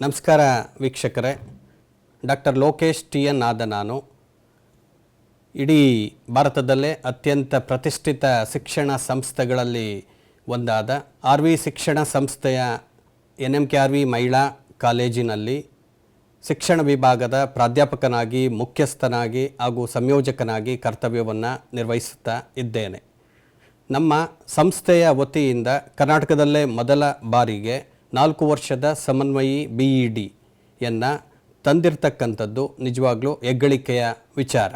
ನಮಸ್ಕಾರ ವೀಕ್ಷಕರೇ. Doctor Lokesh T N ಆದ ನಾನು. ಇಡೀ ಭಾರತದಲ್ಲೇ ಅತ್ಯಂತ ಪ್ರತಿಷ್ಠಿತ ಶಿಕ್ಷಣ ಸಂಸ್ಥೆಗಳಲ್ಲಿ ಒಂದಾದ ಆರ್ ವಿ ಶಿಕ್ಷಣ ಸಂಸ್ಥೆಯ NMKRV ಮಹಿಳಾ ಕಾಲೇಜಿನಲ್ಲಿ ಶಿಕ್ಷಣ ವಿಭಾಗದ ಪ್ರಾಧ್ಯಾಪಕನಾಗಿ, ಮುಖ್ಯಸ್ಥನಾಗಿ ಹಾಗೂ ಸಂಯೋಜಕನಾಗಿ ಕರ್ತವ್ಯವನ್ನು ನಿರ್ವಹಿಸುತ್ತಾ ಇದ್ದೇನೆ. ನಮ್ಮ ಸಂಸ್ಥೆಯ ವತಿಯಿಂದ ಕರ್ನಾಟಕದಲ್ಲೇ ಮೊದಲ ಬಾರಿಗೆ 4 ವರ್ಷದ ಸಮನ್ವಯಿ BEDಯನ್ನು ತಂದಿರತಕ್ಕಂಥದ್ದು ನಿಜವಾಗ್ಲೂ ಹೆಗ್ಗಳಿಕೆಯ ವಿಚಾರ.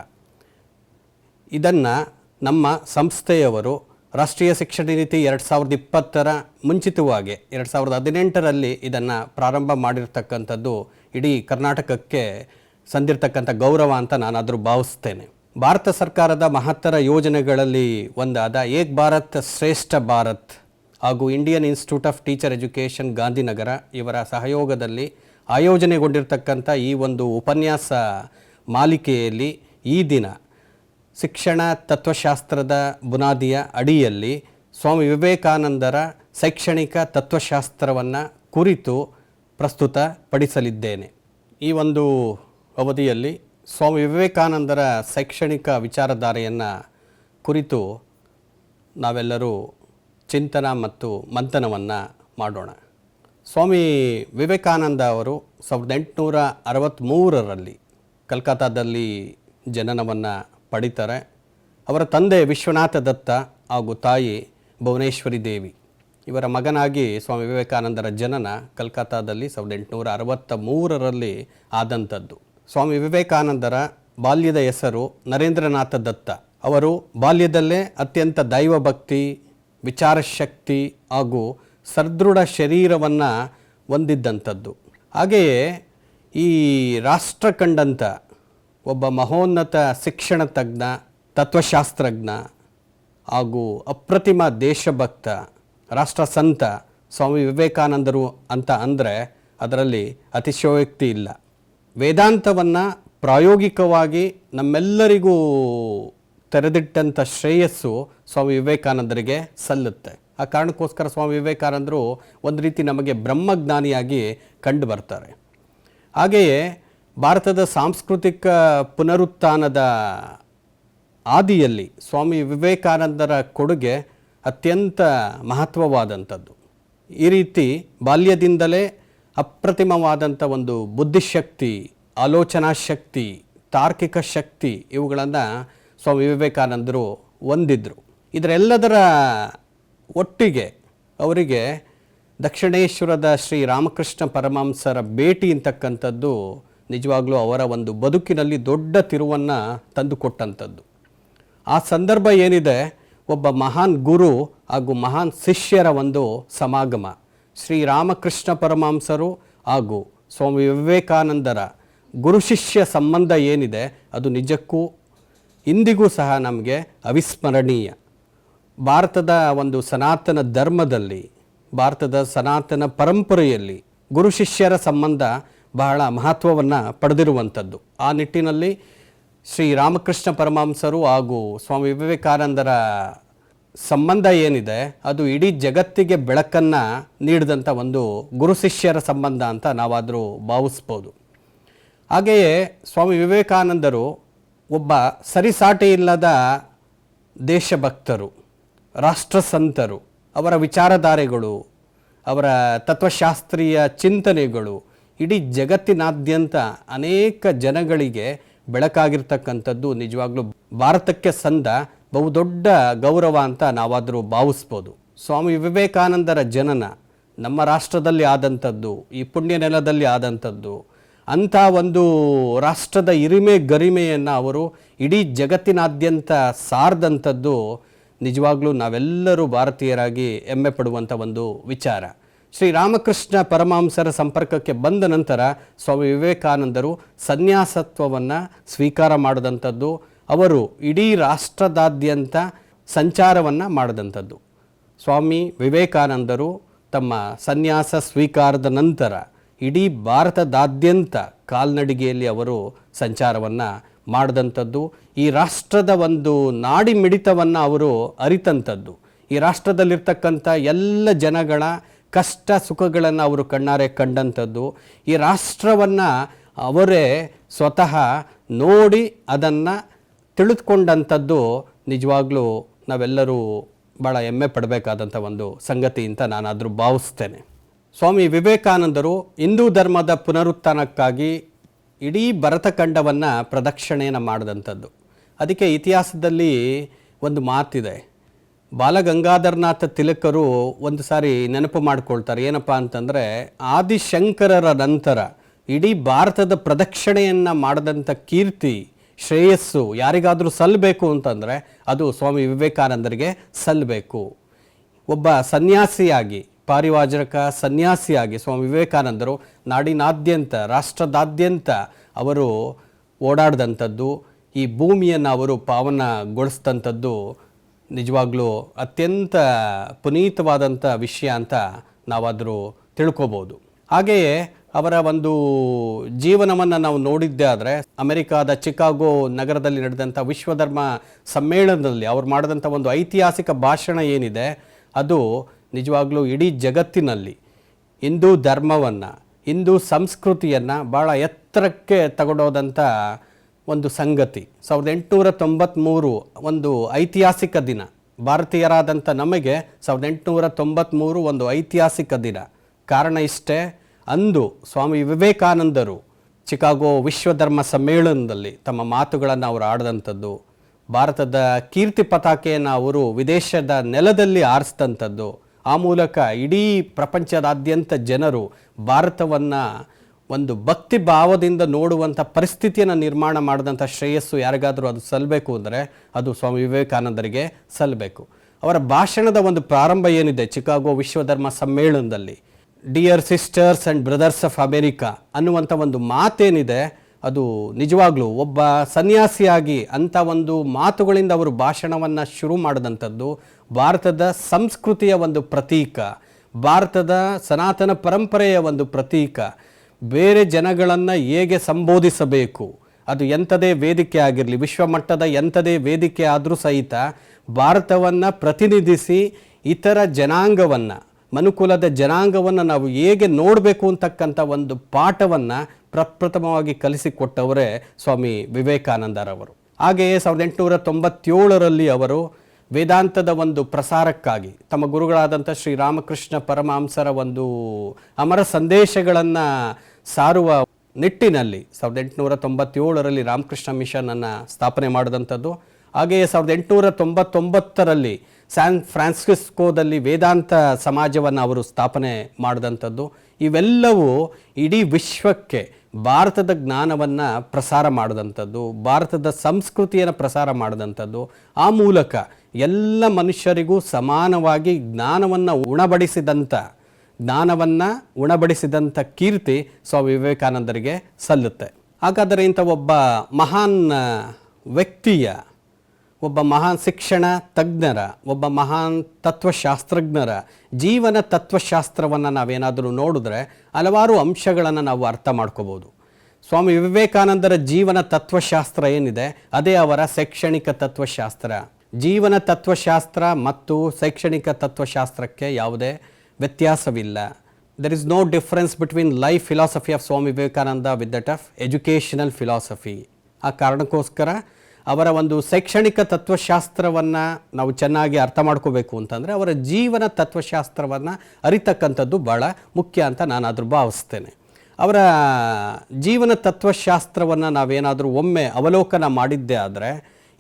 ಇದನ್ನು ನಮ್ಮ ಸಂಸ್ಥೆಯವರು ರಾಷ್ಟ್ರೀಯ ಶಿಕ್ಷಣ ನೀತಿ 2020ರ ಮುಂಚಿತವಾಗಿ 2018ರಲ್ಲಿ ಇದನ್ನು ಪ್ರಾರಂಭ ಮಾಡಿರ್ತಕ್ಕಂಥದ್ದು ಇಡೀ ಕರ್ನಾಟಕಕ್ಕೆ ಸಂದಿರ್ತಕ್ಕಂಥ ಗೌರವ ಅಂತ ನಾನಾದರೂ ಭಾವಿಸ್ತೇನೆ. ಭಾರತ ಸರ್ಕಾರದ ಮಹತ್ತರ ಯೋಜನೆಗಳಲ್ಲಿ ಒಂದಾದ ಏಕ್ ಭಾರತ್ ಶ್ರೇಷ್ಠ ಭಾರತ್ ಹಾಗೂ Indian Institute of Teacher Education Gandhinagar ಇವರ ಸಹಯೋಗದಲ್ಲಿ ಆಯೋಜನೆಗೊಂಡಿರ್ತಕ್ಕಂಥ ಈ ಒಂದು ಉಪನ್ಯಾಸ ಮಾಲಿಕೆಯಲ್ಲಿ ಈ ದಿನ ಶಿಕ್ಷಣ ತತ್ವಶಾಸ್ತ್ರದ ಬುನಾದಿಯ ಅಡಿಯಲ್ಲಿ ಸ್ವಾಮಿ ವಿವೇಕಾನಂದರ ಶೈಕ್ಷಣಿಕ ತತ್ವಶಾಸ್ತ್ರವನ್ನು ಕುರಿತು ಪ್ರಸ್ತುತಪಡಿಸಲಿದ್ದೇನೆ. ಈ ಒಂದು ಅವಧಿಯಲ್ಲಿ ಸ್ವಾಮಿ ವಿವೇಕಾನಂದರ ಶೈಕ್ಷಣಿಕ ವಿಚಾರಧಾರೆಯನ್ನು ಕುರಿತು ನಾವೆಲ್ಲರೂ ಚಿಂತನ ಮತ್ತು ಮಂಥನವನ್ನು ಮಾಡೋಣ. ಸ್ವಾಮಿ ವಿವೇಕಾನಂದ ಅವರು 1863ರಲ್ಲಿ ಕಲ್ಕತ್ತಾದಲ್ಲಿ ಜನನವನ್ನು ಪಡಿತಾರೆ. ಅವರ ತಂದೆ ವಿಶ್ವನಾಥ ದತ್ತ ಹಾಗೂ ತಾಯಿ ಭುವನೇಶ್ವರಿ ದೇವಿ. ಇವರ ಮಗನಾಗಿ ಸ್ವಾಮಿ ವಿವೇಕಾನಂದರ ಜನನ ಕಲ್ಕತ್ತಾದಲ್ಲಿ 1863ರಲ್ಲಿ ಆದಂಥದ್ದು. ಸ್ವಾಮಿ ವಿವೇಕಾನಂದರ ಬಾಲ್ಯದ ಹೆಸರು ನರೇಂದ್ರನಾಥ ದತ್ತ. ಅವರು ಬಾಲ್ಯದಲ್ಲೇ ಅತ್ಯಂತ ದೈವಭಕ್ತಿ, ವಿಚಾರಶಕ್ತಿ ಹಾಗೂ ಸದೃಢ ಶರೀರವನ್ನು ಹೊಂದಿದ್ದಂಥದ್ದು. ಹಾಗೆಯೇ ಈ ರಾಷ್ಟ್ರ ಕಂಡಂಥ ಒಬ್ಬ ಮಹೋನ್ನತ ಶಿಕ್ಷಣ ತಜ್ಞ, ತತ್ವಶಾಸ್ತ್ರಜ್ಞ ಹಾಗೂ ಅಪ್ರತಿಮ ದೇಶಭಕ್ತ, ರಾಷ್ಟ್ರ ಸಂತ ಸ್ವಾಮಿ ವಿವೇಕಾನಂದರು ಅಂತ ಅಂದರೆ ಅದರಲ್ಲಿ ಅತಿಶಯೋಕ್ತಿ ಇಲ್ಲ. ವೇದಾಂತವನ್ನು ಪ್ರಾಯೋಗಿಕವಾಗಿ ನಮ್ಮೆಲ್ಲರಿಗೂ ತೆರೆದಿಟ್ಟಂಥ ಶ್ರೇಯಸ್ಸು ಸ್ವಾಮಿ ವಿವೇಕಾನಂದರಿಗೆ ಸಲ್ಲುತ್ತೆ. ಆ ಕಾರಣಕ್ಕೋಸ್ಕರ ಸ್ವಾಮಿ ವಿವೇಕಾನಂದರು ಒಂದು ರೀತಿ ನಮಗೆ ಬ್ರಹ್ಮಜ್ಞಾನಿಯಾಗಿ ಕಂಡು ಬರ್ತಾರೆ. ಹಾಗೆಯೇ ಭಾರತದ ಸಾಂಸ್ಕೃತಿಕ ಪುನರುತ್ಥಾನದ ಆದಿಯಲ್ಲಿ ಸ್ವಾಮಿ ವಿವೇಕಾನಂದರ ಕೊಡುಗೆ ಅತ್ಯಂತ ಮಹತ್ವವಾದಂಥದ್ದು. ಈ ರೀತಿ ಬಾಲ್ಯದಿಂದಲೇ ಅಪ್ರತಿಮವಾದಂಥ ಒಂದು ಬುದ್ಧಿಶಕ್ತಿ, ಆಲೋಚನಾ ಶಕ್ತಿ, ತಾರ್ಕಿಕ ಶಕ್ತಿ ಇವುಗಳನ್ನು ಸ್ವಾಮಿ ವಿವೇಕಾನಂದರು ಹೊಂದಿದ್ರು. ಇದರೆಲ್ಲದರ ಒಟ್ಟಿಗೆ ಅವರಿಗೆ ದಕ್ಷಿಣೇಶ್ವರದ ಶ್ರೀ ರಾಮಕೃಷ್ಣ ಪರಮಹಂಸರ ಭೇಟಿ ಅಂತಕ್ಕಂಥದ್ದು ನಿಜವಾಗ್ಲೂ ಅವರ ಒಂದು ಬದುಕಿನಲ್ಲಿ ದೊಡ್ಡ ತಿರುವನ್ನು ತಂದುಕೊಟ್ಟಂಥದ್ದು. ಆ ಸಂದರ್ಭ ಏನಿದೆ, ಒಬ್ಬ ಮಹಾನ್ ಗುರು ಹಾಗೂ ಮಹಾನ್ ಶಿಷ್ಯರ ಒಂದು ಸಮಾಗಮ. ಶ್ರೀ ರಾಮಕೃಷ್ಣ ಪರಮಹಂಸರು ಹಾಗೂ ಸ್ವಾಮಿ ವಿವೇಕಾನಂದರ ಗುರು ಶಿಷ್ಯ ಸಂಬಂಧ ಏನಿದೆ ಅದು ನಿಜಕ್ಕೂ ಇಂದಿಗೂ ಸಹ ನಮಗೆ ಅವಿಸ್ಮರಣೀಯ. ಭಾರತದ ಒಂದು ಸನಾತನ ಧರ್ಮದಲ್ಲಿ, ಭಾರತದ ಸನಾತನ ಪರಂಪರೆಯಲ್ಲಿ ಗುರು ಶಿಷ್ಯರ ಸಂಬಂಧ ಬಹಳ ಮಹತ್ವವನ್ನು ಪಡೆದಿರುವಂಥದ್ದು. ಆ ನಿಟ್ಟಿನಲ್ಲಿ ಶ್ರೀ ರಾಮಕೃಷ್ಣ ಪರಮಹಂಸರು ಹಾಗೂ ಸ್ವಾಮಿ ವಿವೇಕಾನಂದರ ಸಂಬಂಧ ಏನಿದೆ ಅದು ಇಡೀ ಜಗತ್ತಿಗೆ ಬೆಳಕನ್ನು ನೀಡಿದಂಥ ಒಂದು ಗುರು ಶಿಷ್ಯರ ಸಂಬಂಧ ಅಂತ ನಾವಾದರೂ ಭಾವಿಸ್ಬೋದು. ಹಾಗೆಯೇ ಸ್ವಾಮಿ ವಿವೇಕಾನಂದರು ಒಬ್ಬ ಸರಿಸಾಟಿ ಇಲ್ಲದ ದೇಶಭಕ್ತರು, ರಾಷ್ಟ್ರಸಂತರು. ಅವರ ವಿಚಾರಧಾರೆಗಳು, ಅವರ ತತ್ವಶಾಸ್ತ್ರೀಯ ಚಿಂತನೆಗಳು ಇಡೀ ಜಗತ್ತಿನಾದ್ಯಂತ ಅನೇಕ ಜನಗಳಿಗೆ ಬೆಳಕಾಗಿರ್ತಕ್ಕಂಥದ್ದು ನಿಜವಾಗ್ಲೂ ಭಾರತಕ್ಕೆ ಸಂದ ಬಹುದೊಡ್ಡ ಗೌರವ ಅಂತ ನಾವಾದರೂ ಭಾವಿಸ್ಬೋದು. ಸ್ವಾಮಿ ವಿವೇಕಾನಂದರ ಜನನ ನಮ್ಮ ರಾಷ್ಟ್ರದಲ್ಲಿ ಆದಂಥದ್ದು, ಈ ಪುಣ್ಯ ನೆಲದಲ್ಲಿ ಆದಂಥದ್ದು. ಅಂಥ ಒಂದು ರಾಷ್ಟ್ರದ ಹಿರಿಮೆ ಗರಿಮೆಯನ್ನು ಅವರು ಇಡೀ ಜಗತ್ತಿನಾದ್ಯಂತ ಸಾರ್ದಂಥದ್ದು ನಿಜವಾಗ್ಲೂ ನಾವೆಲ್ಲರೂ ಭಾರತೀಯರಾಗಿ ಹೆಮ್ಮೆ ಪಡುವಂಥ ಒಂದು ವಿಚಾರ. ಶ್ರೀರಾಮಕೃಷ್ಣ ಪರಮಹಂಸರ ಸಂಪರ್ಕಕ್ಕೆ ಬಂದ ನಂತರ ಸ್ವಾಮಿ ವಿವೇಕಾನಂದರು ಸನ್ಯಾಸತ್ವವನ್ನು ಸ್ವೀಕಾರ ಮಾಡಿದಂಥದ್ದು. ಅವರು ಇಡೀ ರಾಷ್ಟ್ರದಾದ್ಯಂತ ಸಂಚಾರವನ್ನು ಮಾಡಿದಂಥದ್ದು. ಸ್ವಾಮಿ ವಿವೇಕಾನಂದರು ತಮ್ಮ ಸನ್ಯಾಸ ಸ್ವೀಕಾರದ ನಂತರ ಇಡೀ ಭಾರತದಾದ್ಯಂತ ಕಾಲ್ನಡಿಗೆಯಲ್ಲಿ ಅವರು ಸಂಚಾರವನ್ನು ಮಾಡಿದಂಥದ್ದು. ಈ ರಾಷ್ಟ್ರದ ಒಂದು ನಾಡಿ ಮಿಡಿತವನ್ನು ಅವರು ಅರಿತಂಥದ್ದು. ಈ ರಾಷ್ಟ್ರದಲ್ಲಿರ್ತಕ್ಕಂಥ ಎಲ್ಲ ಜನಗಳ ಕಷ್ಟ ಸುಖಗಳನ್ನು ಅವರು ಕಣ್ಣಾರೆ ಕಂಡಂಥದ್ದು, ಈ ರಾಷ್ಟ್ರವನ್ನು ಅವರೇ ಸ್ವತಃ ನೋಡಿ ಅದನ್ನು ತಿಳಿದುಕೊಂಡಂಥದ್ದು ನಿಜವಾಗ್ಲೂ ನಾವೆಲ್ಲರೂ ಭಾಳ ಹೆಮ್ಮೆ ಪಡಬೇಕಾದಂಥ ಒಂದು ಸಂಗತಿ ಅಂತ ನಾನಾದರೂ ಭಾವಿಸ್ತೇನೆ. ಸ್ವಾಮಿ ವಿವೇಕಾನಂದರು ಹಿಂದೂ ಧರ್ಮದ ಪುನರುತ್ಥಾನಕ್ಕಾಗಿ ಇಡೀ ಭರತಖಂಡವನ್ನು ಪ್ರದಕ್ಷಿಣೆಯನ್ನು ಮಾಡಿದಂಥದ್ದು. ಅದಕ್ಕೆ ಇತಿಹಾಸದಲ್ಲಿ ಒಂದು ಮಾತಿದೆ. ಬಾಲಗಂಗಾಧರನಾಥ ತಿಲಕರು ಒಂದು ಸಾರಿ ನೆನಪು ಮಾಡಿಕೊಳ್ತಾರೆ. ಏನಪ್ಪ ಅಂತಂದರೆ, ಆದಿಶಂಕರರ ನಂತರ ಇಡೀ ಭಾರತದ ಪ್ರದಕ್ಷಿಣೆಯನ್ನು ಮಾಡಿದಂಥ ಕೀರ್ತಿ ಶ್ರೇಯಸ್ಸು ಯಾರಿಗಾದರೂ ಸಲ್ಲಬೇಕು ಅಂತಂದರೆ ಅದು ಸ್ವಾಮಿ ವಿವೇಕಾನಂದರಿಗೆ ಸಲ್ಲಬೇಕು. ಒಬ್ಬ ಸನ್ಯಾಸಿಯಾಗಿ, ಪಾರಿವಾಜಕ ಸನ್ಯಾಸಿಯಾಗಿ ಸ್ವಾಮಿ ವಿವೇಕಾನಂದರು ನಾಡಿನಾದ್ಯಂತ, ರಾಷ್ಟ್ರದಾದ್ಯಂತ ಅವರು ಓಡಾಡಿದಂಥದ್ದು, ಈ ಭೂಮಿಯನ್ನು ಅವರು ಪಾವನಗೊಳಿಸಿದಂಥದ್ದು ನಿಜವಾಗ್ಲೂ ಅತ್ಯಂತ ಪುನೀತವಾದಂಥ ವಿಷಯ ಅಂತ ನಾವಾದರೂ ತಿಳ್ಕೊಬೋದು. ಹಾಗೆಯೇ ಅವರ ಒಂದು ಜೀವನವನ್ನು ನಾವು ನೋಡಿದ್ದೇ ಆದರೆ, ಅಮೆರಿಕಾದ ಚಿಕಾಗೋ ನಗರದಲ್ಲಿ ನಡೆದಂಥ ವಿಶ್ವಧರ್ಮ ಸಮ್ಮೇಳನದಲ್ಲಿ ಅವರು ಮಾಡಿದಂಥ ಒಂದು ಐತಿಹಾಸಿಕ ಭಾಷಣ ಏನಿದೆ, ಅದು ನಿಜವಾಗ್ಲೂ ಇಡೀ ಜಗತ್ತಿನಲ್ಲಿ ಹಿಂದೂ ಧರ್ಮವನ್ನು, ಹಿಂದೂ ಸಂಸ್ಕೃತಿಯನ್ನು ಭಾಳ ಎತ್ತರಕ್ಕೆ ತಗೊಂಡೋದಂಥ ಒಂದು ಸಂಗತಿ. 1893 ಒಂದು ಐತಿಹಾಸಿಕ ದಿನ. ಭಾರತೀಯರಾದಂಥ ನಮಗೆ 1893 ಒಂದು ಐತಿಹಾಸಿಕ ದಿನ. ಕಾರಣ ಇಷ್ಟೇ, ಅಂದು ಸ್ವಾಮಿ ವಿವೇಕಾನಂದರು ಚಿಕಾಗೋ ವಿಶ್ವಧರ್ಮ ಸಮ್ಮೇಳನದಲ್ಲಿ ತಮ್ಮ ಮಾತುಗಳನ್ನು ಅವರು ಆಡಿದಂಥದ್ದು, ಭಾರತದ ಕೀರ್ತಿ ಪತಾಕೆಯನ್ನು ಅವರು ವಿದೇಶದ ನೆಲದಲ್ಲಿ ಆರಿಸಿದಂಥದ್ದು, ಆ ಮೂಲಕ ಇಡೀ ಪ್ರಪಂಚದಾದ್ಯಂತ ಜನರು ಭಾರತವನ್ನು ಒಂದು ಭಕ್ತಿ ಭಾವದಿಂದ ನೋಡುವಂಥ ಪರಿಸ್ಥಿತಿಯನ್ನು ನಿರ್ಮಾಣ ಮಾಡಿದಂಥ ಶ್ರೇಯಸ್ಸು ಯಾರಿಗಾದರೂ ಅದು ಸಲ್ಲಬೇಕು ಅಂದರೆ ಅದು ಸ್ವಾಮಿ ವಿವೇಕಾನಂದರಿಗೆ ಸಲ್ಲಬೇಕು. ಅವರ ಭಾಷಣದ ಒಂದು ಪ್ರಾರಂಭ ಏನಿದೆ ಚಿಕಾಗೋ ವಿಶ್ವಧರ್ಮ ಸಮ್ಮೇಳನದಲ್ಲಿ, dear sisters and brothers of America ಅನ್ನುವಂಥ ಒಂದು ಮಾತೇನಿದೆ, ಅದು ನಿಜವಾಗ್ಲೂ ಒಬ್ಬ ಸನ್ಯಾಸಿಯಾಗಿ ಅಂಥ ಒಂದು ಮಾತುಗಳಿಂದ ಅವರು ಭಾಷಣವನ್ನು ಶುರು ಮಾಡಿದಂಥದ್ದು ಭಾರತದ ಸಂಸ್ಕೃತಿಯ ಒಂದು ಪ್ರತೀಕ, ಭಾರತದ ಸನಾತನ ಪರಂಪರೆಯ ಒಂದು ಪ್ರತೀಕ. ಬೇರೆ ಜನಗಳನ್ನು ಹೇಗೆ ಸಂಬೋಧಿಸಬೇಕು, ಅದು ಎಂಥದೇ ವೇದಿಕೆ ಆಗಿರಲಿ, ವಿಶ್ವಮಟ್ಟದ ಎಂಥದೇ ವೇದಿಕೆ ಆದರೂ ಸಹಿತ ಭಾರತವನ್ನು ಪ್ರತಿನಿಧಿಸಿ ಇತರ ಜನಾಂಗವನ್ನು, ಮನುಕುಲದ ಜನಾಂಗವನ್ನು ನಾವು ಹೇಗೆ ನೋಡಬೇಕು ಅಂತಕ್ಕಂಥ ಒಂದು ಪಾಠವನ್ನು ಪ್ರಪ್ರಥಮವಾಗಿ ಕಲಿಸಿಕೊಟ್ಟವರೇ ಸ್ವಾಮಿ ವಿವೇಕಾನಂದರವರು. ಹಾಗೆಯೇ 1897ರಲ್ಲಿ ಅವರು ವೇದಾಂತದ ಒಂದು ಪ್ರಸಾರಕ್ಕಾಗಿ ತಮ್ಮ ಗುರುಗಳಾದಂಥ ಶ್ರೀರಾಮಕೃಷ್ಣ ಪರಮಹಂಸರ ಒಂದು ಅಮರ ಸಂದೇಶಗಳನ್ನು ಸಾರುವ ನಿಟ್ಟಿನಲ್ಲಿ 1897ರಲ್ಲಿ ರಾಮಕೃಷ್ಣ ಮಿಷನನ್ನು ಸ್ಥಾಪನೆ ಮಾಡಿದಂಥದ್ದು. ಹಾಗೆಯೇ 1899ರಲ್ಲಿ ಸ್ಯಾನ್ ಫ್ರಾನ್ಸಿಸ್ಕೋದಲ್ಲಿ ವೇದಾಂತ ಸಮಾಜವನ್ನು ಅವರು ಸ್ಥಾಪನೆ ಮಾಡಿದಂಥದ್ದು. ಇವೆಲ್ಲವೂ ಇಡೀ ವಿಶ್ವಕ್ಕೆ ಭಾರತದ ಜ್ಞಾನವನ್ನು ಪ್ರಸಾರ ಮಾಡಿದಂಥದ್ದು, ಭಾರತದ ಸಂಸ್ಕೃತಿಯನ್ನು ಪ್ರಸಾರ ಮಾಡಿದಂಥದ್ದು. ಆ ಮೂಲಕ ಎಲ್ಲ ಮನುಷ್ಯರಿಗೂ ಸಮಾನವಾಗಿ ಜ್ಞಾನವನ್ನು ಉಣಬಡಿಸಿದಂಥ ಕೀರ್ತಿ ಸ್ವಾಮಿ ವಿವೇಕಾನಂದರಿಗೆ ಸಲ್ಲುತ್ತೆ. ಹಾಗಾದರೆ ಇಂಥ ಒಬ್ಬ ಮಹಾನ್ ವ್ಯಕ್ತಿಯ, ಒಬ್ಬ ಮಹಾನ್ ಶಿಕ್ಷಣ ತಜ್ಞರ, ಒಬ್ಬ ಮಹಾನ್ ತತ್ವಶಾಸ್ತ್ರಜ್ಞರ ಜೀವನ ತತ್ವಶಾಸ್ತ್ರವನ್ನು ನಾವೇನಾದರೂ ನೋಡಿದ್ರೆ ಹಲವಾರು ಅಂಶಗಳನ್ನು ನಾವು ಅರ್ಥ ಮಾಡ್ಕೋಬೋದು. ಸ್ವಾಮಿ ವಿವೇಕಾನಂದರ ಜೀವನ ತತ್ವಶಾಸ್ತ್ರ ಏನಿದೆ ಅದೇ ಅವರ ಶೈಕ್ಷಣಿಕ ತತ್ವಶಾಸ್ತ್ರ. ಜೀವನ ತತ್ವಶಾಸ್ತ್ರ ಮತ್ತು ಶೈಕ್ಷಣಿಕ ತತ್ವಶಾಸ್ತ್ರಕ್ಕೆ ಯಾವುದೇ ವ್ಯತ್ಯಾಸವಿಲ್ಲ. There is no difference between life philosophy of Swami Vivekananda with that of educational philosophy. ಆ ಕಾರಣಕ್ಕೋಸ್ಕರ ಅವರ ಒಂದು ಶೈಕ್ಷಣಿಕ ತತ್ವಶಾಸ್ತ್ರವನ್ನು ನಾವು ಚೆನ್ನಾಗಿ ಅರ್ಥ ಮಾಡ್ಕೋಬೇಕು ಅಂತಂದರೆ ಅವರ ಜೀವನ ತತ್ವಶಾಸ್ತ್ರವನ್ನು ಅರಿತಕ್ಕಂಥದ್ದು ಭಾಳ ಮುಖ್ಯ ಅಂತ ನಾನಾದರೂ ಭಾವಿಸ್ತೇನೆ. ಅವರ ಜೀವನ ತತ್ವಶಾಸ್ತ್ರವನ್ನು ನಾವೇನಾದರೂ ಒಮ್ಮೆ ಅವಲೋಕನ ಮಾಡಿದ್ದೇ ಆದರೆ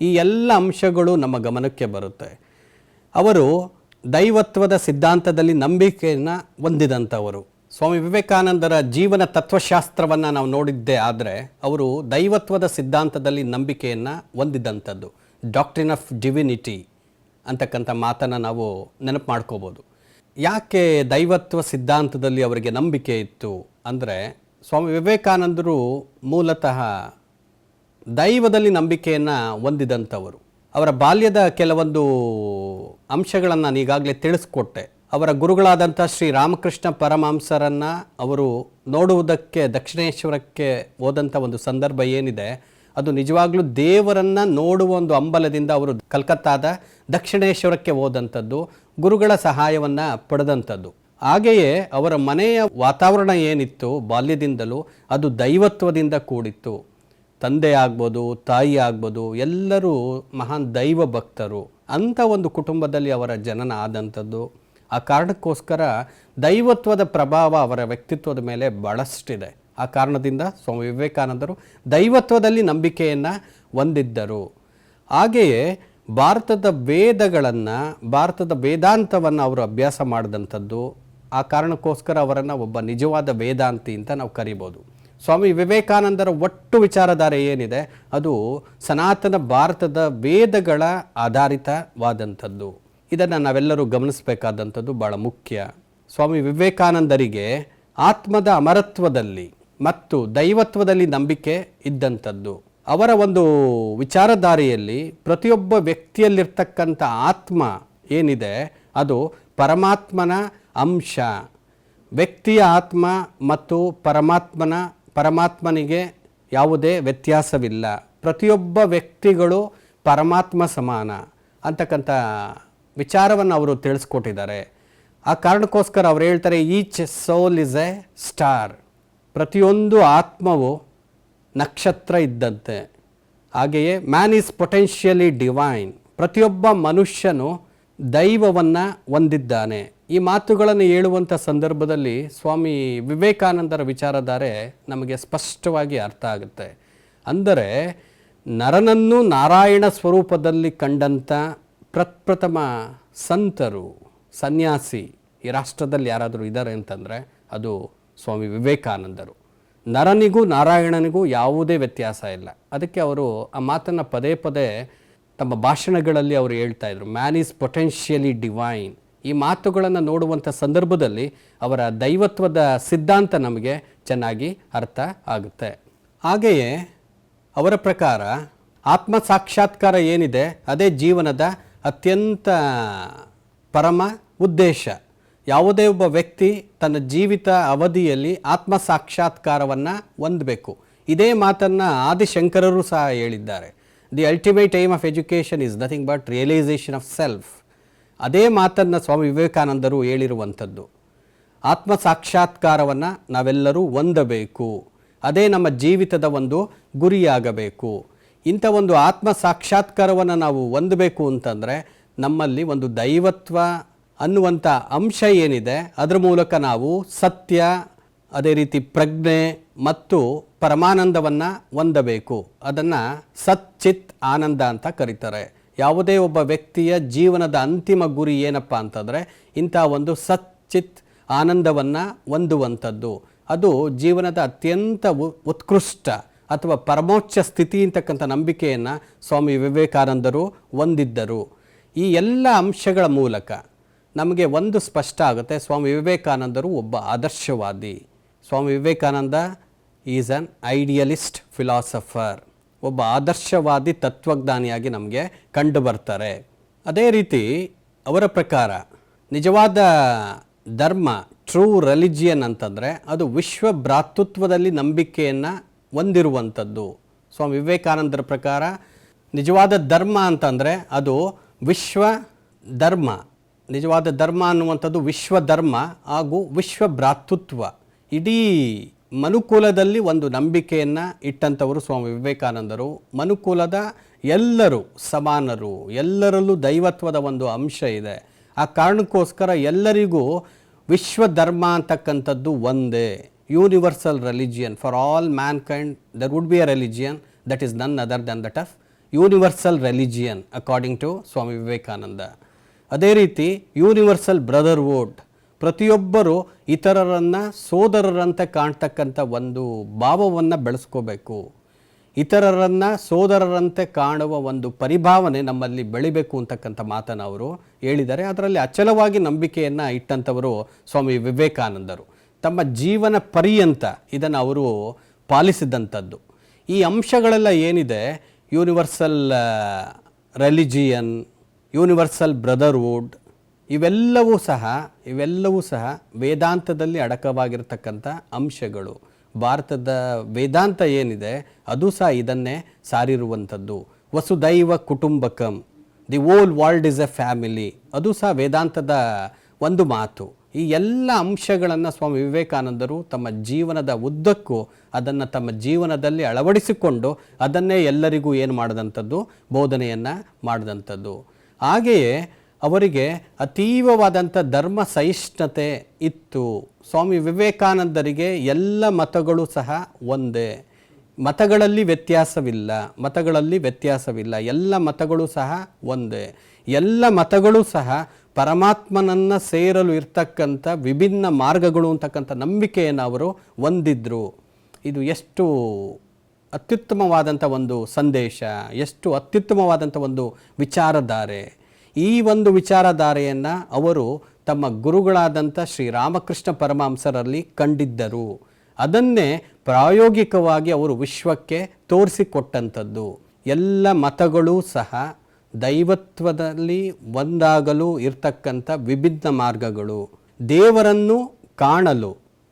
ಈ ಎಲ್ಲ ಅಂಶಗಳು ನಮ್ಮ ಗಮನಕ್ಕೆ ಬರುತ್ತೆ. ಅವರು ದೈವತ್ವದ ಸಿದ್ಧಾಂತದಲ್ಲಿ ನಂಬಿಕೆಯನ್ನು ಹೊಂದಿದಂಥವರು. ಸ್ವಾಮಿ ವಿವೇಕಾನಂದರ ಜೀವನ ತತ್ವಶಾಸ್ತ್ರವನ್ನು ನಾವು ನೋಡಿದ್ದೇ ಆದರೆ ಅವರು ದೈವತ್ವದ ಸಿದ್ಧಾಂತದಲ್ಲಿ ನಂಬಿಕೆಯನ್ನು ಹೊಂದಿದ್ದಂಥದ್ದು. ಡಾಕ್ಟ್ರಿನ್ ಆಫ್ ಡಿವಿನಿಟಿ ಅಂತಕ್ಕಂಥ ಮಾತನ್ನು ನಾವು ನೆನಪು ಮಾಡ್ಕೋಬೋದು. ಯಾಕೆ ದೈವತ್ವ ಸಿದ್ಧಾಂತದಲ್ಲಿ ಅವರಿಗೆ ನಂಬಿಕೆ ಇತ್ತು ಅಂದರೆ, ಸ್ವಾಮಿ ವಿವೇಕಾನಂದರು ಮೂಲತಃ ದೈವದಲ್ಲಿ ನಂಬಿಕೆಯನ್ನು ಹೊಂದಿದಂಥವರು. ಅವರ ಬಾಲ್ಯದ ಕೆಲವೊಂದು ಅಂಶಗಳನ್ನು ನಾನು ಈಗಾಗಲೇ ತಿಳಿಸ್ಕೊಟ್ಟೆ. ಅವರ ಗುರುಗಳಾದಂಥ ಶ್ರೀರಾಮಕೃಷ್ಣ ಪರಮಹಂಸರನ್ನು ಅವರು ನೋಡುವುದಕ್ಕೆ ದಕ್ಷಿಣೇಶ್ವರಕ್ಕೆ ಹೋದಂಥ ಒಂದು ಸಂದರ್ಭ ಏನಿದೆ, ಅದು ನಿಜವಾಗ್ಲೂ ದೇವರನ್ನು ನೋಡುವ ಒಂದು ಹಂಬಲದಿಂದ ಅವರು ಕಲ್ಕತ್ತಾದ ದಕ್ಷಿಣೇಶ್ವರಕ್ಕೆ ಹೋದಂಥದ್ದು, ಗುರುಗಳ ಸಹಾಯವನ್ನು ಪಡೆದಂಥದ್ದು. ಹಾಗೆಯೇ ಅವರ ಮನೆಯ ವಾತಾವರಣ ಏನಿತ್ತು ಬಾಲ್ಯದಿಂದಲೂ ಅದು ದೈವತ್ವದಿಂದ ಕೂಡಿತ್ತು. ತಂದೆ ಆಗ್ಬೋದು, ತಾಯಿ ಆಗ್ಬೋದು, ಎಲ್ಲರೂ ಮಹಾನ್ ದೈವ ಭಕ್ತರು. ಅಂಥ ಒಂದು ಕುಟುಂಬದಲ್ಲಿ ಅವರ ಜನನ ಆದಂಥದ್ದು. ಆ ಕಾರಣಕ್ಕೋಸ್ಕರ ದೈವತ್ವದ ಪ್ರಭಾವ ಅವರ ವ್ಯಕ್ತಿತ್ವದ ಮೇಲೆ ಭಾಳಷ್ಟಿದೆ. ಆ ಕಾರಣದಿಂದ ಸ್ವಾಮಿ ವಿವೇಕಾನಂದರು ದೈವತ್ವದಲ್ಲಿ ನಂಬಿಕೆಯನ್ನು ಹೊಂದಿದ್ದರು. ಹಾಗೆಯೇ ಭಾರತದ ವೇದಗಳನ್ನು, ಭಾರತದ ವೇದಾಂತವನ್ನು ಅವರು ಅಭ್ಯಾಸ ಮಾಡಿದಂಥದ್ದು. ಆ ಕಾರಣಕ್ಕೋಸ್ಕರ ಅವರನ್ನು ಒಬ್ಬ ನಿಜವಾದ ವೇದಾಂತಿ ಅಂತ ನಾವು ಕರಿಬೋದು. ಸ್ವಾಮಿ ವಿವೇಕಾನಂದರ ಒಟ್ಟು ವಿಚಾರಧಾರೆ ಏನಿದೆ ಅದು ಸನಾತನ ಭಾರತದ ವೇದಗಳ ಆಧಾರಿತವಾದಂಥದ್ದು. ಇದನ್ನು ನಾವೆಲ್ಲರೂ ಗಮನಿಸಬೇಕಾದಂಥದ್ದು ಭಾಳ ಮುಖ್ಯ. ಸ್ವಾಮಿ ವಿವೇಕಾನಂದರಿಗೆ ಆತ್ಮದ ಅಮರತ್ವದಲ್ಲಿ ಮತ್ತು ದೈವತ್ವದಲ್ಲಿ ನಂಬಿಕೆ ಇದ್ದಂಥದ್ದು. ಅವರ ಒಂದು ವಿಚಾರಧಾರೆಯಲ್ಲಿ ಪ್ರತಿಯೊಬ್ಬ ವ್ಯಕ್ತಿಯಲ್ಲಿರ್ತಕ್ಕಂಥ ಆತ್ಮ ಏನಿದೆ ಅದು ಪರಮಾತ್ಮನ ಅಂಶ. ವ್ಯಕ್ತಿಯ ಆತ್ಮ ಮತ್ತು ಪರಮಾತ್ಮನಿಗೆ ಯಾವುದೇ ವ್ಯತ್ಯಾಸವಿಲ್ಲ. ಪ್ರತಿಯೊಬ್ಬ ವ್ಯಕ್ತಿಗಳು ಪರಮಾತ್ಮ ಸಮಾನ ಅಂತಕ್ಕಂಥ ವಿಚಾರವನ್ನು ಅವರು ತಿಳಿಸ್ಕೊಟ್ಟಿದ್ದಾರೆ. ಆ ಕಾರಣಕ್ಕೋಸ್ಕರ ಅವ್ರು ಹೇಳ್ತಾರೆ, each soul is a star. ಪ್ರತಿಯೊಂದು ಆತ್ಮವು ನಕ್ಷತ್ರ ಇದ್ದಂತೆ. ಹಾಗೆಯೇ ಮ್ಯಾನ್ ಈಸ್ ಪೊಟೆನ್ಷಿಯಲಿ ಡಿವೈನ್. ಪ್ರತಿಯೊಬ್ಬ ಮನುಷ್ಯನು ದೈವವನ್ನು ಹೊಂದಿದ್ದಾನೆ. ಈ ಮಾತುಗಳನ್ನು ಹೇಳುವಂಥ ಸಂದರ್ಭದಲ್ಲಿ ಸ್ವಾಮಿ ವಿವೇಕಾನಂದರ ವಿಚಾರಧಾರೆ ನಮಗೆ ಸ್ಪಷ್ಟವಾಗಿ ಅರ್ಥ ಆಗುತ್ತೆ. ಅಂದರೆ ನರನನ್ನು ನಾರಾಯಣ ಸ್ವರೂಪದಲ್ಲಿ ಕಂಡಂಥ ಪ್ರಪ್ರಥಮ ಸಂತರು, ಸನ್ಯಾಸಿ ಈ ರಾಷ್ಟ್ರದಲ್ಲಿ ಯಾರಾದರೂ ಇದ್ದಾರೆ ಅಂತಂದರೆ ಅದು ಸ್ವಾಮಿ ವಿವೇಕಾನಂದರು. ನರನಿಗೂ ನಾರಾಯಣನಿಗೂ ಯಾವುದೇ ವ್ಯತ್ಯಾಸ ಇಲ್ಲ. ಅದಕ್ಕೆ ಅವರು ಆ ಮಾತನ್ನು ಪದೇ ಪದೇ ತಮ್ಮ ಭಾಷಣಗಳಲ್ಲಿ ಅವರು ಹೇಳ್ತಾ ಇದ್ರು, ಮ್ಯಾನ್ ಈಸ್ ಪೊಟೆನ್ಷಿಯಲಿ ಡಿವೈನ್. ಈ ಮಾತುಗಳನ್ನು ನೋಡುವಂಥ ಸಂದರ್ಭದಲ್ಲಿ ಅವರ ದೈವತ್ವದ ಸಿದ್ಧಾಂತ ನಮಗೆ ಚೆನ್ನಾಗಿ ಅರ್ಥ ಆಗುತ್ತೆ. ಹಾಗೆಯೇ ಅವರ ಪ್ರಕಾರ ಆತ್ಮ ಸಾಕ್ಷಾತ್ಕಾರ ಏನಿದೆ ಅದೇ ಜೀವನದ ಅತ್ಯಂತ ಪರಮ ಉದ್ದೇಶ. ಯಾವುದೇ ಒಬ್ಬ ವ್ಯಕ್ತಿ ತನ್ನ ಜೀವಿತ ಅವಧಿಯಲ್ಲಿ ಆತ್ಮ ಸಾಕ್ಷಾತ್ಕಾರವನ್ನು ಹೊಂದಬೇಕು. ಇದೇ ಮಾತನ್ನು ಆದಿಶಂಕರರು ಸಹ ಹೇಳಿದ್ದಾರೆ. The ultimate aim of education is nothing but realisation of self. ಅದೇ ಮಾತನ್ನು ಸ್ವಾಮಿ ವಿವೇಕಾನಂದರು ಹೇಳಿರುವಂಥದ್ದು. ಆತ್ಮ ಸಾಕ್ಷಾತ್ಕಾರವನ್ನು ನಾವೆಲ್ಲರೂ ಹೊಂದಬೇಕು. ಅದೇ ನಮ್ಮ ಜೀವಿತದ ಒಂದು ಗುರಿಯಾಗಬೇಕು. ಇಂಥ ಒಂದು ಆತ್ಮ ಸಾಕ್ಷಾತ್ಕಾರವನ್ನು ನಾವು ಹೊಂದಬೇಕು ಅಂತಂದರೆ ನಮ್ಮಲ್ಲಿ ಒಂದು ದೈವತ್ವ ಅನ್ನುವಂಥ ಅಂಶ ಏನಿದೆ ಅದರ ಮೂಲಕ ನಾವು ಸತ್ಯ, ಅದೇ ರೀತಿ ಪ್ರಜ್ಞೆ ಮತ್ತು ಪರಮಾನಂದವನ್ನು ಹೊಂದಬೇಕು. ಅದನ್ನು ಸಚ್ಚಿತ್ ಆನಂದ ಅಂತ ಕರೀತಾರೆ. ಯಾವುದೇ ಒಬ್ಬ ವ್ಯಕ್ತಿಯ ಜೀವನದ ಅಂತಿಮ ಗುರಿ ಏನಪ್ಪ ಅಂತಂದರೆ ಇಂಥ ಒಂದು ಸಚ್ಚಿತ್ ಆನಂದವನ್ನು ಹೊಂದುವಂಥದ್ದು. ಅದು ಜೀವನದ ಅತ್ಯಂತ ಉತ್ಕೃಷ್ಟ ಅಥವಾ ಪರಮೋಚ್ಚ ಸ್ಥಿತಿ ಅಂತಕ್ಕಂಥ ನಂಬಿಕೆಯನ್ನು ಸ್ವಾಮಿ ವಿವೇಕಾನಂದರು ಹೊಂದಿದ್ದರು. ಈ ಎಲ್ಲ ಅಂಶಗಳ ಮೂಲಕ ನಮಗೆ ಒಂದು ಸ್ಪಷ್ಟ ಆಗುತ್ತೆ, ಸ್ವಾಮಿ ವಿವೇಕಾನಂದರು ಒಬ್ಬ ಆದರ್ಶವಾದಿ. Swami Vivekananda is on idealist philosopher. ಒಬ್ಬ ಆದರ್ಶವಾದಿ ತತ್ವಜ್ಞಾನಿಯಾಗಿ ನಮಗೆ ಕಂಡು ಬರ್ತಾರೆ. ಅದೇ ರೀತಿ ಅವರ ಪ್ರಕಾರ ನಿಜವಾದ ಧರ್ಮ, ಟ್ರೂ ರಿಲಿಜಿಯನ್ ಅಂತಂದರೆ ಅದು ವಿಶ್ವ ಭ್ರಾತೃತ್ವದಲ್ಲಿ ನಂಬಿಕೆಯನ್ನು ಹೊಂದಿರುವಂಥದ್ದು. ಸ್ವಾಮಿ ವಿವೇಕಾನಂದರ ಪ್ರಕಾರ ನಿಜವಾದ ಧರ್ಮ ಅಂತಂದರೆ ಅದು ವಿಶ್ವ ಧರ್ಮ. ನಿಜವಾದ ಧರ್ಮ ಅನ್ನುವಂಥದ್ದು ವಿಶ್ವ ಧರ್ಮ ಹಾಗೂ ವಿಶ್ವ ಭ್ರಾತೃತ್ವ. ಇಡೀ ಮನುಕುಲದಲ್ಲಿ ಒಂದು ನಂಬಿಕೆಯನ್ನು ಇಟ್ಟಂಥವರು ಸ್ವಾಮಿ ವಿವೇಕಾನಂದರು. ಮನುಕುಲದ ಎಲ್ಲರೂ ಸಮಾನರು, ಎಲ್ಲರಲ್ಲೂ ದೈವತ್ವದ ಒಂದು ಅಂಶ ಇದೆ. ಆ ಕಾರಣಕ್ಕೋಸ್ಕರ ಎಲ್ಲರಿಗೂ ವಿಶ್ವ ಧರ್ಮ ಅಂತಕ್ಕಂಥದ್ದು ಒಂದೇ. Universal religion for all mankind. There would be a religion that is none other than that of universal religion according to Swami Vivekananda. ಅದೇ ರೀತಿ ಯೂನಿವರ್ಸಲ್ ಬ್ರದರ್ಹುಡ್. ಪ್ರತಿಯೊಬ್ಬರು ಇತರರನ್ನು ಸೋದರರಂತೆ ಕಾಣ್ತಕ್ಕಂಥ ಒಂದು ಭಾವವನ್ನು ಬೆಳೆಸ್ಕೋಬೇಕು. ಇತರರನ್ನು ಸೋದರರಂತೆ ಕಾಣುವ ಒಂದು ಪರಿಭಾವನೆ ನಮ್ಮಲ್ಲಿ ಬೆಳಿಬೇಕು ಅಂತಕ್ಕಂಥ ಮಾತನ್ನು ಅವರು ಹೇಳಿದ್ದಾರೆ. ಅದರಲ್ಲಿ ಅಚಲವಾಗಿ ನಂಬಿಕೆಯನ್ನು ಇಟ್ಟಂಥವರು ಸ್ವಾಮಿ ವಿವೇಕಾನಂದರು. ತಮ್ಮ ಜೀವನ ಪರ್ಯಂತ ಇದನ್ನು ಅವರು ಪಾಲಿಸಿದಂಥದ್ದು. ಈ ಅಂಶಗಳೆಲ್ಲ ಏನಿದೆ, ಯೂನಿವರ್ಸಲ್ ರಿಲಿಜಿಯನ್, ಯೂನಿವರ್ಸಲ್ ಬ್ರದರ್ಹುಡ್, ಇವೆಲ್ಲವೂ ಸಹ ವೇದಾಂತದಲ್ಲಿ ಅಡಕವಾಗಿರ್ತಕ್ಕಂಥ ಅಂಶಗಳು. ಭಾರತದ ವೇದಾಂತ ಏನಿದೆ ಅದು ಸಹ ಇದನ್ನೇ ಸಾರಿರುವಂಥದ್ದು. ವಸುದೈವ ಕುಟುಂಬಕಂ, the whole world is a family, ಅದು ಸಹ ವೇದಾಂತದ ಒಂದು ಮಾತು. ಈ ಎಲ್ಲ ಅಂಶಗಳನ್ನು ಸ್ವಾಮಿ ವಿವೇಕಾನಂದರು ತಮ್ಮ ಜೀವನದ ಉದ್ದಕ್ಕೂ ಅದನ್ನು ತಮ್ಮ ಜೀವನದಲ್ಲಿ ಅಳವಡಿಸಿಕೊಂಡು ಅದನ್ನೇ ಎಲ್ಲರಿಗೂ ಏನು ಮಾಡಿದಂಥದ್ದು, ಬೋಧನೆಯನ್ನು ಮಾಡಿದಂಥದ್ದು. ಹಾಗೆಯೇ ಅವರಿಗೆ ಅತೀವವಾದಂಥ ಧರ್ಮ ಸಹಿಷ್ಣುತೆ ಇತ್ತು. ಸ್ವಾಮಿ ವಿವೇಕಾನಂದರಿಗೆ ಎಲ್ಲ ಮತಗಳು ಸಹ ಒಂದೇ, ಮತಗಳಲ್ಲಿ ವ್ಯತ್ಯಾಸವಿಲ್ಲ, ಎಲ್ಲ ಮತಗಳು ಸಹ ಒಂದೇ, ಎಲ್ಲ ಮತಗಳು ಸಹ ಪರಮಾತ್ಮನನ್ನು ಸೇರಲು ಇರ್ತಕ್ಕಂಥ ವಿಭಿನ್ನ ಮಾರ್ಗಗಳು ಅಂತಕ್ಕಂಥ ನಂಬಿಕೆಯನ್ನು ಅವರು ಹೊಂದಿದ್ರು. ಇದು ಎಷ್ಟು ಅತ್ಯುತ್ತಮವಾದಂಥ ಒಂದು ಸಂದೇಶ, ಎಷ್ಟು ಅತ್ಯುತ್ತಮವಾದಂಥ ಒಂದು ವಿಚಾರಧಾರೆ. ಈ ಒಂದು ವಿಚಾರಧಾರೆಯನ್ನು ಅವರು ತಮ್ಮ ಗುರುಗಳಾದಂಥ ಶ್ರೀರಾಮಕೃಷ್ಣ ಪರಮಹಂಸರಲ್ಲಿ ಕಂಡಿದ್ದರು. ಅದನ್ನೇ ಪ್ರಾಯೋಗಿಕವಾಗಿ ಅವರು ವಿಶ್ವಕ್ಕೆ ತೋರಿಸಿಕೊಟ್ಟಂಥದ್ದು. ಎಲ್ಲ ಮತಗಳೂ ಸಹ ದೈವತ್ವದಲ್ಲಿ ಒಂದಾಗಲು ಇರ್ತಕ್ಕಂಥ ವಿಭಿನ್ನ ಮಾರ್ಗಗಳು, ದೇವರನ್ನು ಕಾಣಲು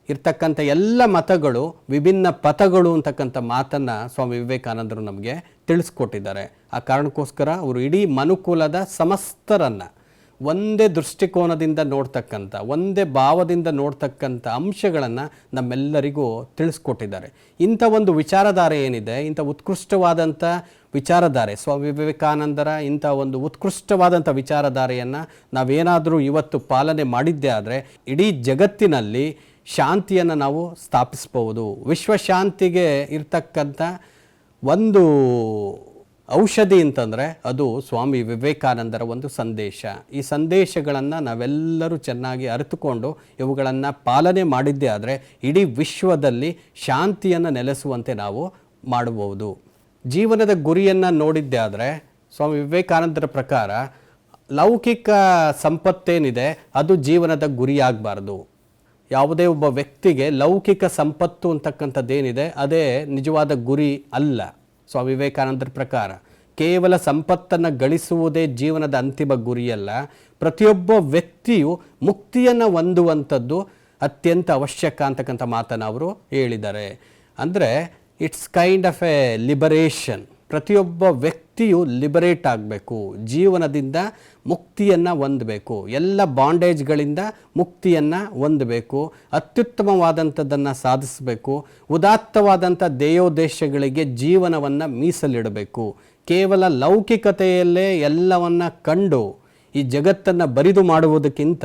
ಇರ್ತಕ್ಕಂಥ ಎಲ್ಲ ಮತಗಳು ವಿಭಿನ್ನ ಪಥಗಳು ಅಂತಕ್ಕಂಥ ಮಾತನ್ನು ಸ್ವಾಮಿ ವಿವೇಕಾನಂದರು ನಮಗೆ ತಿಳಿಸ್ಕೊಟ್ಟಿದ್ದಾರೆ. ಆ ಕಾರಣಕ್ಕೋಸ್ಕರ ಅವರು ಇಡೀ ಮನುಕುಲದ ಸಮಸ್ತರನ್ನು ಒಂದೇ ದೃಷ್ಟಿಕೋನದಿಂದ ನೋಡ್ತಕ್ಕಂಥ, ಒಂದೇ ಭಾವದಿಂದ ನೋಡ್ತಕ್ಕಂಥ ಅಂಶಗಳನ್ನು ನಮ್ಮೆಲ್ಲರಿಗೂ ತಿಳಿಸ್ಕೊಟ್ಟಿದ್ದಾರೆ. ಇಂಥ ಒಂದು ವಿಚಾರಧಾರೆ ಏನಿದೆ, ಇಂಥ ಉತ್ಕೃಷ್ಟವಾದಂಥ ವಿಚಾರಧಾರೆ, ಸ್ವಾಮಿ ವಿವೇಕಾನಂದರ ಇಂಥ ಒಂದು ಉತ್ಕೃಷ್ಟವಾದಂಥ ವಿಚಾರಧಾರೆಯನ್ನು ನಾವೇನಾದರೂ ಇವತ್ತು ಪಾಲನೆ ಮಾಡಿದ್ದೇ ಆದರೆ ಇಡೀ ಜಗತ್ತಿನಲ್ಲಿ ಶಾಂತಿಯನ್ನು ನಾವು ಸ್ಥಾಪಿಸ್ಬೋದು. ವಿಶ್ವಶಾಂತಿಗೆ ಇರ್ತಕ್ಕಂಥ ಒಂದು ಔಷಧಿ ಅಂತಂದರೆ ಅದು ಸ್ವಾಮಿ ವಿವೇಕಾನಂದರ ಒಂದು ಸಂದೇಶ. ಈ ಸಂದೇಶಗಳನ್ನು ನಾವೆಲ್ಲರೂ ಚೆನ್ನಾಗಿ ಅರಿತುಕೊಂಡು ಇವುಗಳನ್ನು ಪಾಲನೆ ಮಾಡಿದ್ದೇ ಆದರೆ ಇಡೀ ವಿಶ್ವದಲ್ಲಿ ಶಾಂತಿಯನ್ನು ನೆಲೆಸುವಂತೆ ನಾವು ಮಾಡಬಹುದು. ಜೀವನದ ಗುರಿಯನ್ನು ನೋಡಿದ್ದೇ ಆದರೆ ಸ್ವಾಮಿ ವಿವೇಕಾನಂದರ ಪ್ರಕಾರ ಲೌಕಿಕ ಸಂಪತ್ತೇನಿದೆ ಅದು ಜೀವನದ ಗುರಿಯಾಗಬಾರ್ದು. ಯಾವುದೇ ಒಬ್ಬ ವ್ಯಕ್ತಿಗೆ ಲೌಕಿಕ ಸಂಪತ್ತು ಅಂತಕ್ಕಂಥದ್ದೇನಿದೆ ಅದೇ ನಿಜವಾದ ಗುರಿ ಅಲ್ಲ. ಸ್ವಾಮಿ ವಿವೇಕಾನಂದರ ಪ್ರಕಾರ ಕೇವಲ ಸಂಪತ್ತನ್ನು ಗಳಿಸುವುದೇ ಜೀವನದ ಅಂತಿಮ ಗುರಿಯಲ್ಲ. ಪ್ರತಿಯೊಬ್ಬ ವ್ಯಕ್ತಿಯು ಮುಕ್ತಿಯನ್ನು ಹೊಂದುವಂಥದ್ದು ಅತ್ಯಂತ ಅವಶ್ಯಕ ಅಂತಕ್ಕಂಥ ಮಾತನ್ನು ಅವರು ಹೇಳಿದ್ದಾರೆ. ಅಂದರೆ it's kind of A liberation. ಪ್ರತಿಯೊಬ್ಬ ವ್ಯಕ್ತಿಯು ಲಿಬರೇಟ್ ಆಗಬೇಕು, ಜೀವನದಿಂದ ಮುಕ್ತಿಯನ್ನು ಹೊಂದಬೇಕು, ಎಲ್ಲ ಬಾಂಡೇಜ್ಗಳಿಂದ ಮುಕ್ತಿಯನ್ನು ಹೊಂದಬೇಕು, ಅತ್ಯುತ್ತಮವಾದಂಥದ್ದನ್ನು ಸಾಧಿಸಬೇಕು, ಉದಾತ್ತವಾದಂಥ ಧ್ಯೇಯೋದ್ದೇಶಗಳಿಗೆ ಜೀವನವನ್ನು ಮೀಸಲಿಡಬೇಕು. ಕೇವಲ ಲೌಕಿಕತೆಯಲ್ಲೇ ಎಲ್ಲವನ್ನು ಕಂಡು ಈ ಜಗತ್ತನ್ನು ಬರಿದು ಮಾಡುವುದಕ್ಕಿಂತ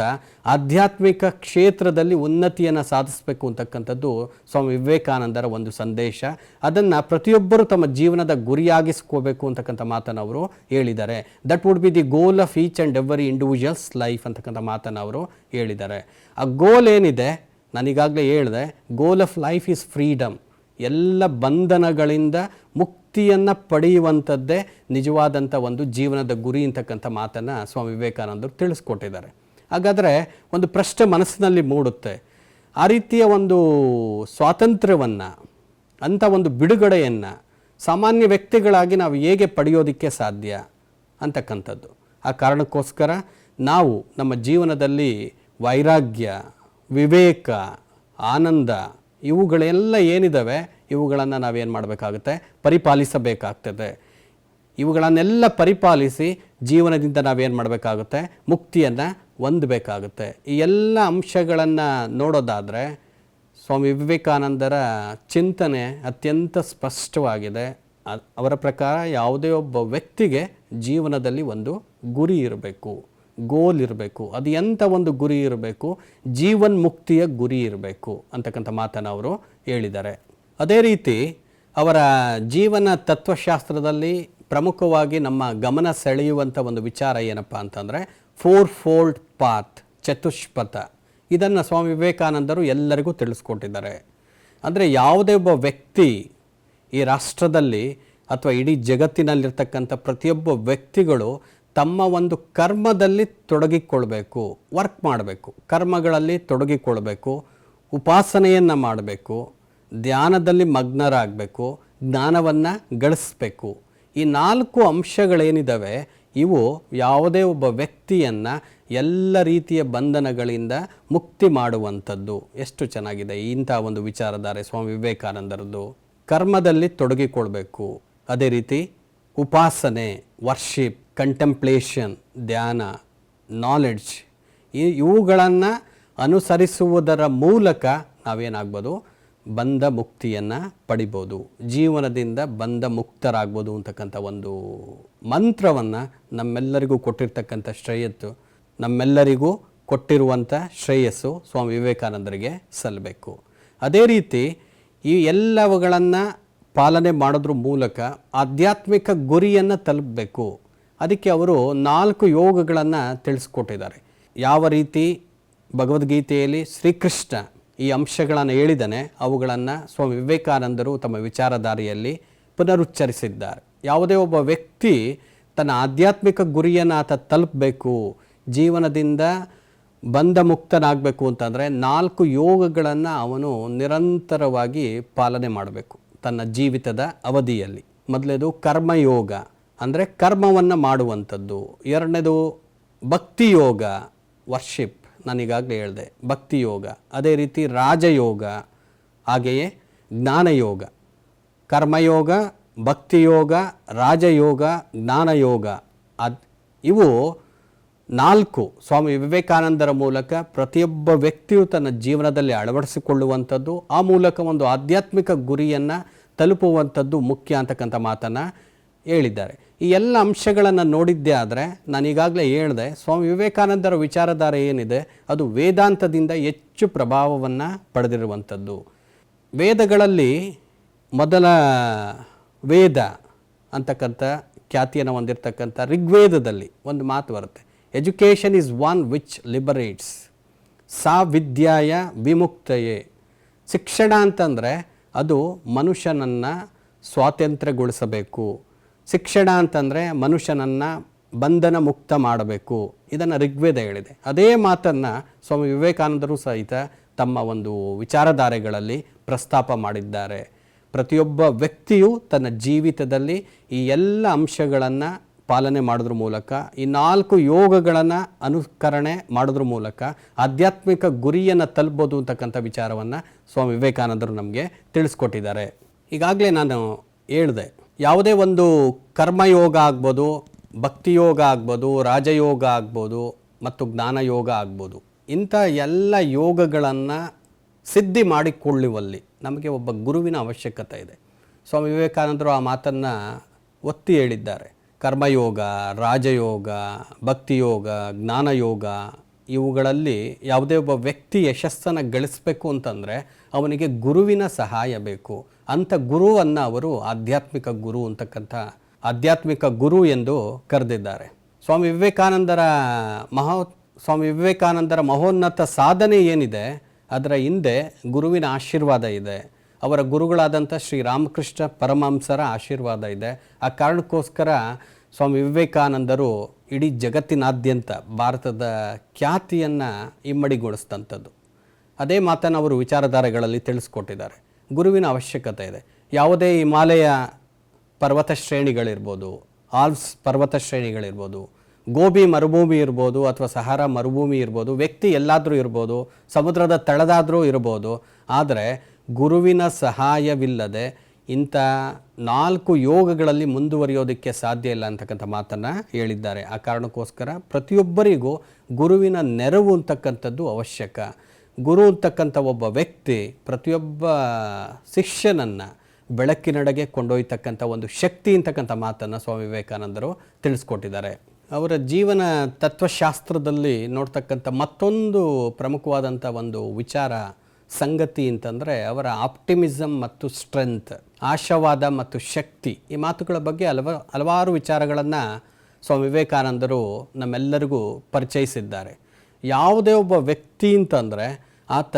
ಆಧ್ಯಾತ್ಮಿಕ ಕ್ಷೇತ್ರದಲ್ಲಿ ಉನ್ನತಿಯನ್ನು ಸಾಧಿಸಬೇಕು ಅಂತಕ್ಕಂಥದ್ದು ಸ್ವಾಮಿ ವಿವೇಕಾನಂದರ ಒಂದು ಸಂದೇಶ. ಅದನ್ನು ಪ್ರತಿಯೊಬ್ಬರು ತಮ್ಮ ಜೀವನದ ಗುರಿಯಾಗಿಸ್ಕೋಬೇಕು ಅಂತಕ್ಕಂಥ ಮಾತನ್ನು ಅವರು ಹೇಳಿದ್ದಾರೆ. That would be the goal of each and every individuals life ಅಂತಕ್ಕಂಥ ಮಾತನ್ನು ಅವರು ಹೇಳಿದ್ದಾರೆ. ಆ ಗೋಲ್ ಏನಿದೆ, ನಾನೀಗಾಗಲೇ ಹೇಳಿದೆ, goal of life is freedom. ಎಲ್ಲ ಬಂಧನಗಳಿಂದ ಮುಕ್ತಿಯನ್ನು ಪಡೆಯುವಂಥದ್ದೇ ನಿಜವಾದಂಥ ಒಂದು ಜೀವನದ ಗುರಿ ಅಂತಕ್ಕಂಥ ಮಾತನ್ನು ಸ್ವಾಮಿ ವಿವೇಕಾನಂದರು ತಿಳಿಸ್ಕೊಟ್ಟಿದ್ದಾರೆ. ಹಾಗಾದರೆ ಒಂದು ಪ್ರಶ್ನೆ ಮನಸ್ಸಿನಲ್ಲಿ ಮೂಡುತ್ತೆ, ಆ ರೀತಿಯ ಒಂದು ಸ್ವಾತಂತ್ರ್ಯವನ್ನು, ಅಂಥ ಒಂದು ಬಿಡುಗಡೆಯನ್ನು ಸಾಮಾನ್ಯ ವ್ಯಕ್ತಿಗಳಾಗಿ ನಾವು ಹೇಗೆ ಪಡೆಯೋದಕ್ಕೆ ಸಾಧ್ಯ ಅಂತಕ್ಕಂಥದ್ದು. ಆ ಕಾರಣಕ್ಕೋಸ್ಕರ ನಾವು ನಮ್ಮ ಜೀವನದಲ್ಲಿ ವೈರಾಗ್ಯ, ವಿವೇಕ, ಆನಂದ ಇವುಗಳೆಲ್ಲ ಏನಿದ್ದಾವೆ ಇವುಗಳನ್ನು ನಾವೇನು ಮಾಡಬೇಕಾಗುತ್ತೆ, ಪರಿಪಾಲಿಸಬೇಕಾಗ್ತದೆ. ಇವುಗಳನ್ನೆಲ್ಲ ಪರಿಪಾಲಿಸಿ ಜೀವನದಿಂದ ನಾವೇನು ಮಾಡಬೇಕಾಗುತ್ತೆ, ಮುಕ್ತಿಯನ್ನು ಹೊಂದಬೇಕಾಗುತ್ತೆ. ಈ ಎಲ್ಲ ಅಂಶಗಳನ್ನು ನೋಡೋದಾದರೆ ಸ್ವಾಮಿ ವಿವೇಕಾನಂದರ ಚಿಂತನೆ ಅತ್ಯಂತ ಸ್ಪಷ್ಟವಾಗಿದೆ. ಅವರ ಪ್ರಕಾರ ಯಾವುದೇ ಒಬ್ಬ ವ್ಯಕ್ತಿಗೆ ಜೀವನದಲ್ಲಿ ಒಂದು ಗುರಿ ಇರಬೇಕು, ಗೋಲ್ ಇರಬೇಕು. ಅದು ಎಂಥ ಒಂದು ಗುರಿ ಇರಬೇಕು, ಜೀವನ್ ಮುಕ್ತಿಯ ಗುರಿ ಇರಬೇಕು ಅಂತಕ್ಕಂಥ ಮಾತನ್ನು ಅವರು ಹೇಳಿದ್ದಾರೆ. ಅದೇ ರೀತಿ ಅವರ ಜೀವನ ತತ್ವಶಾಸ್ತ್ರದಲ್ಲಿ ಪ್ರಮುಖವಾಗಿ ನಮ್ಮ ಗಮನ ಸೆಳೆಯುವಂಥ ಒಂದು ವಿಚಾರ ಏನಪ್ಪ ಅಂತಂದರೆ ಫೋರ್ ಫೋಲ್ಡ್ ಪಾತ್, ಚತುಷ್ಪಥ. ಇದನ್ನು ಸ್ವಾಮಿ ವಿವೇಕಾನಂದರು ಎಲ್ಲರಿಗೂ ತಿಳಿಸ್ಕೊಟ್ಟಿದ್ದಾರೆ. ಅಂದರೆ ಯಾವುದೇ ಒಬ್ಬ ವ್ಯಕ್ತಿ ಈ ರಾಷ್ಟ್ರದಲ್ಲಿ ಅಥವಾ ಇಡೀ ಜಗತ್ತಿನಲ್ಲಿರ್ತಕ್ಕಂಥ ಪ್ರತಿಯೊಬ್ಬ ವ್ಯಕ್ತಿಗಳು ತಮ್ಮ ಒಂದು ಕರ್ಮದಲ್ಲಿ ತೊಡಗಿಕೊಳ್ಬೇಕು, ವರ್ಕ್ ಮಾಡಬೇಕು, ಕರ್ಮಗಳಲ್ಲಿ ತೊಡಗಿಕೊಳ್ಬೇಕು, ಉಪಾಸನೆಯನ್ನು ಮಾಡಬೇಕು, ಧ್ಯಾನದಲ್ಲಿ ಮಗ್ನರಾಗಬೇಕು, ಜ್ಞಾನವನ್ನು ಗಳಿಸಬೇಕು. ಈ 4 ಅಂಶಗಳೇನಿದ್ದಾವೆ ಇವು ಯಾವುದೇ ಒಬ್ಬ ವ್ಯಕ್ತಿಯನ್ನು ಎಲ್ಲ ರೀತಿಯ ಬಂಧನಗಳಿಂದ ಮುಕ್ತಿ ಮಾಡುವಂಥದ್ದು. ಎಷ್ಟು ಚೆನ್ನಾಗಿದೆ ಇಂಥ ಒಂದು ವಿಚಾರಧಾರೆ ಸ್ವಾಮಿ ವಿವೇಕಾನಂದರದ್ದು. ಕರ್ಮದಲ್ಲಿ ತೊಡಗಿಕೊಳ್ಬೇಕು, ಅದೇ ರೀತಿ ಉಪಾಸನೆ, ವರ್ಷಿಪ್, ಕಂಟೆಂಪ್ಲೇಷನ್, ಧ್ಯಾನ, ನಾಲೆಡ್ಜ್ ಇವುಗಳನ್ನು ಅನುಸರಿಸುವುದರ ಮೂಲಕ ನಾವೇನಾಗ್ಬೋದು, ಬಂಧ ಮುಕ್ತಿಯನ್ನು ಪಡಿಬೋದು, ಜೀವನದಿಂದ ಬಂಧ ಮುಕ್ತರಾಗ್ಬೋದು ಅಂತಕ್ಕಂಥ ಒಂದು ಮಂತ್ರವನ್ನು ನಮ್ಮೆಲ್ಲರಿಗೂ ಕೊಟ್ಟಿರ್ತಕ್ಕಂಥ ಶ್ರೇಯಸ್ಸು, ನಮ್ಮೆಲ್ಲರಿಗೂ ಕೊಟ್ಟಿರುವಂಥ ಶ್ರೇಯಸ್ಸು ಸ್ವಾಮಿ ವಿವೇಕಾನಂದರಿಗೆ ಸಲ್ಲಬೇಕು. ಅದೇ ರೀತಿ ಈ ಎಲ್ಲವುಗಳನ್ನು ಪಾಲನೆ ಮಾಡೋದ್ರ ಮೂಲಕ ಆಧ್ಯಾತ್ಮಿಕ ಗುರಿಯನ್ನು ತಲುಪಬೇಕು. ಅದಕ್ಕೆ ಅವರು 4 ಯೋಗಗಳನ್ನು ತಿಳಿಸ್ಕೊಟ್ಟಿದ್ದಾರೆ. ಯಾವ ರೀತಿ ಭಗವದ್ಗೀತೆಯಲ್ಲಿ ಶ್ರೀಕೃಷ್ಣ ಈ ಅಂಶಗಳನ್ನು ಹೇಳಿದ್ದಾನೆ, ಅವುಗಳನ್ನು ಸ್ವಾಮಿ ವಿವೇಕಾನಂದರು ತಮ್ಮ ವಿಚಾರಧಾರೆಯಲ್ಲಿ ಪುನರುಚ್ಚರಿಸಿದ್ದಾರೆ. ಯಾವುದೇ ಒಬ್ಬ ವ್ಯಕ್ತಿ ತನ್ನ ಆಧ್ಯಾತ್ಮಿಕ ಗುರಿಯನ್ನು ಆತ ತಲುಪಬೇಕು, ಜೀವನದಿಂದ ಬಂಧ ಮುಕ್ತನಾಗಬೇಕು ಅಂತಂದರೆ 4 ಯೋಗಗಳನ್ನು ಅವನು ನಿರಂತರವಾಗಿ ಪಾಲನೆ ಮಾಡಬೇಕು ತನ್ನ ಜೀವಿತದ ಅವಧಿಯಲ್ಲಿ. ಮೊದಲೇದು ಕರ್ಮಯೋಗ, ಅಂದರೆ ಕರ್ಮವನ್ನು ಮಾಡುವಂಥದ್ದು. ಎರಡನೇದು ಭಕ್ತಿಯೋಗ, ವರ್ಷಿಪ್, ನಾನೀಗಾಗಲೇ ಹೇಳಿದೆ, ಭಕ್ತಿಯೋಗ. ಅದೇ ರೀತಿ ರಾಜಯೋಗ, ಹಾಗೆಯೇ ಜ್ಞಾನಯೋಗ. ಕರ್ಮಯೋಗ, ಭಕ್ತಿಯೋಗ, ರಾಜಯೋಗ, ಜ್ಞಾನಯೋಗ, ಇವು 4 ಸ್ವಾಮಿ ವಿವೇಕಾನಂದರ ಮೂಲಕ ಪ್ರತಿಯೊಬ್ಬ ವ್ಯಕ್ತಿಯು ತನ್ನ ಜೀವನದಲ್ಲಿ ಅಳವಡಿಸಿಕೊಳ್ಳುವಂಥದ್ದು, ಆ ಮೂಲಕ ಒಂದು ಆಧ್ಯಾತ್ಮಿಕ ಗುರಿಯನ್ನು ತಲುಪುವಂಥದ್ದು ಮುಖ್ಯ ಅಂತಕ್ಕಂಥ ಮಾತನ್ನು ಹೇಳಿದ್ದಾರೆ. ಈ ಎಲ್ಲ ಅಂಶಗಳನ್ನು ನೋಡಿದ್ದೇ ಆದರೆ ನಾನೀಗಾಗಲೇ ಹೇಳಿದೆ, ಸ್ವಾಮಿ ವಿವೇಕಾನಂದರ ವಿಚಾರಧಾರೆ ಏನಿದೆ ಅದು ವೇದಾಂತದಿಂದ ಹೆಚ್ಚು ಪ್ರಭಾವವನ್ನು ಪಡೆದಿರುವಂಥದ್ದು. ವೇದಗಳಲ್ಲಿ ಮೊದಲ ವೇದ ಅಂತಕ್ಕಂಥ ಖ್ಯಾತಿಯನ್ನು ಹೊಂದಿರತಕ್ಕಂಥ ಋಗ್ವೇದದಲ್ಲಿ ಒಂದು ಮಾತು ಬರುತ್ತೆ, education is one which liberates, ಸಾ ವಿದ್ಯಾಯ ವಿಮುಕ್ತಯೇ. ಶಿಕ್ಷಣ ಅಂತಂದರೆ ಅದು ಮನುಷ್ಯನನ್ನು ಸ್ವಾತಂತ್ರ್ಯಗೊಳಿಸಬೇಕು. ಶಿಕ್ಷಣ ಅಂತಂದರೆ ಮನುಷ್ಯನನ್ನು ಬಂಧನ ಮುಕ್ತ ಮಾಡಬೇಕು. ಇದನ್ನು ಋಗ್ವೇದ ಹೇಳಿದೆ. ಅದೇ ಮಾತನ್ನು ಸ್ವಾಮಿ ವಿವೇಕಾನಂದರು ಸಹಿತ ತಮ್ಮ ಒಂದು ವಿಚಾರಧಾರೆಗಳಲ್ಲಿ ಪ್ರಸ್ತಾಪ ಮಾಡಿದ್ದಾರೆ. ಪ್ರತಿಯೊಬ್ಬ ವ್ಯಕ್ತಿಯು ತನ್ನ ಜೀವಿತದಲ್ಲಿ ಈ ಎಲ್ಲ ಅಂಶಗಳನ್ನು ಪಾಲನೆ ಮಾಡೋದ್ರ ಮೂಲಕ, ಈ 4 ಯೋಗಗಳನ್ನು ಅನುಕರಣೆ ಮಾಡೋದ್ರ ಮೂಲಕ ಆಧ್ಯಾತ್ಮಿಕ ಗುರಿಯನ್ನು ತಲುಪಬಹುದು ಅಂತಕ್ಕಂಥ ವಿಚಾರವನ್ನು ಸ್ವಾಮಿ ವಿವೇಕಾನಂದರು ನಮಗೆ ತಿಳಿಸ್ಕೊಟ್ಟಿದ್ದಾರೆ. ಈಗಾಗಲೇ ನಾನು ಹೇಳಿದೆ, ಯಾವುದೇ ಒಂದು ಕರ್ಮಯೋಗ ಆಗ್ಬೋದು, ಭಕ್ತಿಯೋಗ ಆಗ್ಬೋದು, ರಾಜಯೋಗ ಆಗ್ಬೋದು ಮತ್ತು ಜ್ಞಾನಯೋಗ ಆಗ್ಬೋದು, ಇಂಥ ಎಲ್ಲ ಯೋಗಗಳನ್ನು ಸಿದ್ಧಿ ಮಾಡಿಕೊಳ್ಳುವಲ್ಲಿ ನಮಗೆ ಒಬ್ಬ ಗುರುವಿನ ಅವಶ್ಯಕತೆ ಇದೆ. ಸ್ವಾಮಿ ವಿವೇಕಾನಂದರು ಆ ಮಾತನ್ನು ಒತ್ತಿ ಹೇಳಿದ್ದಾರೆ. ಕರ್ಮಯೋಗ, ರಾಜಯೋಗ, ಭಕ್ತಿಯೋಗ, ಜ್ಞಾನಯೋಗ, ಇವುಗಳಲ್ಲಿ ಯಾವುದೇ ಒಬ್ಬ ವ್ಯಕ್ತಿ ಯಶಸ್ಸನ್ನು ಗಳಿಸಬೇಕು ಅಂತಂದರೆ ಅವನಿಗೆ ಗುರುವಿನ ಸಹಾಯ ಬೇಕು. ಅಂಥ ಗುರುವನ್ನು ಅವರು ಆಧ್ಯಾತ್ಮಿಕ ಗುರು ಅಂತಕ್ಕಂಥ ಆಧ್ಯಾತ್ಮಿಕ ಗುರು ಎಂದು ಕರೆದಿದ್ದಾರೆ. ಸ್ವಾಮಿ ವಿವೇಕಾನಂದರ ಮಹೋನ್ನತ ಸಾಧನೆ ಏನಿದೆ ಅದರ ಹಿಂದೆ ಗುರುವಿನ ಆಶೀರ್ವಾದ ಇದೆ. ಅವರ ಗುರುಗಳಾದಂಥ ಶ್ರೀರಾಮಕೃಷ್ಣ ಪರಮಹಂಸರ ಆಶೀರ್ವಾದ ಇದೆ. ಆ ಕಾರಣಕ್ಕೋಸ್ಕರ ಸ್ವಾಮಿ ವಿವೇಕಾನಂದರು ಇಡೀ ಜಗತ್ತಿನಾದ್ಯಂತ ಭಾರತದ ಖ್ಯಾತಿಯನ್ನು ಇಮ್ಮಡಿಗೊಳಿಸಿದಂಥದ್ದು. ಅದೇ ಮಾತನ್ನು ಅವರು ವಿಚಾರಧಾರೆಗಳಲ್ಲಿ ತಿಳಿಸ್ಕೊಟ್ಟಿದ್ದಾರೆ. ಗುರುವಿನ ಅವಶ್ಯಕತೆ ಇದೆ. ಯಾವುದೇ ಹಿಮಾಲಯ ಪರ್ವತ ಶ್ರೇಣಿಗಳಿರ್ಬೋದು, ಆಲ್ಪ್ಸ್ ಪರ್ವತ ಶ್ರೇಣಿಗಳಿರ್ಬೋದು, ಗೋಬಿ ಮರುಭೂಮಿ ಇರ್ಬೋದು ಅಥವಾ ಸಹಾರಾ ಮರುಭೂಮಿ ಇರ್ಬೋದು, ವ್ಯಕ್ತಿ ಎಲ್ಲಾದರೂ ಇರ್ಬೋದು, ಸಮುದ್ರದ ತಳದಾದರೂ ಇರ್ಬೋದು, ಆದರೆ ಗುರುವಿನ ಸಹಾಯವಿಲ್ಲದೆ ಇಂಥ 4 ಯೋಗಗಳಲ್ಲಿ ಮುಂದುವರಿಯೋದಕ್ಕೆ ಸಾಧ್ಯ ಇಲ್ಲ ಅಂತಕ್ಕಂಥ ಮಾತನ್ನು ಹೇಳಿದ್ದಾರೆ. ಆ ಕಾರಣಕ್ಕೋಸ್ಕರ ಪ್ರತಿಯೊಬ್ಬರಿಗೂ ಗುರುವಿನ ನೆರವು ಅಂತಕ್ಕಂಥದ್ದು ಅವಶ್ಯಕ. ಗುರು ಅಂತಕ್ಕಂಥ ಒಬ್ಬ ವ್ಯಕ್ತಿ ಪ್ರತಿಯೊಬ್ಬ ಶಿಷ್ಯನನ್ನು ಬೆಳಕಿನಡೆಗೆ ಕೊಂಡೊಯ್ತಕ್ಕಂಥ ಒಂದು ಶಕ್ತಿ ಅಂತಕ್ಕಂಥ ಮಾತನ್ನು ಸ್ವಾಮಿ ವಿವೇಕಾನಂದರು ತಿಳಿಸ್ಕೊಟ್ಟಿದ್ದಾರೆ. ಅವರ ಜೀವನ ತತ್ವಶಾಸ್ತ್ರದಲ್ಲಿ ನೋಡ್ತಕ್ಕಂಥ ಮತ್ತೊಂದು ಪ್ರಮುಖವಾದಂಥ ಒಂದು ವಿಚಾರ ಸಂಗತಿ ಅಂತಂದರೆ ಅವರ ಆಪ್ಟಿಮಿಸಮ್ ಮತ್ತು ಸ್ಟ್ರೆಂತ್, ಆಶಾವಾದ ಮತ್ತು ಶಕ್ತಿ. ಈ ಮಾತುಗಳ ಬಗ್ಗೆ ಹಲವಾರು ವಿಚಾರಗಳನ್ನು ಸ್ವಾಮಿ ವಿವೇಕಾನಂದರು ನಮ್ಮೆಲ್ಲರಿಗೂ ಪರಿಚಯಿಸಿದ್ದಾರೆ. ಯಾವುದೇ ಒಬ್ಬ ವ್ಯಕ್ತಿ ಅಂತಂದರೆ ಆತ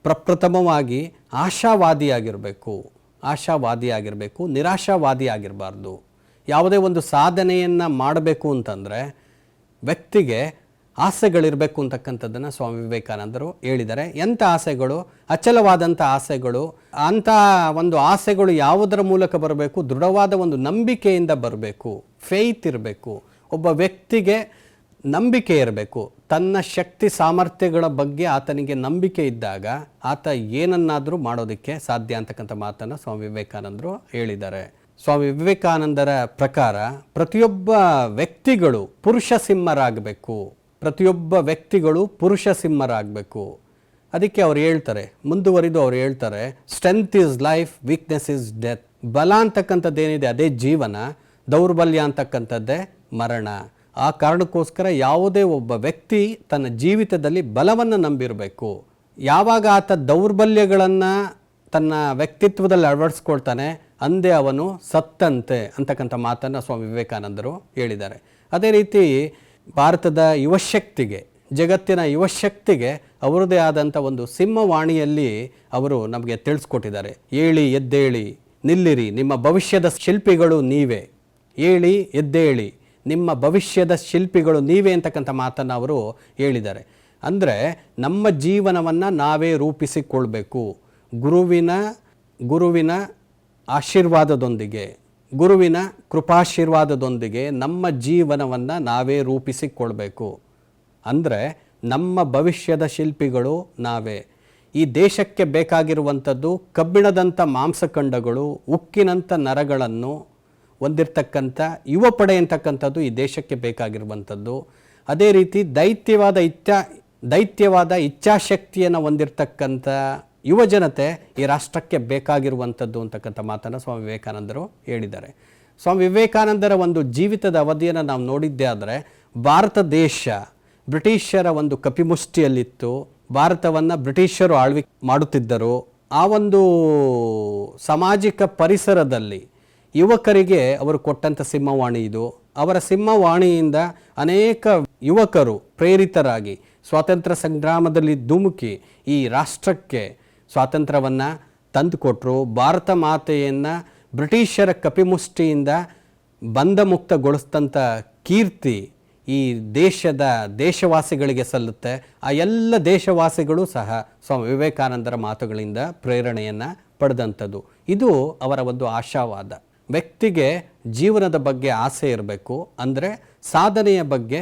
ಪ್ರಪ್ರಥಮವಾಗಿ ಆಶಾವಾದಿಯಾಗಿರಬೇಕು, ನಿರಾಶಾವಾದಿ ಆಗಿರಬಾರ್ದು. ಯಾವುದೇ ಒಂದು ಸಾಧನೆಯನ್ನು ಮಾಡಬೇಕು ಅಂತಂದರೆ ವ್ಯಕ್ತಿಗೆ ಆಸೆಗಳಿರಬೇಕು ಅಂತಕ್ಕಂಥದ್ದನ್ನು ಸ್ವಾಮಿ ವಿವೇಕಾನಂದರು ಹೇಳಿದ್ದಾರೆ. ಎಂಥ ಆಸೆಗಳು? ಅಚಲವಾದಂಥ ಆಸೆಗಳು. ಅಂಥ ಒಂದು ಆಸೆಗಳು ಯಾವುದರ ಮೂಲಕ ಬರಬೇಕು? ದೃಢವಾದ ಒಂದು ನಂಬಿಕೆಯಿಂದ ಬರಬೇಕು. ಫೇತ್ ಇರಬೇಕು. ಒಬ್ಬ ವ್ಯಕ್ತಿಗೆ ನಂಬಿಕೆ ಇರಬೇಕು. ತನ್ನ ಶಕ್ತಿ ಸಾಮರ್ಥ್ಯಗಳ ಬಗ್ಗೆ ಆತನಿಗೆ ನಂಬಿಕೆ ಇದ್ದಾಗ ಆತ ಏನನ್ನಾದರೂ ಮಾಡೋದಕ್ಕೆ ಸಾಧ್ಯ ಅಂತಕ್ಕಂಥ ಮಾತನ್ನು ಸ್ವಾಮಿ ವಿವೇಕಾನಂದರು ಹೇಳಿದ್ದಾರೆ. ಸ್ವಾಮಿ ವಿವೇಕಾನಂದರ ಪ್ರಕಾರ ಪ್ರತಿಯೊಬ್ಬ ವ್ಯಕ್ತಿಗಳು ಪುರುಷ ಸಿಂಹರಾಗಬೇಕು. ಪ್ರತಿಯೊಬ್ಬ ವ್ಯಕ್ತಿಗಳು ಪುರುಷ ಸಿಂಹರಾಗಬೇಕು. ಅದಕ್ಕೆ ಅವ್ರು ಹೇಳ್ತಾರೆ, ಮುಂದುವರಿದು ಅವ್ರು ಹೇಳ್ತಾರೆ, strength is life, weakness is death. ಬಲ ಅಂತಕ್ಕಂಥದ್ದೇನಿದೆ ಅದೇ ಜೀವನ, ದೌರ್ಬಲ್ಯ ಅಂತಕ್ಕಂಥದ್ದೇ ಮರಣ. ಆ ಕಾರಣಕ್ಕೋಸ್ಕರ ಯಾವುದೇ ಒಬ್ಬ ವ್ಯಕ್ತಿ ತನ್ನ ಜೀವಿತದಲ್ಲಿ ಬಲವನ್ನು ನಂಬಿರಬೇಕು. ಯಾವಾಗ ಆತ ದೌರ್ಬಲ್ಯಗಳನ್ನು ತನ್ನ ವ್ಯಕ್ತಿತ್ವದಲ್ಲಿ ಅಳವಡಿಸ್ಕೊಳ್ತಾನೆ, ಅಂದೇ ಅವನು ಸತ್ತಂತೆ ಅಂತಕ್ಕಂಥ ಮಾತನ್ನು ಸ್ವಾಮಿ ವಿವೇಕಾನಂದರು ಹೇಳಿದ್ದಾರೆ. ಅದೇ ರೀತಿ ಭಾರತದ ಯುವಶಕ್ತಿಗೆ, ಜಗತ್ತಿನ ಯುವಶಕ್ತಿಗೆ ಅವರದೇ ಆದಂಥ ಒಂದು ಸಿಂಹವಾಣಿಯಲ್ಲಿ ಅವರು ನಮಗೆ ತಿಳಿಸ್ಕೊಟ್ಟಿದ್ದಾರೆ. ಏಳಿ ಎದ್ದೇಳಿ ನಿಲ್ಲಿರಿ, ನಿಮ್ಮ ಭವಿಷ್ಯದ ಶಿಲ್ಪಿಗಳು ನೀವೇ. ಏಳಿ ಎದ್ದೇಳಿ, ನಿಮ್ಮ ಭವಿಷ್ಯದ ಶಿಲ್ಪಿಗಳು ನೀವೇ ಅಂತಕ್ಕಂಥ ಮಾತನ್ನು ಅವರು ಹೇಳಿದ್ದಾರೆ. ಅಂದರೆ ನಮ್ಮ ಜೀವನವನ್ನು ನಾವೇ ರೂಪಿಸಿಕೊಳ್ಬೇಕು. ಗುರುವಿನ ಆಶೀರ್ವಾದದೊಂದಿಗೆ, ಗುರುವಿನ ಕೃಪಾಶೀರ್ವಾದದೊಂದಿಗೆ ನಮ್ಮ ಜೀವನವನ್ನು ನಾವೇ ರೂಪಿಸಿಕೊಳ್ಬೇಕು. ಅಂದರೆ ನಮ್ಮ ಭವಿಷ್ಯದ ಶಿಲ್ಪಿಗಳು ನಾವೇ. ಈ ದೇಶಕ್ಕೆ ಬೇಕಾಗಿರುವಂಥದ್ದು ಕಬ್ಬಿಣದಂಥ ಮಾಂಸಖಂಡಗಳು, ಉಕ್ಕಿನಂಥ ನರಗಳನ್ನು ಹೊಂದಿರತಕ್ಕಂಥ ಯುವ ಪಡೆ ಅಂತಕ್ಕಂಥದ್ದು ಈ ದೇಶಕ್ಕೆ ಬೇಕಾಗಿರುವಂಥದ್ದು. ಅದೇ ರೀತಿ ದೈತ್ಯವಾದ ಇಚ್ಛಾಶಕ್ತಿಯನ್ನು ಹೊಂದಿರತಕ್ಕಂಥ ಯುವ ಜನತೆ ಈ ರಾಷ್ಟ್ರಕ್ಕೆ ಬೇಕಾಗಿರುವಂಥದ್ದು ಅಂತಕ್ಕಂಥ ಮಾತನ್ನು ಸ್ವಾಮಿ ವಿವೇಕಾನಂದರು ಹೇಳಿದ್ದಾರೆ. ಸ್ವಾಮಿ ವಿವೇಕಾನಂದರ ಒಂದು ಜೀವಿತದ ಅವಧಿಯನ್ನು ನಾವು ನೋಡಿದ್ದೇ ಆದರೆ, ಭಾರತ ದೇಶ ಬ್ರಿಟಿಷರ ಒಂದು ಕಪಿಮುಷ್ಟಿಯಲ್ಲಿತ್ತು. ಭಾರತವನ್ನು ಬ್ರಿಟಿಷರು ಆಳ್ವಿಕೆ ಮಾಡುತ್ತಿದ್ದರು. ಆ ಒಂದು ಸಾಮಾಜಿಕ ಪರಿಸರದಲ್ಲಿ ಯುವಕರಿಗೆ ಅವರು ಕೊಟ್ಟಂಥ ಸಿಂಹವಾಣಿ ಇದು. ಅವರ ಸಿಂಹವಾಣಿಯಿಂದ ಅನೇಕ ಯುವಕರು ಪ್ರೇರಿತರಾಗಿ ಸ್ವಾತಂತ್ರ್ಯ ಸಂಗ್ರಾಮದಲ್ಲಿ ಧುಮುಕಿ ಈ ರಾಷ್ಟ್ರಕ್ಕೆ ಸ್ವಾತಂತ್ರ್ಯವನ್ನು ತಂದುಕೊಟ್ರು. ಭಾರತ ಮಾತೆಯನ್ನು ಬ್ರಿಟಿಷರ ಕಪಿಮುಷ್ಟಿಯಿಂದ ಬಂಧಮುಕ್ತಗೊಳಿಸಿದಂಥ ಕೀರ್ತಿ ಈ ದೇಶವಾಸಿಗಳಿಗೆ ಸಲ್ಲುತ್ತೆ. ಆ ಎಲ್ಲ ದೇಶವಾಸಿಗಳು ಸಹ ಸ್ವಾಮಿ ವಿವೇಕಾನಂದರ ಮಾತುಗಳಿಂದ ಪ್ರೇರಣೆಯನ್ನು ಪಡೆದಂಥದ್ದು. ಇದು ಅವರ ಒಂದು ಆಶಾವಾದ. ವ್ಯಕ್ತಿಗೆ ಜೀವನದ ಬಗ್ಗೆ ಆಸೆ ಇರಬೇಕು, ಅಂದರೆ ಸಾಧನೆಯ ಬಗ್ಗೆ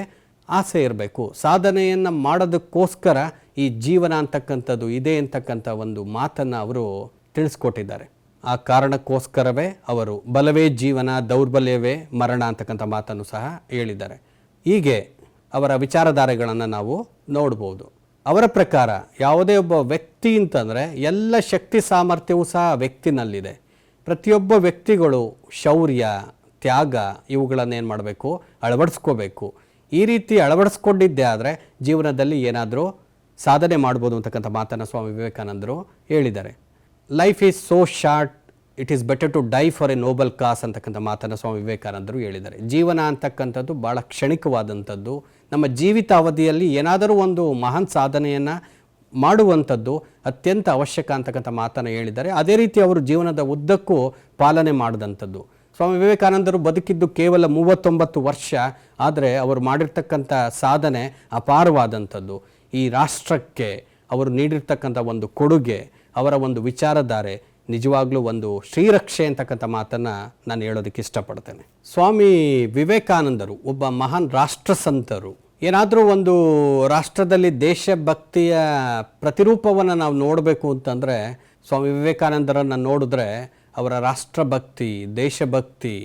ಆಸೆ ಇರಬೇಕು. ಸಾಧನೆಯನ್ನು ಮಾಡೋದಕ್ಕೋಸ್ಕರ ಈ ಜೀವನ ಅಂತಕ್ಕಂಥದ್ದು ಇದೆ ಅಂತಕ್ಕಂಥ ಒಂದು ಮಾತನ್ನು ಅವರು ತಿಳಿಸ್ಕೊಟ್ಟಿದ್ದಾರೆ. ಆ ಕಾರಣಕ್ಕೋಸ್ಕರವೇ ಅವರು ಬಲವೇ ಜೀವನ, ದೌರ್ಬಲ್ಯವೇ ಮರಣ ಅಂತಕ್ಕಂಥ ಮಾತನ್ನು ಸಹ ಹೇಳಿದ್ದಾರೆ. ಹೀಗೆ ಅವರ ವಿಚಾರಧಾರೆಗಳನ್ನು ನಾವು ನೋಡ್ಬೋದು. ಅವರ ಪ್ರಕಾರ ಯಾವುದೇ ಒಬ್ಬ ವ್ಯಕ್ತಿ ಅಂತಂದರೆ ಎಲ್ಲ ಶಕ್ತಿ ಸಾಮರ್ಥ್ಯವೂ ಸಹ ವ್ಯಕ್ತಿನಲ್ಲಿದೆ. ಪ್ರತಿಯೊಬ್ಬ ವ್ಯಕ್ತಿಗಳು ಶೌರ್ಯ, ತ್ಯಾಗ ಇವುಗಳನ್ನೇನು ಮಾಡಬೇಕು, ಅಳವಡಿಸ್ಕೋಬೇಕು. ಈ ರೀತಿ ಅಳವಡಿಸ್ಕೊಂಡಿದ್ದೇ ಆದರೆ ಜೀವನದಲ್ಲಿ ಏನಾದರೂ ಸಾಧನೆ ಮಾಡ್ಬೋದು ಅಂತಕ್ಕಂಥ ಮಾತನ್ನು ಸ್ವಾಮಿ ವಿವೇಕಾನಂದರು ಹೇಳಿದ್ದಾರೆ. Life is so short, it is better to die for a noble cause ಅಂತಕ್ಕಂಥ ಮಾತನ್ನು ಸ್ವಾಮಿ ವಿವೇಕಾನಂದರು ಹೇಳಿದ್ದಾರೆ. ಜೀವನ ಅಂತಕ್ಕಂಥದ್ದು ಭಾಳ ಕ್ಷಣಿಕವಾದಂಥದ್ದು. ನಮ್ಮ ಜೀವಿತ ಅವಧಿಯಲ್ಲಿ ಏನಾದರೂ ಒಂದು ಮಹಾನ್ ಸಾಧನೆಯನ್ನು ಮಾಡುವಂಥದ್ದು ಅತ್ಯಂತ ಅವಶ್ಯಕ ಅಂತಕ್ಕಂಥ ಮಾತನ್ನು ಹೇಳಿದ್ದಾರೆ. ಅದೇ ರೀತಿ ಅವರು ಜೀವನದ ಉದ್ದಕ್ಕೂ ಪಾಲನೆ ಮಾಡಿದಂಥದ್ದು. ಸ್ವಾಮಿ ವಿವೇಕಾನಂದರು ಬದುಕಿದ್ದು ಕೇವಲ 39 ವರ್ಷ, ಆದರೆ ಅವರು ಮಾಡಿರ್ತಕ್ಕಂಥ ಸಾಧನೆ ಅಪಾರವಾದಂಥದ್ದು. ಈ ರಾಷ್ಟ್ರಕ್ಕೆ ಅವರು ನೀಡಿರ್ತಕ್ಕಂಥ ಒಂದು ಕೊಡುಗೆ, ಅವರ ಒಂದು ವಿಚಾರಧಾರೆ ನಿಜವಾಗ್ಲೂ ಒಂದು ಶ್ರೀರಕ್ಷೆ ಅಂತಕ್ಕಂಥ ಮಾತನ್ನು ನಾನು ಹೇಳೋದಕ್ಕೆ ಇಷ್ಟಪಡ್ತೇನೆ. ಸ್ವಾಮಿ ವಿವೇಕಾನಂದರು ಒಬ್ಬ ಮಹಾನ್ ರಾಷ್ಟ್ರ ಸಂತರು. ಏನಾದರೂ ಒಂದು ರಾಷ್ಟ್ರದಲ್ಲಿ ದೇಶಭಕ್ತಿಯ ಪ್ರತಿರೂಪವನ್ನು ನಾವು ನೋಡಬೇಕು ಅಂತಂದರೆ ಸ್ವಾಮಿ ವಿವೇಕಾನಂದರನ್ನು ನೋಡಿದ್ರೆ ಅವರ ರಾಷ್ಟ್ರಭಕ್ತಿ, ದೇಶಭಕ್ತಿ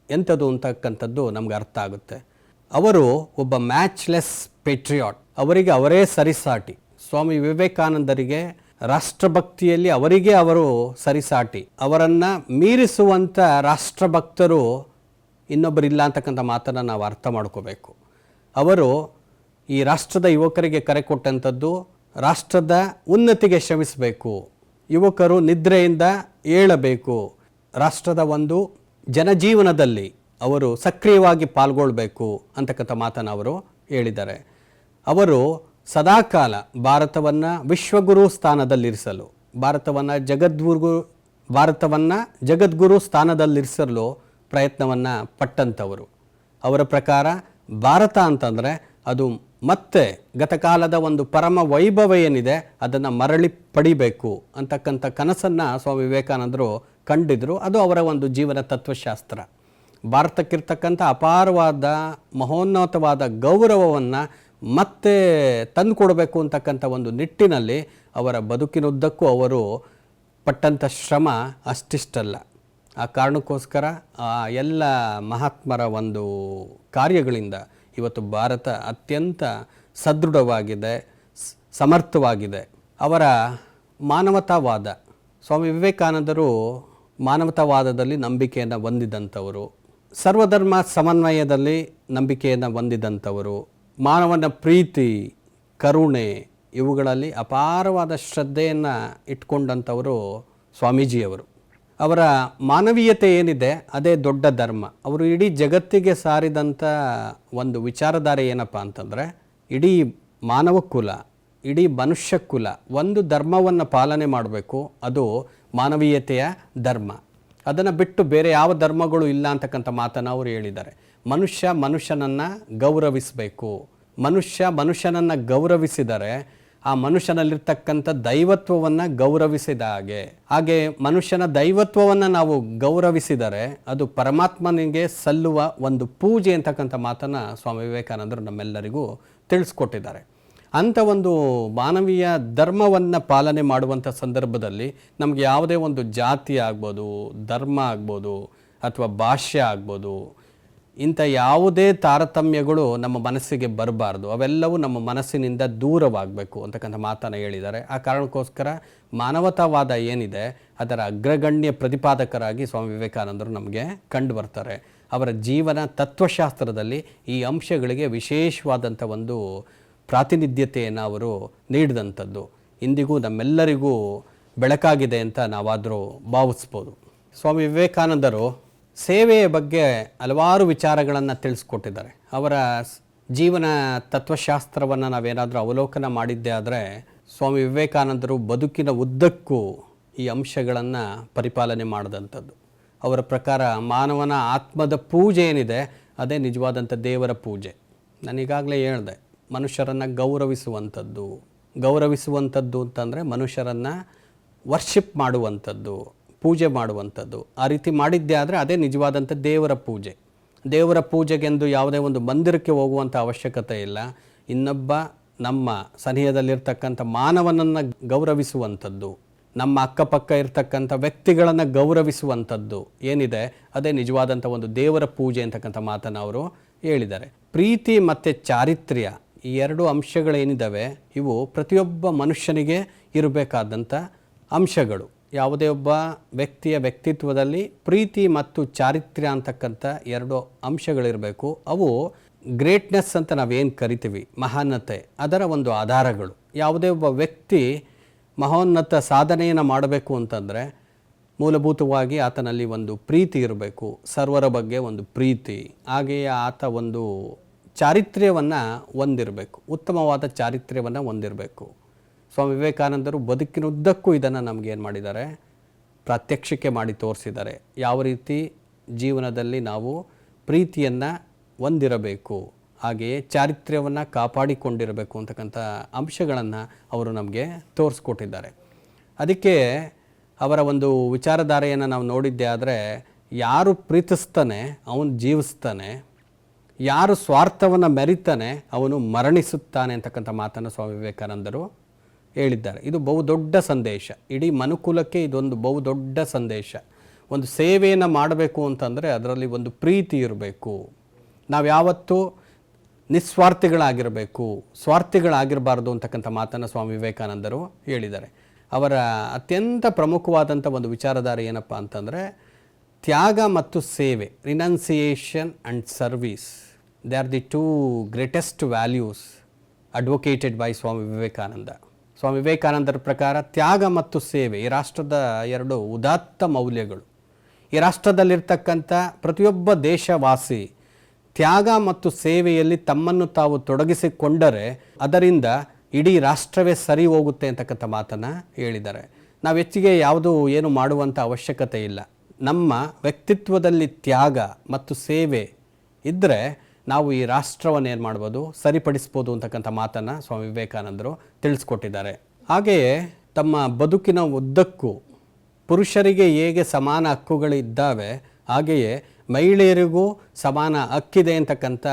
ಎಂಥದ್ದು ಅಂತಕ್ಕಂಥದ್ದು ನಮ್ಗೆ ಅರ್ಥ ಆಗುತ್ತೆ. ಅವರು ಒಬ್ಬ ಮ್ಯಾಚ್ಲೆಸ್ ಪೇಟ್ರಿಯಾಟ್, ಅವರಿಗೆ ಅವರೇ ಸರಿಸಾಟಿ. ಸ್ವಾಮಿ ವಿವೇಕಾನಂದರಿಗೆ ರಾಷ್ಟ್ರಭಕ್ತಿಯಲ್ಲಿ ಅವರಿಗೆ ಅವರು ಸರಿಸಾಟಿ. ಅವರನ್ನು ಮೀರಿಸುವಂಥ ರಾಷ್ಟ್ರಭಕ್ತರು ಇನ್ನೊಬ್ಬರಿಲ್ಲ ಅಂತಕ್ಕಂಥ ಮಾತನ್ನು ನಾವು ಅರ್ಥ ಮಾಡ್ಕೋಬೇಕು. ಅವರು ಈ ರಾಷ್ಟ್ರದ ಯುವಕರಿಗೆ ಕರೆ ಕೊಟ್ಟಂಥದ್ದು ರಾಷ್ಟ್ರದ ಉನ್ನತಿಗೆ ಶ್ರಮಿಸಬೇಕು, ಯುವಕರು ನಿದ್ರೆಯಿಂದ ಏಳಬೇಕು, ರಾಷ್ಟ್ರದ ಒಂದು ಜನಜೀವನದಲ್ಲಿ ಅವರು ಸಕ್ರಿಯವಾಗಿ ಪಾಲ್ಗೊಳ್ಬೇಕು ಅಂತಕ್ಕಂಥ ಮಾತನ್ನು ಅವರು ಹೇಳಿದ್ದಾರೆ. ಅವರು ಸದಾಕಾಲ ಭಾರತವನ್ನು ವಿಶ್ವಗುರು ಸ್ಥಾನದಲ್ಲಿರಿಸಲು, ಭಾರತವನ್ನು ಜಗದ್ಗುರು ಸ್ಥಾನದಲ್ಲಿರಿಸಲು ಪ್ರಯತ್ನವನ್ನು ಪಟ್ಟಂಥವರು. ಅವರ ಪ್ರಕಾರ ಭಾರತ ಅಂತಂದರೆ ಅದು ಮತ್ತೆ ಗತಕಾಲದ ಒಂದು ಪರಮ ವೈಭವ ಏನಿದೆ ಅದನ್ನು ಮರಳಿ ಪಡಿಬೇಕು ಅಂತಕ್ಕಂಥ ಕನಸನ್ನು ಸ್ವಾಮಿ ವಿವೇಕಾನಂದರು ಕಂಡಿದ್ದರು. ಅದು ಅವರ ಒಂದು ಜೀವನ ತತ್ವಶಾಸ್ತ್ರ. ಭಾರತಕ್ಕಿರ್ತಕ್ಕಂಥ ಅಪಾರವಾದ ಮಹೋನ್ನತವಾದ ಗೌರವವನ್ನು ಮತ್ತೆ ತಂದುಕೊಡಬೇಕು ಅಂತಕ್ಕಂಥ ಒಂದು ನಿಟ್ಟಿನಲ್ಲಿ ಅವರ ಬದುಕಿನುದ್ದಕ್ಕೂ ಅವರು ಪಟ್ಟಂಥ ಶ್ರಮ ಅಷ್ಟಿಷ್ಟಲ್ಲ. ಆ ಕಾರಣಕ್ಕೋಸ್ಕರ ಆ ಎಲ್ಲ ಮಹಾತ್ಮರ ಒಂದು ಕಾರ್ಯಗಳಿಂದ ಇವತ್ತು ಭಾರತ ಅತ್ಯಂತ ಸದೃಢವಾಗಿದೆ, ಸಮರ್ಥವಾಗಿದೆ. ಅವರ ಮಾನವತಾವಾದ, ಸ್ವಾಮಿ ವಿವೇಕಾನಂದರು ಮಾನವತಾವಾದದಲ್ಲಿ ನಂಬಿಕೆಯನ್ನು ಹೊಂದಿದಂಥವರು, ಸರ್ವಧರ್ಮ ಸಮನ್ವಯದಲ್ಲಿ ನಂಬಿಕೆಯನ್ನು ಹೊಂದಿದಂಥವರು, ಮಾನವನ ಪ್ರೀತಿ, ಕರುಣೆ ಇವುಗಳಲ್ಲಿ ಅಪಾರವಾದ ಶ್ರದ್ಧೆಯನ್ನು ಇಟ್ಕೊಂಡಂಥವರು ಸ್ವಾಮೀಜಿಯವರು. ಅವರ ಮಾನವೀಯತೆ ಏನಿದೆ ಅದೇ ದೊಡ್ಡ ಧರ್ಮ. ಅವರು ಇಡೀ ಜಗತ್ತಿಗೆ ಸಾರಿದಂಥ ಒಂದು ವಿಚಾರಧಾರೆ ಏನಪ್ಪ ಅಂತಂದರೆ, ಇಡೀ ಮಾನವ ಕುಲ, ಇಡೀ ಮನುಷ್ಯ ಕುಲ ಒಂದು ಧರ್ಮವನ್ನು ಪಾಲನೆ ಮಾಡಬೇಕು, ಅದು ಮಾನವೀಯತೆಯ ಧರ್ಮ. ಅದನ್ನು ಬಿಟ್ಟು ಬೇರೆ ಯಾವ ಧರ್ಮಗಳು ಇಲ್ಲ ಅಂತಕ್ಕಂಥ ಮಾತನ್ನು ಅವರು ಹೇಳಿದ್ದಾರೆ. ಮನುಷ್ಯನನ್ನು ಗೌರವಿಸಬೇಕು. ಮನುಷ್ಯನನ್ನು ಗೌರವಿಸಿದರೆ ಆ ಮನುಷ್ಯನಲ್ಲಿರ್ತಕ್ಕಂಥ ದೈವತ್ವವನ್ನು ಗೌರವಿಸಿದ ಹಾಗೆ ಮನುಷ್ಯನ ದೈವತ್ವವನ್ನು ನಾವು ಗೌರವಿಸಿದರೆ ಅದು ಪರಮಾತ್ಮನಿಗೆ ಸಲ್ಲುವ ಒಂದು ಪೂಜೆ ಅಂತಕ್ಕಂಥ ಮಾತನ್ನು ಸ್ವಾಮಿ ವಿವೇಕಾನಂದರು ನಮ್ಮೆಲ್ಲರಿಗೂ ತಿಳಿಸ್ಕೊಟ್ಟಿದ್ದಾರೆ. ಅಂಥ ಒಂದು ಮಾನವೀಯ ಧರ್ಮವನ್ನು ಪಾಲನೆ ಮಾಡುವಂಥ ಸಂದರ್ಭದಲ್ಲಿ ನಮಗೆ ಯಾವುದೇ ಒಂದು ಜಾತಿ ಆಗ್ಬೋದು, ಧರ್ಮ ಆಗ್ಬೋದು, ಅಥವಾ ಭಾಷೆ ಆಗ್ಬೋದು, ಇಂಥ ಯಾವುದೇ ತಾರತಮ್ಯಗಳು ನಮ್ಮ ಮನಸ್ಸಿಗೆ ಬರಬಾರ್ದು. ಅವೆಲ್ಲವೂ ನಮ್ಮ ಮನಸ್ಸಿನಿಂದ ದೂರವಾಗಬೇಕು ಅಂತಕ್ಕಂಥ ಮಾತನ್ನು ಹೇಳಿದ್ದಾರೆ. ಆ ಕಾರಣಕ್ಕೋಸ್ಕರ ಮಾನವತಾವಾದ ಏನಿದೆ ಅದರ ಅಗ್ರಗಣ್ಯ ಪ್ರತಿಪಾದಕರಾಗಿ ಸ್ವಾಮಿ ವಿವೇಕಾನಂದರು ನಮಗೆ ಕಂಡು ಬರ್ತಾರೆ. ಅವರ ಜೀವನ ತತ್ವಶಾಸ್ತ್ರದಲ್ಲಿ ಈ ಅಂಶಗಳಿಗೆ ವಿಶೇಷವಾದಂಥ ಒಂದು ಪ್ರಾತಿನಿಧ್ಯತೆಯನ್ನು ಅವರು ನೀಡಿದಂಥದ್ದು ಇಂದಿಗೂ ನಮ್ಮೆಲ್ಲರಿಗೂ ಬೆಳಕಾಗಿದೆ ಅಂತ ನಾವಾದರೂ ಭಾವಿಸ್ಬೋದು. ಸ್ವಾಮಿ ವಿವೇಕಾನಂದರು ಸೇವೆಯ ಬಗ್ಗೆ ಹಲವಾರು ವಿಚಾರಗಳನ್ನು ತಿಳಿಸ್ಕೊಟ್ಟಿದ್ದಾರೆ. ಅವರ ಜೀವನ ತತ್ವಶಾಸ್ತ್ರವನ್ನು ನಾವೇನಾದರೂ ಅವಲೋಕನ ಮಾಡಿದ್ದೇ ಆದರೆ ಸ್ವಾಮಿ ವಿವೇಕಾನಂದರು ಬದುಕಿನ ಉದ್ದಕ್ಕೂ ಈ ಅಂಶಗಳನ್ನು ಪರಿಪಾಲನೆ ಮಾಡಿದಂಥದ್ದು. ಅವರ ಪ್ರಕಾರ ಮಾನವನ ಆತ್ಮದ ಪೂಜೆ ಏನಿದೆ ಅದೇ ನಿಜವಾದಂಥ ದೇವರ ಪೂಜೆ. ನಾನೀಗಾಗಲೇ ಹೇಳಿದೆ, ಮನುಷ್ಯರನ್ನು ಗೌರವಿಸುವಂಥದ್ದು ಅಂತಂದರೆ ಮನುಷ್ಯರನ್ನು ವರ್ಷಿಪ್ ಮಾಡುವಂಥದ್ದು, ಪೂಜೆ ಮಾಡುವಂಥದ್ದು. ಆ ರೀತಿ ಮಾಡಿದ್ದೇ ಆದರೆ ಅದೇ ನಿಜವಾದಂಥ ದೇವರ ಪೂಜೆ. ದೇವರ ಪೂಜೆಗೆಂದು ಯಾವುದೇ ಒಂದು ಮಂದಿರಕ್ಕೆ ಹೋಗುವಂಥ ಅವಶ್ಯಕತೆ ಇಲ್ಲ. ಇನ್ನೊಬ್ಬ ನಮ್ಮ ಸನಿಹದಲ್ಲಿರ್ತಕ್ಕಂಥ ಮಾನವನನ್ನು ಗೌರವಿಸುವಂಥದ್ದು, ನಮ್ಮ ಅಕ್ಕಪಕ್ಕ ಇರ್ತಕ್ಕಂಥ ವ್ಯಕ್ತಿಗಳನ್ನು ಗೌರವಿಸುವಂಥದ್ದು ಏನಿದೆ ಅದೇ ನಿಜವಾದಂಥ ಒಂದು ದೇವರ ಪೂಜೆ ಅಂತಕ್ಕಂಥ ಮಾತನ್ನು ಅವರು ಹೇಳಿದ್ದಾರೆ. ಪ್ರೀತಿ ಮತ್ತು ಚಾರಿತ್ರ್ಯ ಈ ಎರಡು ಅಂಶಗಳೇನಿದ್ದಾವೆ ಇವು ಪ್ರತಿಯೊಬ್ಬ ಮನುಷ್ಯನಿಗೆ ಇರಬೇಕಾದಂಥ ಅಂಶಗಳು. ಯಾವುದೇ ಒಬ್ಬ ವ್ಯಕ್ತಿಯ ವ್ಯಕ್ತಿತ್ವದಲ್ಲಿ ಪ್ರೀತಿ ಮತ್ತು ಚಾರಿತ್ರ್ಯ ಅಂತಕ್ಕಂಥ ಎರಡು ಅಂಶಗಳಿರಬೇಕು. ಅವು ಗ್ರೇಟ್ನೆಸ್ ಅಂತ ನಾವೇನು ಕರಿತೀವಿ, ಮಹಾನ್ನತೆ, ಅದರ ಒಂದು ಆಧಾರಗಳು. ಯಾವುದೇ ಒಬ್ಬ ವ್ಯಕ್ತಿ ಮಹೋನ್ನತ ಸಾಧನೆಯನ್ನು ಮಾಡಬೇಕು ಅಂತಂದರೆ ಮೂಲಭೂತವಾಗಿ ಆತನಲ್ಲಿ ಒಂದು ಪ್ರೀತಿ ಇರಬೇಕು, ಸರ್ವರ ಬಗ್ಗೆ ಒಂದು ಪ್ರೀತಿ, ಹಾಗೆಯೇ ಆತ ಒಂದು ಚಾರಿತ್ರ್ಯವನ್ನು ಹೊಂದಿರಬೇಕು, ಉತ್ತಮವಾದ ಚಾರಿತ್ರ್ಯವನ್ನು ಹೊಂದಿರಬೇಕು. ಸ್ವಾಮಿ ವಿವೇಕಾನಂದರು ಬದುಕಿನುದ್ದಕ್ಕೂ ಇದನ್ನು ನಮಗೇನು ಮಾಡಿದ್ದಾರೆ, ಪ್ರಾತ್ಯಕ್ಷಿಕೆ ಮಾಡಿ ತೋರಿಸಿದ್ದಾರೆ. ಯಾವ ರೀತಿ ಜೀವನದಲ್ಲಿ ನಾವು ಪ್ರೀತಿಯನ್ನು ಹೊಂದಿರಬೇಕು, ಹಾಗೆಯೇ ಚಾರಿತ್ರ್ಯವನ್ನು ಕಾಪಾಡಿಕೊಂಡಿರಬೇಕು ಅಂತಕ್ಕಂಥ ಅಂಶಗಳನ್ನು ಅವರು ನಮಗೆ ತೋರಿಸ್ಕೊಟ್ಟಿದ್ದಾರೆ. ಅದಕ್ಕೆ ಅವರ ಒಂದು ವಿಚಾರಧಾರೆಯನ್ನು ನಾವು ನೋಡಿದ್ದೇ ಆದರೆ, ಯಾರು ಪ್ರೀತಿಸ್ತಾನೆ ಅವನು ಜೀವಿಸ್ತಾನೆ, ಯಾರು ಸ್ವಾರ್ಥವನ್ನು ಮೆರಿತಾನೆ ಅವನು ಮರಣಿಸುತ್ತಾನೆ ಅಂತಕ್ಕಂಥ ಮಾತನ್ನು ಸ್ವಾಮಿ ವಿವೇಕಾನಂದರು ಹೇಳಿದ್ದಾರೆ. ಇದು ಬಹುದೊಡ್ಡ ಸಂದೇಶ. ಇಡೀ ಮನುಕುಲಕ್ಕೆ ಇದೊಂದು ಬಹುದೊಡ್ಡ ಸಂದೇಶ. ಒಂದು ಸೇವೆಯನ್ನು ಮಾಡಬೇಕು ಅಂತಂದರೆ ಅದರಲ್ಲಿ ಒಂದು ಪ್ರೀತಿ ಇರಬೇಕು. ನಾವು ಯಾವತ್ತೂ ನಿಸ್ವಾರ್ಥಿಗಳಾಗಿರಬೇಕು, ಸ್ವಾರ್ಥಿಗಳಾಗಿರಬಾರ್ದು ಅಂತಕ್ಕಂಥ ಮಾತನ್ನು ಸ್ವಾಮಿ ವಿವೇಕಾನಂದರು ಹೇಳಿದ್ದಾರೆ. ಅವರ ಅತ್ಯಂತ ಪ್ರಮುಖವಾದಂಥ ಒಂದು ವಿಚಾರಧಾರೆ ಏನಪ್ಪ ಅಂತಂದರೆ ತ್ಯಾಗ ಮತ್ತು ಸೇವೆ, renunciation and service. They are the two greatest values advocated by Swami Vivekananda. Swami ವಿವೇಕಾನಂದರ ಪ್ರಕಾರ ತ್ಯಾಗ ಮತ್ತು ಸೇವೆ ಈ ರಾಷ್ಟ್ರದ ಎರಡು ಉದಾತ್ತ ಮೌಲ್ಯಗಳು. ಈ ರಾಷ್ಟ್ರದಲ್ಲಿರ್ತಕ್ಕಂಥ ಪ್ರತಿಯೊಬ್ಬ ದೇಶವಾಸಿ ತ್ಯಾಗ ಮತ್ತು ಸೇವೆಯಲ್ಲಿ ತಮ್ಮನ್ನು ತಾವು ತೊಡಗಿಸಿಕೊಂಡರೆ ಅದರಿಂದ ಇಡೀ ರಾಷ್ಟ್ರವೇ ಸರಿ ಹೋಗುತ್ತೆ ಅಂತಕ್ಕಂಥ ಮಾತನ್ನು ಹೇಳಿದ್ದಾರೆ. ನಾವು ಹೆಚ್ಚಿಗೆ ಯಾವುದು ಏನು ಮಾಡುವಂಥ ಅವಶ್ಯಕತೆ ಇಲ್ಲ. ನಮ್ಮ ವ್ಯಕ್ತಿತ್ವದಲ್ಲಿ ತ್ಯಾಗ ಮತ್ತು ಸೇವೆ ಇದ್ದರೆ ನಾವು ಈ ರಾಷ್ಟ್ರವನ್ನು ಏನು ಮಾಡ್ಬೋದು, ಸರಿಪಡಿಸ್ಬೋದು ಅಂತಕ್ಕಂಥ ಮಾತನ್ನು ಸ್ವಾಮಿ ವಿವೇಕಾನಂದರು ತಿಳಿಸ್ಕೊಟ್ಟಿದ್ದಾರೆ. ಹಾಗೆಯೇ ತಮ್ಮ ಬದುಕಿನ ಉದ್ದಕ್ಕೂ ಪುರುಷರಿಗೆ ಹೇಗೆ ಸಮಾನ ಹಕ್ಕುಗಳಿದ್ದಾವೆ ಹಾಗೆಯೇ ಮಹಿಳೆಯರಿಗೂ ಸಮಾನ ಹಕ್ಕಿದೆ ಅಂತಕ್ಕಂಥ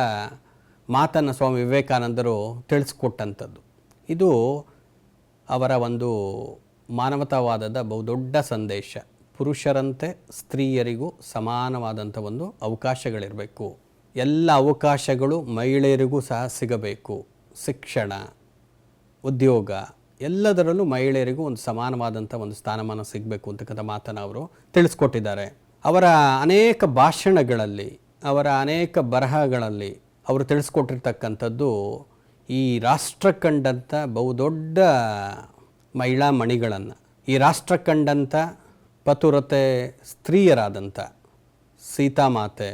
ಮಾತನ್ನು ಸ್ವಾಮಿ ವಿವೇಕಾನಂದರು ತಿಳಿಸ್ಕೊಟ್ಟಂಥದ್ದು. ಇದು ಅವರ ಒಂದು ಮಾನವತಾವಾದದ ಬಹುದೊಡ್ಡ ಸಂದೇಶ. ಪುರುಷರಂತೆ ಸ್ತ್ರೀಯರಿಗೂ ಸಮಾನವಾದಂಥ ಒಂದು ಅವಕಾಶಗಳಿರಬೇಕು. ಎಲ್ಲ ಅವಕಾಶಗಳು ಮಹಿಳೆಯರಿಗೂ ಸಹ ಸಿಗಬೇಕು. ಶಿಕ್ಷಣ, ಉದ್ಯೋಗ ಎಲ್ಲದರಲ್ಲೂ ಮಹಿಳೆಯರಿಗೂ ಒಂದು ಸಮಾನವಾದಂಥ ಒಂದು ಸ್ಥಾನಮಾನ ಸಿಗಬೇಕು ಅಂತಕ್ಕಂಥ ಮಾತನ್ನು ಅವರು ತಿಳಿಸ್ಕೊಟ್ಟಿದ್ದಾರೆ. ಅವರ ಅನೇಕ ಭಾಷಣಗಳಲ್ಲಿ, ಅವರ ಅನೇಕ ಬರಹಗಳಲ್ಲಿ ಅವರು ತಿಳಿಸ್ಕೊಟ್ಟಿರ್ತಕ್ಕಂಥದ್ದು ಈ ರಾಷ್ಟ್ರ ಕಂಡಂಥ ಬಹುದೊಡ್ಡ ಮಹಿಳಾ ಮಣಿಗಳನ್ನು, ಈ ರಾಷ್ಟ್ರ ಕಂಡಂಥ ಪತುರತೆ ಸ್ತ್ರೀಯರಾದಂಥ ಸೀತಾಮಾತೆ,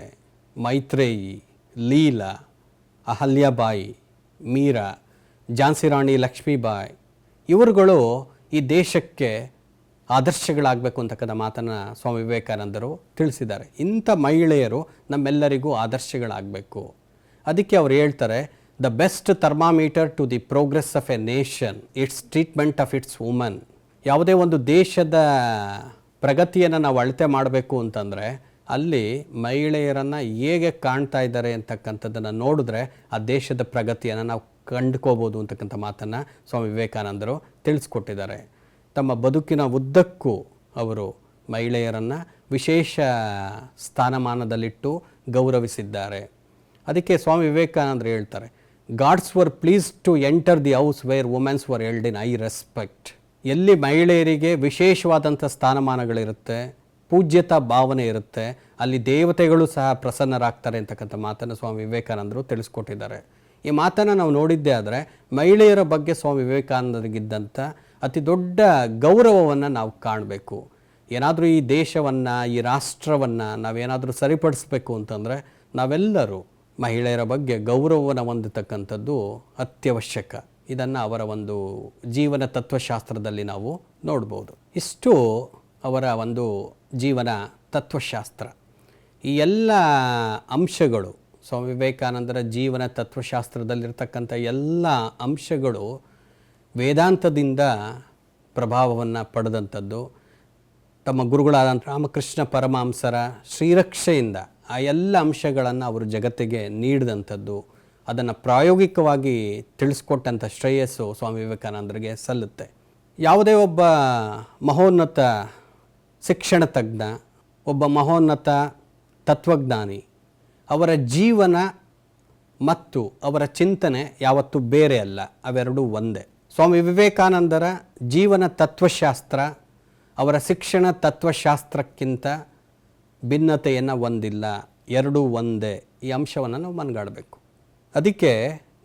ಮೈತ್ರೇಯಿ, ಲೀಲಾ, ಅಹಲ್ಯಾಬಾಯಿ, ಮೀರಾ, ಝಾನ್ಸಿ ರಾಣಿ ಲಕ್ಷ್ಮೀಬಾಯಿ ಇವರುಗಳು ಈ ದೇಶಕ್ಕೆ ಆದರ್ಶಗಳಾಗಬೇಕು ಅಂತಕ್ಕಂಥ ಮಾತನ್ನು ಸ್ವಾಮಿ ವಿವೇಕಾನಂದರು ತಿಳಿಸಿದ್ದಾರೆ. ಇಂಥ ಮಹಿಳೆಯರು ನಮ್ಮೆಲ್ಲರಿಗೂ ಆದರ್ಶಗಳಾಗಬೇಕು. ಅದಕ್ಕೆ ಅವ್ರು ಹೇಳ್ತಾರೆ, the best thermometer to the progress of a nation its treatment of its woman. ಯಾವುದೇ ಒಂದು ದೇಶದ ಪ್ರಗತಿಯನ್ನು ನಾವು ಅಳತೆ ಮಾಡಬೇಕು ಅಂತಂದರೆ ಅಲ್ಲಿ ಮಹಿಳೆಯರನ್ನು ಹೇಗೆ ಕಾಣ್ತಾ ಇದ್ದಾರೆ ಅಂತಕ್ಕಂಥದ್ದನ್ನು ನೋಡಿದ್ರೆ ಆ ದೇಶದ ಪ್ರಗತಿಯನ್ನು ನಾವು ಕಂಡುಕೋಬೋದು ಅಂತಕ್ಕಂಥ ಮಾತನ್ನು ಸ್ವಾಮಿ ವಿವೇಕಾನಂದರು ತಿಳಿಸ್ಕೊಟ್ಟಿದ್ದಾರೆ. ತಮ್ಮ ಬದುಕಿನ ಉದ್ದಕ್ಕೂ ಅವರು ಮಹಿಳೆಯರನ್ನು ವಿಶೇಷ ಸ್ಥಾನಮಾನದಲ್ಲಿಟ್ಟು ಗೌರವಿಸಿದ್ದಾರೆ. ಅದಕ್ಕೆ ಸ್ವಾಮಿ ವಿವೇಕಾನಂದರು ಹೇಳ್ತಾರೆ, gods were please to enter the house where womens were held in high respect. ಎಲ್ಲಿ ಮಹಿಳೆಯರಿಗೆ ವಿಶೇಷವಾದಂಥ ಸ್ಥಾನಮಾನಗಳಿರುತ್ತೆ, ಪೂಜ್ಯತಾ ಭಾವನೆ ಇರುತ್ತೆ, ಅಲ್ಲಿ ದೇವತೆಗಳು ಸಹ ಪ್ರಸನ್ನರಾಗ್ತಾರೆ ಅಂತಕ್ಕಂಥ ಮಾತನ್ನು ಸ್ವಾಮಿ ವಿವೇಕಾನಂದರು ತಿಳಿಸ್ಕೊಟ್ಟಿದ್ದಾರೆ. ಈ ಮಾತನ್ನು ನಾವು ನೋಡಿದ್ದೇ ಆದರೆ ಮಹಿಳೆಯರ ಬಗ್ಗೆ ಸ್ವಾಮಿ ವಿವೇಕಾನಂದರಿಗಿದ್ದಂಥ ಅತಿ ದೊಡ್ಡ ಗೌರವವನ್ನು ನಾವು ಕಾಣಬೇಕು. ಏನಾದರೂ ಈ ದೇಶವನ್ನು, ಈ ರಾಷ್ಟ್ರವನ್ನು ನಾವೇನಾದರೂ ಸರಿಪಡಿಸ್ಬೇಕು ಅಂತಂದರೆ ನಾವೆಲ್ಲರೂ ಮಹಿಳೆಯರ ಬಗ್ಗೆ ಗೌರವವನ್ನು ಹೊಂದತಕ್ಕಂಥದ್ದು ಅತ್ಯವಶ್ಯಕ. ಇದನ್ನು ಅವರ ಒಂದು ಜೀವನ ತತ್ವಶಾಸ್ತ್ರದಲ್ಲಿ ನಾವು ನೋಡ್ಬೋದು. ಇಷ್ಟು ಅವರ ಒಂದು ಜೀವನ ತತ್ವಶಾಸ್ತ್ರ. ಈ ಎಲ್ಲ ಅಂಶಗಳು ಸ್ವಾಮಿ ವಿವೇಕಾನಂದರ ಜೀವನ ತತ್ವಶಾಸ್ತ್ರದಲ್ಲಿರ್ತಕ್ಕಂಥ ಎಲ್ಲ ಅಂಶಗಳು ವೇದಾಂತದಿಂದ ಪ್ರಭಾವವನ್ನು ಪಡೆದಂಥದ್ದು. ತಮ್ಮ ಗುರುಗಳಾದಂಥ ರಾಮಕೃಷ್ಣ ಪರಮಹಂಸರ ಶ್ರೀರಕ್ಷೆಯಿಂದ ಆ ಎಲ್ಲ ಅಂಶಗಳನ್ನು ಅವರು ಜಗತ್ತಿಗೆ ನೀಡಿದಂಥದ್ದು, ಅದನ್ನು ಪ್ರಾಯೋಗಿಕವಾಗಿ ತಿಳಿಸ್ಕೊಟ್ಟಂಥ ಶ್ರೇಯಸ್ಸು ಸ್ವಾಮಿ ವಿವೇಕಾನಂದರಿಗೆ ಸಲ್ಲುತ್ತೆ. ಯಾವುದೇ ಒಬ್ಬ ಮಹೋನ್ನತ ಶಿಕ್ಷಣ ತಜ್ಞ, ಒಬ್ಬ ಮಹೋನ್ನತ ತತ್ವಜ್ಞಾನಿ, ಅವರ ಜೀವನ ಮತ್ತು ಅವರ ಚಿಂತನೆ ಯಾವತ್ತೂ ಬೇರೆ ಅಲ್ಲ, ಅವೆರಡೂ ಒಂದೇ. ಸ್ವಾಮಿ ವಿವೇಕಾನಂದರ ಜೀವನ ತತ್ವಶಾಸ್ತ್ರ ಅವರ ಶಿಕ್ಷಣ ತತ್ವಶಾಸ್ತ್ರಕ್ಕಿಂತ ಭಿನ್ನತೆಯನ್ನು ಹೊಂದಿಲ್ಲ, ಎರಡೂ ಒಂದೇ. ಈ ಅಂಶವನ್ನು ನಾವು ಮನಗಾಡಬೇಕು. ಅದಕ್ಕೆ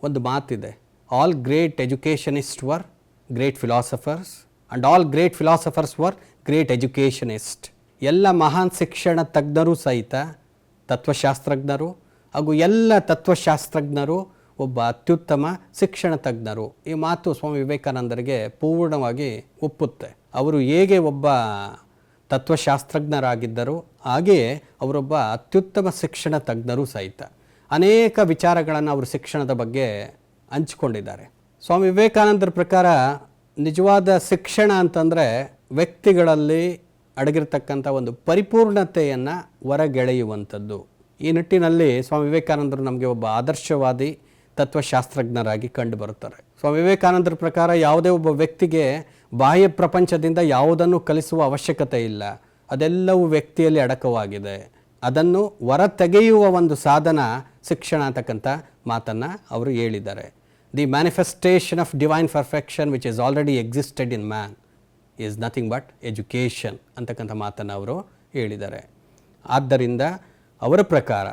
ಒಂದು ಮಾತಿದೆ, all great educationist var great philosophers and all great philosophers var great educationist. ಎಲ್ಲ ಮಹಾನ್ ಶಿಕ್ಷಣ ತಜ್ಞರು ಸಹಿತ ತತ್ವಶಾಸ್ತ್ರಜ್ಞರು, ಹಾಗೂ ಎಲ್ಲ ತತ್ವಶಾಸ್ತ್ರಜ್ಞರು ಒಬ್ಬ ಅತ್ಯುತ್ತಮ ಶಿಕ್ಷಣ ತಜ್ಞರು. ಈ ಮಾತು ಸ್ವಾಮಿ ವಿವೇಕಾನಂದರಿಗೆ ಪೂರ್ಣವಾಗಿ ಒಪ್ಪುತ್ತೆ. ಅವರು ಹೇಗೆ ಒಬ್ಬ ತತ್ವಶಾಸ್ತ್ರಜ್ಞರಾಗಿದ್ದರು, ಹಾಗೆಯೇ ಅವರೊಬ್ಬ ಅತ್ಯುತ್ತಮ ಶಿಕ್ಷಣ ತಜ್ಞರು ಸಹಿತ. ಅನೇಕ ವಿಚಾರಗಳನ್ನು ಅವರು ಶಿಕ್ಷಣದ ಬಗ್ಗೆ ಹಂಚಿಕೊಂಡಿದ್ದಾರೆ. ಸ್ವಾಮಿ ವಿವೇಕಾನಂದರ ಪ್ರಕಾರ ನಿಜವಾದ ಶಿಕ್ಷಣ ಅಂತಂದರೆ ವ್ಯಕ್ತಿಗಳಲ್ಲಿ ಅಡಗಿರ್ತಕ್ಕಂಥ ಒಂದು ಪರಿಪೂರ್ಣತೆಯನ್ನು ಹೊರಗೆಳೆಯುವಂಥದ್ದು. ಈ ನಿಟ್ಟಿನಲ್ಲಿ ಸ್ವಾಮಿ ವಿವೇಕಾನಂದರು ನಮಗೆ ಒಬ್ಬ ಆದರ್ಶವಾದಿ ತತ್ವಶಾಸ್ತ್ರಜ್ಞರಾಗಿ ಕಂಡು ಬರುತ್ತಾರೆ. ಸ್ವಾಮಿ ವಿವೇಕಾನಂದರ ಪ್ರಕಾರ ಯಾವುದೇ ಒಬ್ಬ ವ್ಯಕ್ತಿಗೆ ಬಾಹ್ಯ ಪ್ರಪಂಚದಿಂದ ಯಾವುದನ್ನು ಕಲಿಸುವ ಅವಶ್ಯಕತೆ ಇಲ್ಲ, ಅದೆಲ್ಲವೂ ವ್ಯಕ್ತಿಯಲ್ಲಿ ಅಡಕವಾಗಿದೆ. ಅದನ್ನು ಹೊರ ತೆಗೆಯುವ ಒಂದು ಸಾಧನ ಶಿಕ್ಷಣ ಅಂತಕ್ಕಂಥ ಮಾತನ್ನು ಅವರು ಹೇಳಿದ್ದಾರೆ. The manifestation of divine perfection which is already existed in man is nothing but education ಅಂತಕ್ಕಂಥ ಮಾತನ್ನು ಅವರು ಹೇಳಿದ್ದಾರೆ. ಆದ್ದರಿಂದ ಅವರ ಪ್ರಕಾರ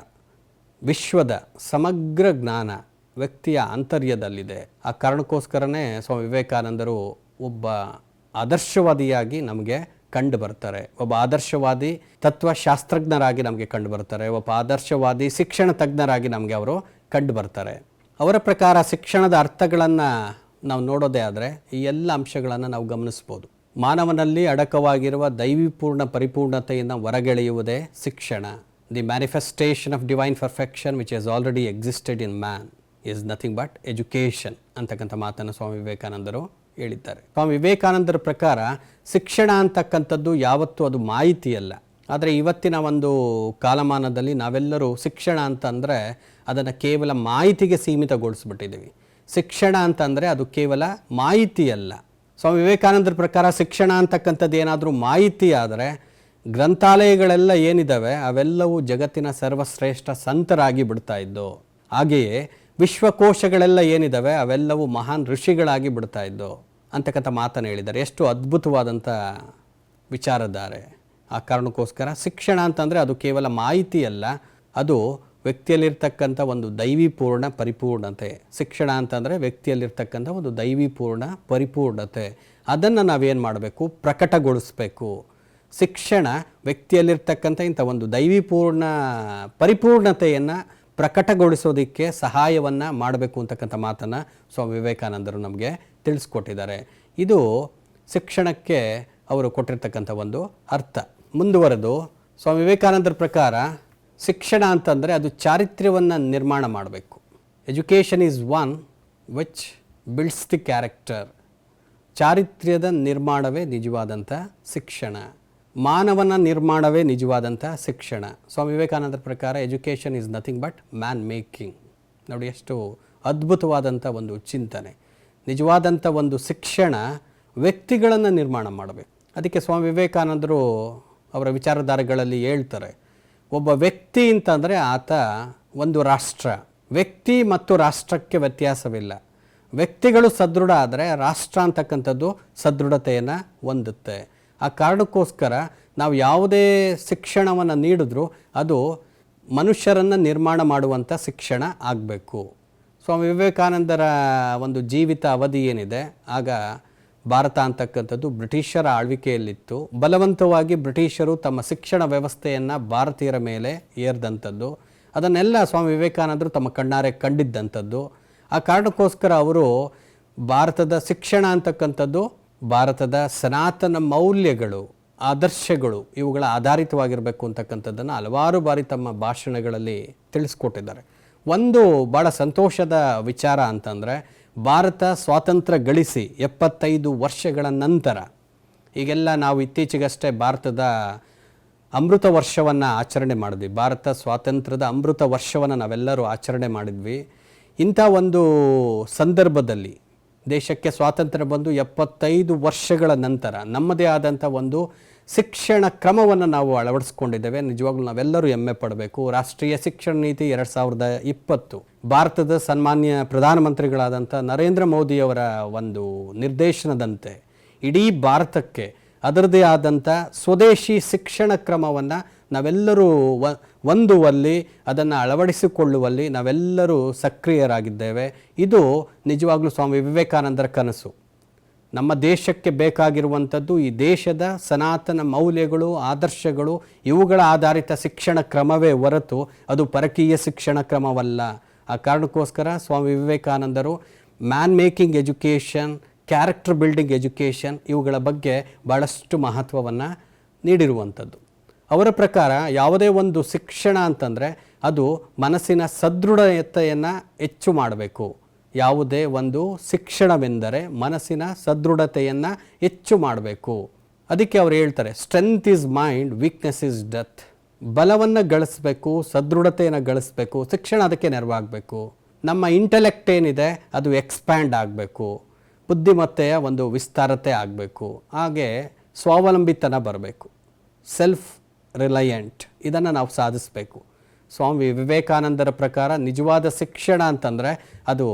ವಿಶ್ವದ ಸಮಗ್ರ ಜ್ಞಾನ ವ್ಯಕ್ತಿಯ ಆಂತರ್ಯದಲ್ಲಿದೆ. ಆ ಕಾರಣಕ್ಕೋಸ್ಕರನೇ ಸ್ವಾಮಿ ವಿವೇಕಾನಂದರು ಒಬ್ಬ ಆದರ್ಶವಾದಿಯಾಗಿ ನಮಗೆ ಕಂಡು ಬರ್ತಾರೆ, ಒಬ್ಬ ಆದರ್ಶವಾದಿ ತತ್ವಶಾಸ್ತ್ರಜ್ಞರಾಗಿ ನಮಗೆ ಕಂಡು ಬರ್ತಾರೆ, ಒಬ್ಬ ಆದರ್ಶವಾದಿ ಶಿಕ್ಷಣ ತಜ್ಞರಾಗಿ ನಮಗೆ ಅವರು ಕಂಡು ಬರ್ತಾರೆ. ಅವರ ಪ್ರಕಾರ ಶಿಕ್ಷಣದ ಅರ್ಥಗಳನ್ನು ನಾವು ನೋಡೋದೇ ಆದರೆ ಈ ಎಲ್ಲ ಅಂಶಗಳನ್ನು ನಾವು ಗಮನಿಸ್ಬೋದು. ಮಾನವನಲ್ಲಿ ಅಡಕವಾಗಿರುವ ದೈವಿಪೂರ್ಣ ಪರಿಪೂರ್ಣತೆಯನ್ನು ಹೊರಗೆಳೆಯುವುದೇ ಶಿಕ್ಷಣ. The manifestation of divine perfection which is already existed in man is nothing but education ಅಂತಕ್ಕಂಥ ಮಾತನ್ನು ಸ್ವಾಮಿ ವಿವೇಕಾನಂದರು ಹೇಳಿದ್ದಾರೆ. ಸ್ವಾಮಿ ವಿವೇಕಾನಂದರ ಪ್ರಕಾರ ಶಿಕ್ಷಣ ಅಂತಕ್ಕಂಥದ್ದು ಯಾವತ್ತೂ ಅದು ಮಾಹಿತಿಯಲ್ಲ. ಆದರೆ ಇವತ್ತಿನ ಒಂದು ಕಾಲಮಾನದಲ್ಲಿ ನಾವೆಲ್ಲರೂ ಶಿಕ್ಷಣ ಅಂತಂದರೆ ಅದನ್ನು ಕೇವಲ ಮಾಹಿತಿಗೆ ಸೀಮಿತಗೊಳಿಸ್ಬಿಟ್ಟಿದ್ದೀವಿ. ಶಿಕ್ಷಣ ಅಂತಂದರೆ ಅದು ಕೇವಲ ಮಾಹಿತಿಯಲ್ಲ. ಸ್ವಾಮಿ ವಿವೇಕಾನಂದರ ಪ್ರಕಾರ ಶಿಕ್ಷಣ ಅಂತಕ್ಕಂಥದ್ದು ಏನಾದರೂ ಮಾಹಿತಿ ಆದರೆ ಗ್ರಂಥಾಲಯಗಳೆಲ್ಲ ಏನಿದ್ದಾವೆ ಅವೆಲ್ಲವೂ ಜಗತ್ತಿನ ಸರ್ವಶ್ರೇಷ್ಠ ಸಂತರಾಗಿ ಬಿಡ್ತಾ ಇದ್ದು. ಹಾಗೆಯೇ ವಿಶ್ವಕೋಶಗಳೆಲ್ಲ ಏನಿದ್ದಾವೆ ಅವೆಲ್ಲವೂ ಮಹಾನ್ ಋಷಿಗಳಾಗಿ ಬಿಡ್ತಾ ಇದ್ದು ಅಂತಕ್ಕಂಥ ಮಾತನ್ನು ಹೇಳಿದ್ದಾರೆ. ಎಷ್ಟು ಅದ್ಭುತವಾದಂಥ ವಿಚಾರಧಾರೆ. ಆ ಕಾರಣಕ್ಕೋಸ್ಕರ ಶಿಕ್ಷಣ ಅಂತಂದರೆ ಅದು ಕೇವಲ ಮಾಹಿತಿ ಅಲ್ಲ, ಅದು ವ್ಯಕ್ತಿಯಲ್ಲಿರ್ತಕ್ಕಂಥ ಒಂದು ದೈವಿಪೂರ್ಣ ಪರಿಪೂರ್ಣತೆ. ಶಿಕ್ಷಣ ಅಂತಂದರೆ ವ್ಯಕ್ತಿಯಲ್ಲಿರ್ತಕ್ಕಂಥ ಒಂದು ದೈವಿಪೂರ್ಣ ಪರಿಪೂರ್ಣತೆ. ಅದನ್ನು ನಾವೇನು ಮಾಡಬೇಕು? ಪ್ರಕಟಗೊಳಿಸಬೇಕು. ಶಿಕ್ಷಣ ವ್ಯಕ್ತಿಯಲ್ಲಿರ್ತಕ್ಕಂಥ ಇಂಥ ಒಂದು ದೈವಿಪೂರ್ಣ ಪರಿಪೂರ್ಣತೆಯನ್ನು ಪ್ರಕಟಗೊಳಿಸೋದಕ್ಕೆ ಸಹಾಯವನ್ನು ಮಾಡಬೇಕು ಅಂತಕ್ಕಂಥ ಮಾತನ್ನು ಸ್ವಾಮಿ ವಿವೇಕಾನಂದರು ನಮಗೆ ತಿಳಿಸ್ಕೊಟ್ಟಿದ್ದಾರೆ. ಇದು ಶಿಕ್ಷಣಕ್ಕೆ ಅವರು ಕೊಟ್ಟಿರ್ತಕ್ಕಂಥ ಒಂದು ಅರ್ಥ. ಮುಂದುವರೆದು ಸ್ವಾಮಿ ವಿವೇಕಾನಂದರ ಪ್ರಕಾರ ಶಿಕ್ಷಣ ಅಂತಂದರೆ ಅದು ಚಾರಿತ್ರ್ಯವನ್ನು ನಿರ್ಮಾಣ ಮಾಡಬೇಕು. Education is one which builds the character. ಚಾರಿತ್ರ್ಯದ ನಿರ್ಮಾಣವೇ ನಿಜವಾದಂಥ ಶಿಕ್ಷಣ. ಮಾನವನ ನಿರ್ಮಾಣವೇ ನಿಜವಾದಂಥ ಶಿಕ್ಷಣ. ಸ್ವಾಮಿ ವಿವೇಕಾನಂದರ ಪ್ರಕಾರ education is nothing but man making. ನೋಡಿ ಎಷ್ಟು ಅದ್ಭುತವಾದಂಥ ಒಂದು ಚಿಂತನೆ. ನಿಜವಾದಂಥ ಒಂದು ಶಿಕ್ಷಣ ವ್ಯಕ್ತಿಗಳನ್ನು ನಿರ್ಮಾಣ ಮಾಡಬೇಕು. ಅದಕ್ಕೆ ಸ್ವಾಮಿ ವಿವೇಕಾನಂದರು ಅವರ ವಿಚಾರಧಾರೆಗಳಲ್ಲಿ ಹೇಳ್ತಾರೆ, ಒಬ್ಬ ವ್ಯಕ್ತಿ ಅಂತಂದರೆ ಆತ ಒಂದು ರಾಷ್ಟ್ರ. ವ್ಯಕ್ತಿ ಮತ್ತು ರಾಷ್ಟ್ರಕ್ಕೆ ವ್ಯತ್ಯಾಸವಿಲ್ಲ. ವ್ಯಕ್ತಿಗಳು ಸದೃಢ ಆದರೆ ರಾಷ್ಟ್ರ ಅಂತಕ್ಕಂಥದ್ದು ಸದೃಢತೆಯನ್ನು ಹೊಂದುತ್ತೆ. ಆ ಕಾರಣಕ್ಕೋಸ್ಕರ ನಾವು ಯಾವುದೇ ಶಿಕ್ಷಣವನ್ನು ನೀಡಿದ್ರೂ ಅದು ಮನುಷ್ಯರನ್ನು ನಿರ್ಮಾಣ ಮಾಡುವಂಥ ಶಿಕ್ಷಣ ಆಗಬೇಕು. ಸ್ವಾಮಿ ವಿವೇಕಾನಂದರ ಒಂದು ಜೀವಿತ ಅವಧಿ ಏನಿದೆ, ಆಗ ಭಾರತ ಅಂತಕ್ಕಂಥದ್ದು ಬ್ರಿಟಿಷರ ಆಳ್ವಿಕೆಯಲ್ಲಿತ್ತು. ಬಲವಂತವಾಗಿ ಬ್ರಿಟಿಷರು ತಮ್ಮ ಶಿಕ್ಷಣ ವ್ಯವಸ್ಥೆಯನ್ನು ಭಾರತೀಯರ ಮೇಲೆ ಏರಿದಂಥದ್ದು, ಅದನ್ನೆಲ್ಲ ಸ್ವಾಮಿ ವಿವೇಕಾನಂದರು ತಮ್ಮ ಕಣ್ಣಾರೆ ಕಂಡಿದ್ದಂಥದ್ದು. ಆ ಕಾರಣಕ್ಕೋಸ್ಕರ ಅವರು ಭಾರತದ ಶಿಕ್ಷಣ ಅಂತಕ್ಕಂಥದ್ದು ಭಾರತದ ಸನಾತನ ಮೌಲ್ಯಗಳು, ಆದರ್ಶಗಳು, ಇವುಗಳ ಆಧಾರಿತವಾಗಿರಬೇಕು ಅಂತಕ್ಕಂಥದ್ದನ್ನು ಹಲವಾರು ಬಾರಿ ತಮ್ಮ ಭಾಷಣಗಳಲ್ಲಿ ತಿಳಿಸ್ಕೊಟ್ಟಿದ್ದಾರೆ. ಒಂದು ಭಾಳ ಸಂತೋಷದ ವಿಚಾರ ಅಂತಂದರೆ, ಭಾರತ ಸ್ವಾತಂತ್ರ್ಯ ಗಳಿಸಿ 75 ವರ್ಷಗಳ ನಂತರ, ಈಗೆಲ್ಲ ನಾವು ಇತ್ತೀಚೆಗಷ್ಟೇ ಭಾರತದ ಅಮೃತ ವರ್ಷವನ್ನು ಆಚರಣೆ ಮಾಡಿದ್ವಿ. ಭಾರತ ಸ್ವಾತಂತ್ರ್ಯದ ಅಮೃತ ವರ್ಷವನ್ನು ನಾವೆಲ್ಲರೂ ಆಚರಣೆ ಮಾಡಿದ್ವಿ. ಇಂಥ ಒಂದು ಸಂದರ್ಭದಲ್ಲಿ ದೇಶಕ್ಕೆ ಸ್ವಾತಂತ್ರ್ಯ ಬಂದು 75 ವರ್ಷಗಳ ನಂತರ ನಮ್ಮದೇ ಆದಂಥ ಒಂದು ಶಿಕ್ಷಣ ಕ್ರಮವನ್ನು ನಾವು ಅಳವಡಿಸ್ಕೊಂಡಿದ್ದೇವೆ. ನಿಜವಾಗ್ಲೂ ನಾವೆಲ್ಲರೂ ಹೆಮ್ಮೆ ಪಡಬೇಕು. ರಾಷ್ಟ್ರೀಯ ಶಿಕ್ಷಣ ನೀತಿ 2020 ಭಾರತದ ಸನ್ಮಾನ್ಯ ಪ್ರಧಾನಮಂತ್ರಿಗಳಾದಂಥ ನರೇಂದ್ರ ಮೋದಿಯವರ ಒಂದು ನಿರ್ದೇಶನದಂತೆ ಇಡೀ ಭಾರತಕ್ಕೆ ಅದರದೇ ಆದಂಥ ಸ್ವದೇಶಿ ಶಿಕ್ಷಣ ಕ್ರಮವನ್ನು ನಾವೆಲ್ಲರೂ ಹೊಂದುವಲ್ಲಿ, ಅದನ್ನು ಅಳವಡಿಸಿಕೊಳ್ಳುವಲ್ಲಿ ನಾವೆಲ್ಲರೂ ಸಕ್ರಿಯರಾಗಿದ್ದೇವೆ. ಇದು ನಿಜವಾಗ್ಲೂ ಸ್ವಾಮಿ ವಿವೇಕಾನಂದರ ಕನಸು. ನಮ್ಮ ದೇಶಕ್ಕೆ ಬೇಕಾಗಿರುವಂಥದ್ದು ಈ ದೇಶದ ಸನಾತನ ಮೌಲ್ಯಗಳು, ಆದರ್ಶಗಳು, ಇವುಗಳ ಆಧಾರಿತ ಶಿಕ್ಷಣ ಕ್ರಮವೇ ಹೊರತು ಅದು ಪರಕೀಯ ಶಿಕ್ಷಣ ಕ್ರಮವಲ್ಲ. ಆ ಕಾರಣಕ್ಕೋಸ್ಕರ ಸ್ವಾಮಿ ವಿವೇಕಾನಂದರು man making education, character building education ಇವುಗಳ ಬಗ್ಗೆ ಭಾಳಷ್ಟು ಮಹತ್ವವನ್ನು ನೀಡಿರುವಂಥದ್ದು. ಅವರ ಪ್ರಕಾರ ಯಾವುದೇ ಒಂದು ಶಿಕ್ಷಣ ಅಂತಂದರೆ ಅದು ಮನಸ್ಸಿನ ಸದೃಢತೆಯನ್ನು ಹೆಚ್ಚು ಮಾಡಬೇಕು. ಯಾವುದೇ ಒಂದು ಶಿಕ್ಷಣವೆಂದರೆ ಮನಸ್ಸಿನ ಸದೃಢತೆಯನ್ನು ಹೆಚ್ಚು ಮಾಡಬೇಕು. ಅದಕ್ಕೆ ಅವರು ಹೇಳ್ತಾರೆ, strength is mind, weakness is death. ಬಲವನ್ನು ಗಳಿಸ್ಬೇಕು, ಸದೃಢತೆಯನ್ನು ಗಳಿಸ್ಬೇಕು, ಶಿಕ್ಷಣ ಅದಕ್ಕೆ ನೆರವಾಗಬೇಕು. ನಮ್ಮ ಇಂಟೆಲೆಕ್ಟ್ ಏನಿದೆ ಅದು ಎಕ್ಸ್ಪ್ಯಾಂಡ್ ಆಗಬೇಕು, ಬುದ್ಧಿಮತ್ತೆಯ ಒಂದು ವಿಸ್ತಾರತೆ ಆಗಬೇಕು, ಹಾಗೆ ಸ್ವಾವಲಂಬಿತನ ಬರಬೇಕು, ಸೆಲ್ಫ್ ರಿಲಯಂಟ್. ಇದನ್ನು ನಾವು ಸಾಧಿಸಬೇಕು. ಸ್ವಾಮಿ ವಿವೇಕಾನಂದರ ಪ್ರಕಾರ ನಿಜವಾದ ಶಿಕ್ಷಣ ಅಂತಂದರೆ ಅದು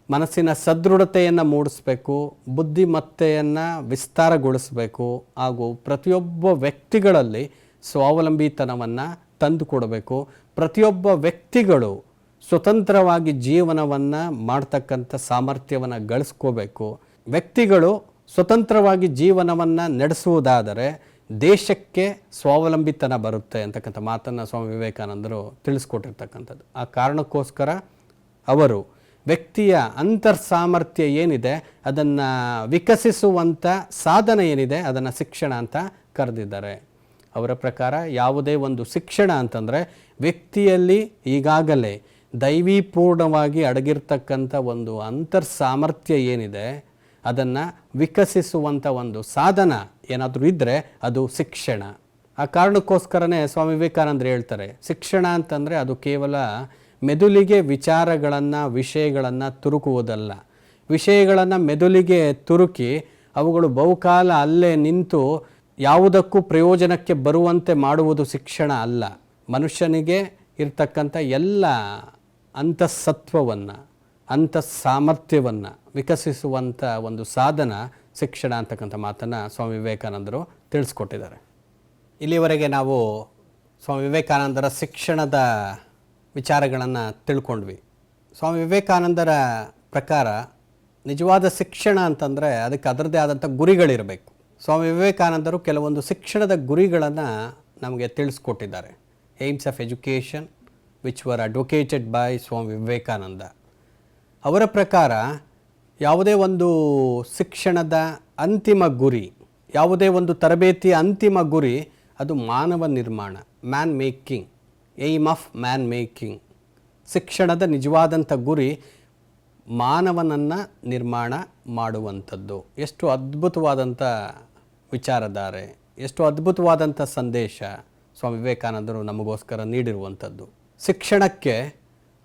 ಮನಸ್ಸಿನ ಸದೃಢತೆಯನ್ನು ಮೂಡಿಸ್ಬೇಕು, ಬುದ್ಧಿಮತ್ತೆಯನ್ನು ವಿಸ್ತಾರಗೊಳಿಸಬೇಕು, ಹಾಗೂ ಪ್ರತಿಯೊಬ್ಬ ವ್ಯಕ್ತಿಗಳಲ್ಲಿ ಸ್ವಾವಲಂಬಿತನವನ್ನು ತಂದುಕೊಡಬೇಕು. ಪ್ರತಿಯೊಬ್ಬ ವ್ಯಕ್ತಿಗಳು ಸ್ವತಂತ್ರವಾಗಿ ಜೀವನವನ್ನು ಮಾಡ್ತಕ್ಕಂಥ ಸಾಮರ್ಥ್ಯವನ್ನು ಗಳಿಸ್ಕೋಬೇಕು. ವ್ಯಕ್ತಿಗಳು ಸ್ವತಂತ್ರವಾಗಿ ಜೀವನವನ್ನು ನಡೆಸುವುದಾದರೆ ದೇಶಕ್ಕೆ ಸ್ವಾವಲಂಬಿತನ ಬರುತ್ತೆ ಅಂತಕ್ಕಂಥ ಮಾತನ್ನು ಸ್ವಾಮಿ ವಿವೇಕಾನಂದರು ತಿಳಿಸ್ಕೊಟ್ಟಿರ್ತಕ್ಕಂಥದ್ದು. ಆ ಕಾರಣಕ್ಕೋಸ್ಕರ ಅವರು ವ್ಯಕ್ತಿಯ ಅಂತರ್ ಸಾಮರ್ಥ್ಯ ಏನಿದೆ ಅದನ್ನು ವಿಕಸಿಸುವಂಥ ಸಾಧನ ಏನಿದೆ ಅದನ್ನು ಶಿಕ್ಷಣ ಅಂತ ಕರೆದಿದ್ದಾರೆ. ಅವರ ಪ್ರಕಾರ ಯಾವುದೇ ಒಂದು ಶಿಕ್ಷಣ ಅಂತಂದರೆ ವ್ಯಕ್ತಿಯಲ್ಲಿ ಈಗಾಗಲೇ ದೈವೀಪೂರ್ಣವಾಗಿ ಅಡಗಿರ್ತಕ್ಕಂಥ ಒಂದು ಅಂತರ್ ಸಾಮರ್ಥ್ಯ ಏನಿದೆ ಅದನ್ನು ವಿಕಸಿಸುವಂಥ ಒಂದು ಸಾಧನ ಏನಾದರೂ ಇದ್ದರೆ ಅದು ಶಿಕ್ಷಣ. ಆ ಕಾರಣಕ್ಕೋಸ್ಕರನೇ ಸ್ವಾಮಿ ವಿವೇಕಾನಂದರು ಹೇಳ್ತಾರೆ, ಶಿಕ್ಷಣ ಅಂತಂದರೆ ಅದು ಕೇವಲ ಮೆದುಳಿಗೆ ವಿಚಾರಗಳನ್ನು, ವಿಷಯಗಳನ್ನು ತುರುಕುವುದಲ್ಲ. ವಿಷಯಗಳನ್ನು ಮೆದುಳಿಗೆ ತುರುಕಿ ಅವುಗಳು ಬಹುಕಾಲ ಅಲ್ಲೇ ನಿಂತು ಯಾವುದಕ್ಕೂ ಪ್ರಯೋಜನಕ್ಕೆ ಬರುವಂತೆ ಮಾಡುವುದು ಶಿಕ್ಷಣ ಅಲ್ಲ. ಮನುಷ್ಯನಿಗೆ ಇರ್ತಕ್ಕಂಥ ಎಲ್ಲ ಅಂತಃಸತ್ವವನ್ನು ಸಾಮರ್ಥ್ಯವನ್ನು ವಿಕಸಿಸುವಂಥ ಒಂದು ಸಾಧನ ಶಿಕ್ಷಣ ಅಂತಕ್ಕಂಥ ಮಾತನ್ನು ಸ್ವಾಮಿ ವಿವೇಕಾನಂದರು ತಿಳಿಸ್ಕೊಟ್ಟಿದ್ದಾರೆ. ಇಲ್ಲಿವರೆಗೆ ನಾವು ಸ್ವಾಮಿ ವಿವೇಕಾನಂದರ ಶಿಕ್ಷಣದ ವಿಚಾರಗಳನ್ನು ತಿಳ್ಕೊಂಡ್ವಿ. ಸ್ವಾಮಿ ವಿವೇಕಾನಂದರ ಪ್ರಕಾರ ನಿಜವಾದ ಶಿಕ್ಷಣ ಅಂತಂದರೆ ಅದಕ್ಕೆ ಅದರದ್ದೇ ಆದಂಥ ಗುರಿಗಳಿರಬೇಕು. ಸ್ವಾಮಿ ವಿವೇಕಾನಂದರು ಕೆಲವೊಂದು ಶಿಕ್ಷಣದ ಗುರಿಗಳನ್ನು ನಮಗೆ ತಿಳಿಸ್ಕೊಟ್ಟಿದ್ದಾರೆ. Aims of education which were advocated by Swami Vivekananda. ಅವರ ಪ್ರಕಾರ ಯಾವುದೇ ಒಂದು ಶಿಕ್ಷಣದ ಅಂತಿಮ ಗುರಿ, ಯಾವುದೇ ಒಂದು ತರಬೇತಿಯ ಅಂತಿಮ ಗುರಿ ಅದು ಮಾನವ ನಿರ್ಮಾಣ, man making, aim of man making. ಶಿಕ್ಷಣದ ನಿಜವಾದಂಥ ಗುರಿ ಮಾನವನನ್ನು ನಿರ್ಮಾಣ ಮಾಡುವಂಥದ್ದು. ಎಷ್ಟು ಅದ್ಭುತವಾದಂಥ ವಿಚಾರಧಾರೆ, ಎಷ್ಟು ಅದ್ಭುತವಾದಂಥ ಸಂದೇಶ ಸ್ವಾಮಿ ವಿವೇಕಾನಂದರು ನಮಗೋಸ್ಕರ ನೀಡಿರುವಂಥದ್ದು. ಶಿಕ್ಷಣಕ್ಕೆ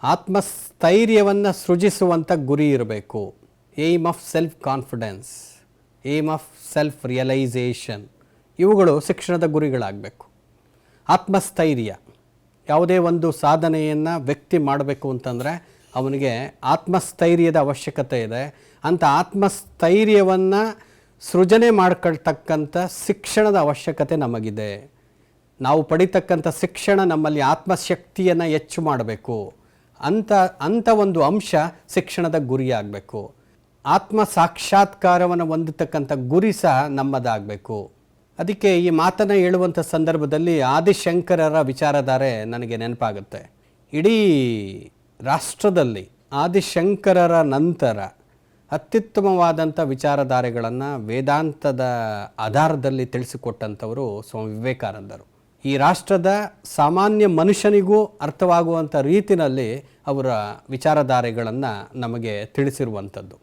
ಆತ್ಮಸ್ಥೈರ್ಯವನ್ನು ಸೃಜಿಸುವಂಥ ಗುರಿ ಇರಬೇಕು. Aim of self confidence, aim of self realisation, ಇವುಗಳು ಶಿಕ್ಷಣದ ಗುರಿಗಳಾಗಬೇಕು. ಆತ್ಮಸ್ಥೈರ್ಯ, ಯಾವುದೇ ಒಂದು ಸಾಧನೆಯನ್ನು ವ್ಯಕ್ತಿ ಮಾಡಬೇಕು ಅಂತಂದರೆ ಅವನಿಗೆ ಆತ್ಮಸ್ಥೈರ್ಯದ ಅವಶ್ಯಕತೆ ಇದೆ. ಅಂಥ ಆತ್ಮಸ್ಥೈರ್ಯವನ್ನು ಸೃಜನೆ ಮಾಡ್ಕೊಳ್ತಕ್ಕಂಥ ಶಿಕ್ಷಣದ ಅವಶ್ಯಕತೆ ನಮಗಿದೆ. ನಾವು ಪಡಿತಕ್ಕಂಥ ಶಿಕ್ಷಣ ನಮ್ಮಲ್ಲಿ ಆತ್ಮಶಕ್ತಿಯನ್ನು ಹೆಚ್ಚು ಮಾಡಬೇಕು. ಅಂಥ ಒಂದು ಅಂಶ ಶಿಕ್ಷಣದ ಗುರಿಯಾಗಬೇಕು. ಆತ್ಮ ಸಾಕ್ಷಾತ್ಕಾರವನ್ನು ಹೊಂದತಕ್ಕಂಥ ಗುರಿ ಸಹ ನಮ್ಮದಾಗಬೇಕು. ಅದಕ್ಕೆ ಈ ಮಾತನ್ನು ಹೇಳುವಂಥ ಸಂದರ್ಭದಲ್ಲಿ ಆದಿಶಂಕರರ ವಿಚಾರಧಾರೆ ನನಗೆ ನೆನಪಾಗುತ್ತೆ. ಇಡೀ ರಾಷ್ಟ್ರದಲ್ಲಿ ಆದಿಶಂಕರರ ನಂತರ ಅತ್ಯುತ್ತಮವಾದಂಥ ವಿಚಾರಧಾರೆಗಳನ್ನು ವೇದಾಂತದ ಆಧಾರದಲ್ಲಿ ತಿಳಿಸಿಕೊಟ್ಟಂಥವರು ಸ್ವಾಮಿ ವಿವೇಕಾನಂದರು. ಈ ರಾಷ್ಟ್ರದ ಸಾಮಾನ್ಯ ಮನುಷ್ಯನಿಗೂ ಅರ್ಥವಾಗುವಂಥ ರೀತಿಯಲ್ಲಿ ಅವರ ವಿಚಾರಧಾರೆಗಳನ್ನು ನಮಗೆ ತಿಳಿಸಿರುವಂಥದ್ದು.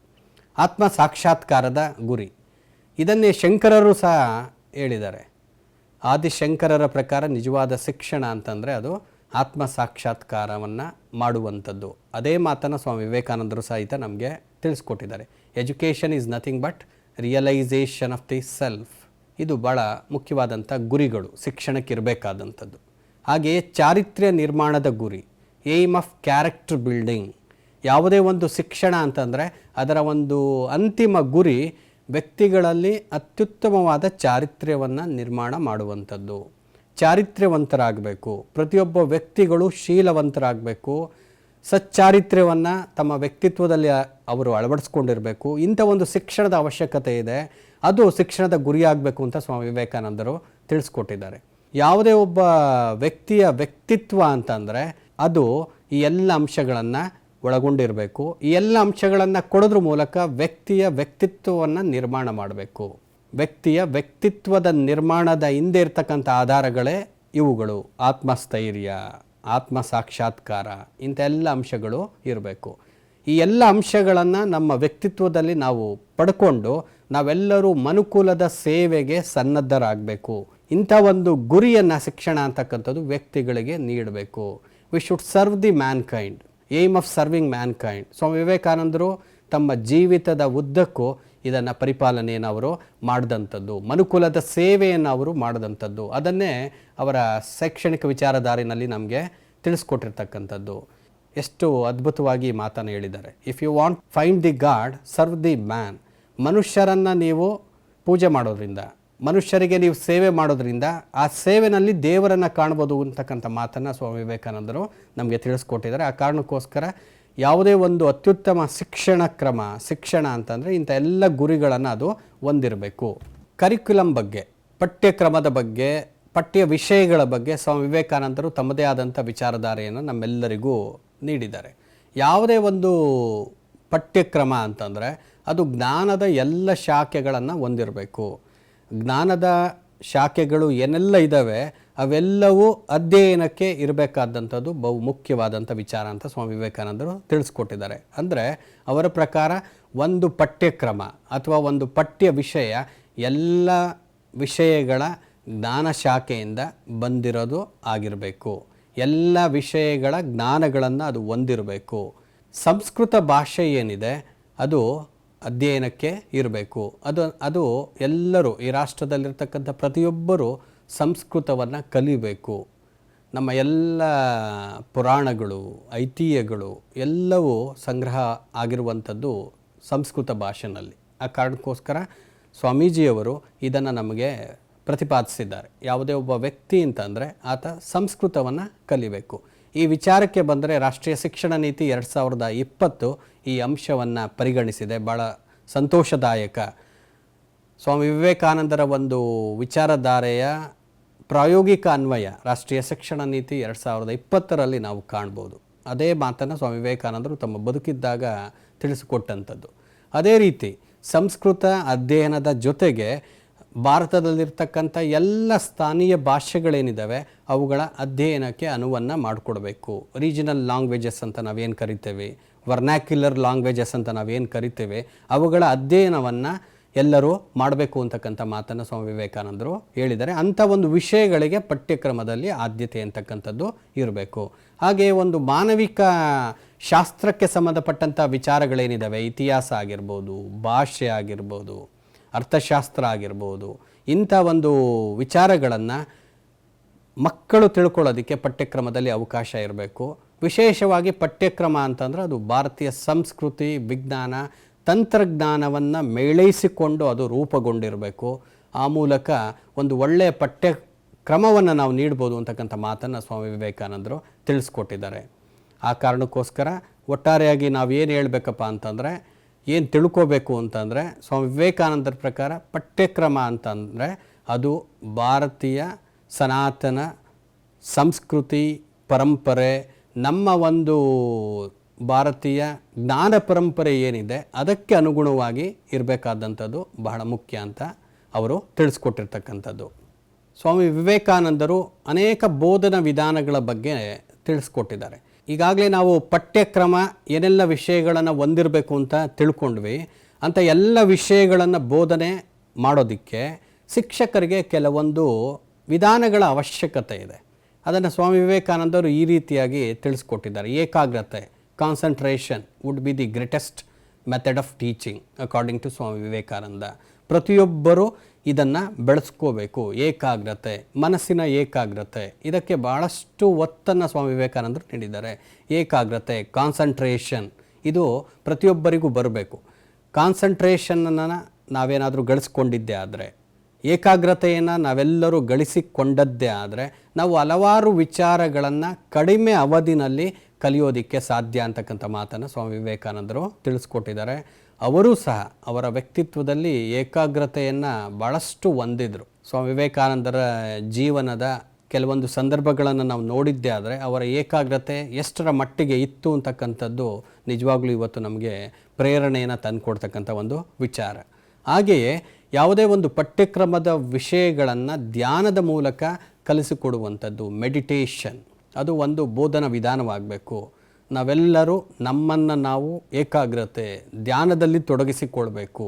ಆತ್ಮ ಸಾಕ್ಷಾತ್ಕಾರದ ಗುರಿ ಇದನ್ನೇ ಶಂಕರರು ಸಹ ಹೇಳಿದ್ದಾರೆ. ಆದಿಶಂಕರರ ಪ್ರಕಾರ ನಿಜವಾದ ಶಿಕ್ಷಣ ಅಂತಂದರೆ ಅದು ಆತ್ಮ ಸಾಕ್ಷಾತ್ಕಾರವನ್ನು ಮಾಡುವಂಥದ್ದು. ಅದೇ ಮಾತನ್ನು ಸ್ವಾಮಿ ವಿವೇಕಾನಂದರು ಸಹಿತ ನಮಗೆ ತಿಳಿಸ್ಕೊಟ್ಟಿದ್ದಾರೆ. Education is nothing but realisation of the self. ಇದು ಭಾಳ ಮುಖ್ಯವಾದಂಥ ಗುರಿಗಳು ಶಿಕ್ಷಣಕ್ಕೆ ಇರಬೇಕಾದಂಥದ್ದು. ಹಾಗೆಯೇ ಚಾರಿತ್ರ್ಯ ನಿರ್ಮಾಣದ ಗುರಿ, ಏಮ್ ಆಫ್ ಕ್ಯಾರೆಕ್ಟರ್ ಬಿಲ್ಡಿಂಗ್. ಯಾವುದೇ ಒಂದು ಶಿಕ್ಷಣ ಅಂತಂದರೆ ಅದರ ಒಂದು ಅಂತಿಮ ಗುರಿ ವ್ಯಕ್ತಿಗಳಲ್ಲಿ ಅತ್ಯುತ್ತಮವಾದ ಚಾರಿತ್ರ್ಯವನ್ನು ನಿರ್ಮಾಣ ಮಾಡುವಂಥದ್ದು. ಚಾರಿತ್ರ್ಯವಂತರಾಗಬೇಕು. ಪ್ರತಿಯೊಬ್ಬ ವ್ಯಕ್ತಿಗಳು ಶೀಲವಂತರಾಗಬೇಕು. ಸಚ್ಚಾರಿತ್ರ್ಯವನ್ನು ತಮ್ಮ ವ್ಯಕ್ತಿತ್ವದಲ್ಲಿ ಅವರು ಅಳವಡಿಸ್ಕೊಂಡಿರಬೇಕು. ಇಂಥ ಒಂದು ಶಿಕ್ಷಣದ ಅವಶ್ಯಕತೆ ಇದೆ. ಅದು ಶಿಕ್ಷಣದ ಗುರಿಯಾಗಬೇಕು ಅಂತ ಸ್ವಾಮಿ ವಿವೇಕಾನಂದರು ತಿಳಿಸ್ಕೊಟ್ಟಿದ್ದಾರೆ. ಯಾವುದೇ ಒಬ್ಬ ವ್ಯಕ್ತಿಯ ವ್ಯಕ್ತಿತ್ವ ಅಂತಂದರೆ ಅದು ಈ ಎಲ್ಲ ಅಂಶಗಳನ್ನು ಒಳಗೊಂಡಿರಬೇಕು. ಈ ಎಲ್ಲ ಅಂಶಗಳನ್ನು ಕೊಡೋದ್ರ ಮೂಲಕ ವ್ಯಕ್ತಿಯ ವ್ಯಕ್ತಿತ್ವವನ್ನು ನಿರ್ಮಾಣ ಮಾಡಬೇಕು. ವ್ಯಕ್ತಿಯ ವ್ಯಕ್ತಿತ್ವದ ನಿರ್ಮಾಣದ ಹಿಂದೆ ಇರ್ತಕ್ಕಂಥ ಆಧಾರಗಳೇ ಇವುಗಳು. ಆತ್ಮಸ್ಥೈರ್ಯ, ಆತ್ಮ ಸಾಕ್ಷಾತ್ಕಾರ, ಇಂಥ ಎಲ್ಲ ಅಂಶಗಳು ಇರಬೇಕು. ಈ ಎಲ್ಲ ಅಂಶಗಳನ್ನು ನಮ್ಮ ವ್ಯಕ್ತಿತ್ವದಲ್ಲಿ ನಾವು ಪಡ್ಕೊಂಡು ನಾವೆಲ್ಲರೂ ಮನುಕುಲದ ಸೇವೆಗೆ ಸನ್ನದ್ಧರಾಗಬೇಕು. ಇಂಥ ಒಂದು ಗುರಿಯನ್ನು ಶಿಕ್ಷಣ ಅಂತಕ್ಕಂಥದ್ದು ವ್ಯಕ್ತಿಗಳಿಗೆ ನೀಡಬೇಕು. We should serve the mankind, aim of serving mankind. Swami ವಿವೇಕಾನಂದರು ತಮ್ಮ ಜೀವಿತದ ಉದ್ದಕ್ಕೂ ಇದನ್ನು ಪರಿಪಾಲನೆಯನ್ನು ಅವರು ಮಾಡಿದಂಥದ್ದು, ಮನುಕುಲದ ಸೇವೆಯನ್ನು ಅವರು ಮಾಡಿದಂಥದ್ದು. ಅದನ್ನೇ ಅವರ ಶೈಕ್ಷಣಿಕ ವಿಚಾರಧಾರೆಯಲ್ಲಿ ನಮಗೆ ತಿಳಿಸ್ಕೊಟ್ಟಿರ್ತಕ್ಕಂಥದ್ದು. ಎಷ್ಟು ಅದ್ಭುತವಾಗಿ ಮಾತನ್ನು ಹೇಳಿದ್ದಾರೆ. If you want find the god, serve the man. ಮನುಷ್ಯರನ್ನು ನೀವು ಪೂಜೆ ಮಾಡೋದ್ರಿಂದ, ಮನುಷ್ಯರಿಗೆ ನೀವು ಸೇವೆ ಮಾಡೋದ್ರಿಂದ ಆ ಸೇವೆನಲ್ಲಿ ದೇವರನ್ನು ಕಾಣ್ಬೋದು ಅಂತಕ್ಕಂಥ ಮಾತನ್ನು ಸ್ವಾಮಿ ವಿವೇಕಾನಂದರು ನಮಗೆ ತಿಳಿಸ್ಕೊಟ್ಟಿದ್ದಾರೆ. ಆ ಕಾರಣಕ್ಕೋಸ್ಕರ ಯಾವುದೇ ಒಂದು ಅತ್ಯುತ್ತಮ ಶಿಕ್ಷಣ ಕ್ರಮ, ಶಿಕ್ಷಣ ಅಂತಂದರೆ ಇಂಥ ಎಲ್ಲ ಗುರಿಗಳನ್ನು ಅದು ಹೊಂದಿರಬೇಕು. ಕರಿಕ್ಯುಲಮ್ ಬಗ್ಗೆ, ಪಠ್ಯಕ್ರಮದ ಬಗ್ಗೆ, ಪಠ್ಯ ವಿಷಯಗಳ ಬಗ್ಗೆ ಸ್ವಾಮಿ ವಿವೇಕಾನಂದರು ತಮ್ಮದೇ ಆದಂಥ ವಿಚಾರಧಾರೆಯನ್ನು ನಮ್ಮೆಲ್ಲರಿಗೂ ನೀಡಿದ್ದಾರೆ. ಯಾವುದೇ ಒಂದು ಪಠ್ಯಕ್ರಮ ಅಂತಂದರೆ ಅದು ಜ್ಞಾನದ ಎಲ್ಲ ಶಾಖೆಗಳನ್ನು ಹೊಂದಿರಬೇಕು. ಜ್ಞಾನದ ಶಾಖೆಗಳು ಏನೆಲ್ಲ ಇದ್ದಾವೆ ಅವೆಲ್ಲವೂ ಅಧ್ಯಯನಕ್ಕೆ ಇರಬೇಕಾದಂಥದ್ದು ಬಹು ಮುಖ್ಯವಾದಂಥ ವಿಚಾರ ಅಂತ ಸ್ವಾಮಿ ವಿವೇಕಾನಂದರು ತಿಳಿಸ್ಕೊಟ್ಟಿದ್ದಾರೆ. ಅಂದರೆ ಅವರ ಪ್ರಕಾರ ಒಂದು ಪಠ್ಯಕ್ರಮ ಅಥವಾ ಒಂದು ಪಠ್ಯ ವಿಷಯ ಎಲ್ಲ ವಿಷಯಗಳ ಜ್ಞಾನ ಶಾಖೆಯಿಂದ ಬಂದಿರೋದು ಆಗಿರಬೇಕು. ಎಲ್ಲ ವಿಷಯಗಳ ಜ್ಞಾನಗಳನ್ನು ಅದು ಹೊಂದಿರಬೇಕು. ಸಂಸ್ಕೃತ ಭಾಷೆ ಏನಿದೆ ಅದು ಅಧ್ಯಯನಕ್ಕೆ ಇರಬೇಕು. ಅದು ಎಲ್ಲರೂ, ಈ ರಾಷ್ಟ್ರದಲ್ಲಿರ್ತಕ್ಕಂಥ ಪ್ರತಿಯೊಬ್ಬರೂ ಸಂಸ್ಕೃತವನ್ನು ಕಲಿಬೇಕು. ನಮ್ಮ ಎಲ್ಲ ಪುರಾಣಗಳು, ಐತಿಹ್ಯಗಳು ಎಲ್ಲವೂ ಸಂಗ್ರಹ ಆಗಿರುವಂಥದ್ದು ಸಂಸ್ಕೃತ ಭಾಷೆಯಲ್ಲಿ. ಆ ಕಾರಣಕ್ಕೋಸ್ಕರ ಸ್ವಾಮೀಜಿಯವರು ಇದನ್ನು ನಮಗೆ ಪ್ರತಿಪಾದಿಸಿದ್ದಾರೆ. ಯಾವುದೇ ಒಬ್ಬ ವ್ಯಕ್ತಿ ಅಂತಂದರೆ ಆತ ಸಂಸ್ಕೃತವನ್ನು ಕಲಿಬೇಕು. ಈ ವಿಚಾರಕ್ಕೆ ಬಂದರೆ ರಾಷ್ಟ್ರೀಯ ಶಿಕ್ಷಣ ನೀತಿ 2020 ಈ ಅಂಶವನ್ನು ಪರಿಗಣಿಸಿದೆ. ಭಾಳ ಸಂತೋಷದಾಯಕ. ಸ್ವಾಮಿ ವಿವೇಕಾನಂದರ ಒಂದು ವಿಚಾರಧಾರೆಯ ಪ್ರಾಯೋಗಿಕ ಅನ್ವಯ ರಾಷ್ಟ್ರೀಯ ಶಿಕ್ಷಣ ನೀತಿ 2020ರಲ್ಲಿ ನಾವು ಕಾಣ್ಬೋದು. ಅದೇ ಮಾತನ್ನು ಸ್ವಾಮಿ ವಿವೇಕಾನಂದರು ತಮ್ಮ ಬದುಕಿದ್ದಾಗ ತಿಳಿಸಿಕೊಟ್ಟಂಥದ್ದು. ಅದೇ ರೀತಿ ಸಂಸ್ಕೃತ ಅಧ್ಯಯನದ ಜೊತೆಗೆ ಭಾರತದಲ್ಲಿರ್ತಕ್ಕಂಥ ಎಲ್ಲ ಸ್ಥಾನೀಯ ಭಾಷೆಗಳೇನಿದ್ದಾವೆ ಅವುಗಳ ಅಧ್ಯಯನಕ್ಕೆ ಅನುವನ್ನು ಮಾಡಿಕೊಡ್ಬೇಕು. ರೀಜನಲ್ ಲ್ಯಾಂಗ್ವೇಜಸ್ ಅಂತ ನಾವೇನು ಕರಿತೇವೆ, ವರ್ನ್ಯಾಕ್ಯುಲರ್ ಲ್ಯಾಂಗ್ವೇಜಸ್ ಅಂತ ನಾವೇನು ಕರಿತೇವೆ, ಅವುಗಳ ಅಧ್ಯಯನವನ್ನು ಎಲ್ಲರೂ ಮಾಡಬೇಕು ಅಂತಕ್ಕಂಥ ಮಾತನ್ನು ಸ್ವಾಮಿ ವಿವೇಕಾನಂದರು ಹೇಳಿದ್ದಾರೆ. ಅಂಥ ಒಂದು ವಿಷಯಗಳಿಗೆ ಪಠ್ಯಕ್ರಮದಲ್ಲಿ ಆದ್ಯತೆ ಅಂತಕ್ಕಂಥದ್ದು ಇರಬೇಕು. ಹಾಗೆಯೇ ಒಂದು ಮಾನವಿಕ ಶಾಸ್ತ್ರಕ್ಕೆ ಸಂಬಂಧಪಟ್ಟಂಥ ವಿಚಾರಗಳೇನಿದ್ದಾವೆ, ಇತಿಹಾಸ ಆಗಿರ್ಬೋದು, ಭಾಷೆ ಆಗಿರ್ಬೋದು, ಅರ್ಥಶಾಸ್ತ್ರ ಆಗಿರ್ಬೋದು, ಇಂಥ ಒಂದು ವಿಚಾರಗಳನ್ನು ಮಕ್ಕಳು ತಿಳ್ಕೊಳ್ಳೋದಕ್ಕೆ ಪಠ್ಯಕ್ರಮದಲ್ಲಿ ಅವಕಾಶ ಇರಬೇಕು. ವಿಶೇಷವಾಗಿ ಪಠ್ಯಕ್ರಮ ಅಂತಂದ್ರೆ ಅದು ಭಾರತೀಯ ಸಂಸ್ಕೃತಿ, ವಿಜ್ಞಾನ, ತಂತ್ರಜ್ಞಾನವನ್ನು ಮೇಳೈಸಿಕೊಂಡು ಅದು ರೂಪುಗೊಂಡಿರಬೇಕು. ಆ ಮೂಲಕ ಒಂದು ಒಳ್ಳೆಯ ಪಠ್ಯಕ್ರಮವನ್ನು ನಾವು ನೀಡ್ಬೋದು ಅಂತಕ್ಕಂಥ ಮಾತನ್ನು ಸ್ವಾಮಿ ವಿವೇಕಾನಂದರು ತಿಳಿಸ್ಕೊಟ್ಟಿದ್ದಾರೆ. ಆ ಕಾರಣಕ್ಕೋಸ್ಕರ ಒಟ್ಟಾರೆಯಾಗಿ ನಾವೇನು ಹೇಳಬೇಕಪ್ಪ ಅಂತಂದರೆ, ಏನು ತಿಳ್ಕೋಬೇಕು ಅಂತಂದರೆ, ಸ್ವಾಮಿ ವಿವೇಕಾನಂದರ ಪ್ರಕಾರ ಪಠ್ಯಕ್ರಮ ಅಂತಂದರೆ ಅದು ಭಾರತೀಯ ಸನಾತನ ಸಂಸ್ಕೃತಿ ಪರಂಪರೆ, ನಮ್ಮ ಒಂದು ಭಾರತೀಯ ಜ್ಞಾನ ಪರಂಪರೆ ಏನಿದೆ ಅದಕ್ಕೆ ಅನುಗುಣವಾಗಿ ಇರಬೇಕಾದಂಥದ್ದು ಬಹಳ ಮುಖ್ಯ ಅಂತ ಅವರು ತಿಳಿಸ್ಕೊಟ್ಟಿರ್ತಕ್ಕಂಥದ್ದು. ಸ್ವಾಮಿ ವಿವೇಕಾನಂದರು ಅನೇಕ ಬೋಧನಾ ವಿಧಾನಗಳ ಬಗ್ಗೆ ತಿಳಿಸ್ಕೊಟ್ಟಿದ್ದಾರೆ. ಈಗಾಗಲೇ ನಾವು ಪಠ್ಯಕ್ರಮ ಏನೆಲ್ಲ ವಿಷಯಗಳನ್ನು ಹೊಂದಿರಬೇಕು ಅಂತ ತಿಳ್ಕೊಂಡ್ವಿ. ಅಂಥ ಎಲ್ಲ ವಿಷಯಗಳನ್ನು ಬೋಧನೆ ಮಾಡೋದಕ್ಕೆ ಶಿಕ್ಷಕರಿಗೆ ಕೆಲವೊಂದು ವಿಧಾನಗಳ ಅವಶ್ಯಕತೆ ಇದೆ. ಅದನ್ನು ಸ್ವಾಮಿ ವಿವೇಕಾನಂದರು ಈ ರೀತಿಯಾಗಿ ತಿಳಿಸ್ಕೊಟ್ಟಿದ್ದಾರೆ. ಏಕಾಗ್ರತೆ, concentration would be the greatest method of teaching according to Swami Vivekananda. ಪ್ರತಿಯೊಬ್ಬರೂ ಇದನ್ನು ಬೆಳೆಸ್ಕೋಬೇಕು. ಏಕಾಗ್ರತೆ, ಮನಸ್ಸಿನ ಏಕಾಗ್ರತೆ, ಇದಕ್ಕೆ ಭಾಳಷ್ಟು ಒತ್ತನ್ನು ಸ್ವಾಮಿ ವಿವೇಕಾನಂದರು ನೀಡಿದ್ದಾರೆ. ಏಕಾಗ್ರತೆ, ಕಾನ್ಸಂಟ್ರೇಷನ್, ಇದು ಪ್ರತಿಯೊಬ್ಬರಿಗೂ ಬರಬೇಕು. ಕಾನ್ಸಂಟ್ರೇಷನನ್ನು ನಾವೇನಾದರೂ ಗಳಿಸ್ಕೊಂಡಿದ್ದೇ ಆದರೆ, ಏಕಾಗ್ರತೆಯನ್ನು ನಾವೆಲ್ಲರೂ ಗಳಿಸಿಕೊಂಡದ್ದೇ ಆದರೆ ನಾವು ಹಲವಾರು ವಿಚಾರಗಳನ್ನು ಕಡಿಮೆ ಅವಧಿನಲ್ಲಿ ಕಲಿಯೋದಕ್ಕೆ ಸಾಧ್ಯ ಅಂತಕ್ಕಂಥ ಮಾತನ್ನು ಸ್ವಾಮಿ ವಿವೇಕಾನಂದರು ತಿಳಿಸ್ಕೊಟ್ಟಿದ್ದಾರೆ. ಅವರೂ ಸಹ ಅವರ ವ್ಯಕ್ತಿತ್ವದಲ್ಲಿ ಏಕಾಗ್ರತೆಯನ್ನು ಭಾಳಷ್ಟು ಹೊಂದಿದ್ರು. ಸ್ವಾಮಿ ವಿವೇಕಾನಂದರ ಜೀವನದ ಕೆಲವೊಂದು ಸಂದರ್ಭಗಳನ್ನು ನಾವು ನೋಡಿದ್ದೇ ಆದರೆ ಅವರ ಏಕಾಗ್ರತೆ ಎಷ್ಟರ ಮಟ್ಟಿಗೆ ಇತ್ತು ಅಂತಕ್ಕಂಥದ್ದು ನಿಜವಾಗ್ಲೂ ಇವತ್ತು ನಮಗೆ ಪ್ರೇರಣೆಯನ್ನು ತಂದುಕೊಡ್ತಕ್ಕಂಥ ಒಂದು ವಿಚಾರ. ಹಾಗೆಯೇ ಯಾವುದೇ ಒಂದು ಪಠ್ಯಕ್ರಮದ ವಿಷಯಗಳನ್ನು ಧ್ಯಾನದ ಮೂಲಕ ಕಲಿಸಿಕೊಡುವಂಥದ್ದು, ಮೆಡಿಟೇಷನ್, ಅದು ಒಂದು ಬೋಧನಾ ವಿಧಾನವಾಗಬೇಕು. ನಾವೆಲ್ಲರೂ ನಮ್ಮನ್ನು ನಾವು ಏಕಾಗ್ರತೆ, ಧ್ಯಾನದಲ್ಲಿ ತೊಡಗಿಸಿಕೊಳ್ಬೇಕು.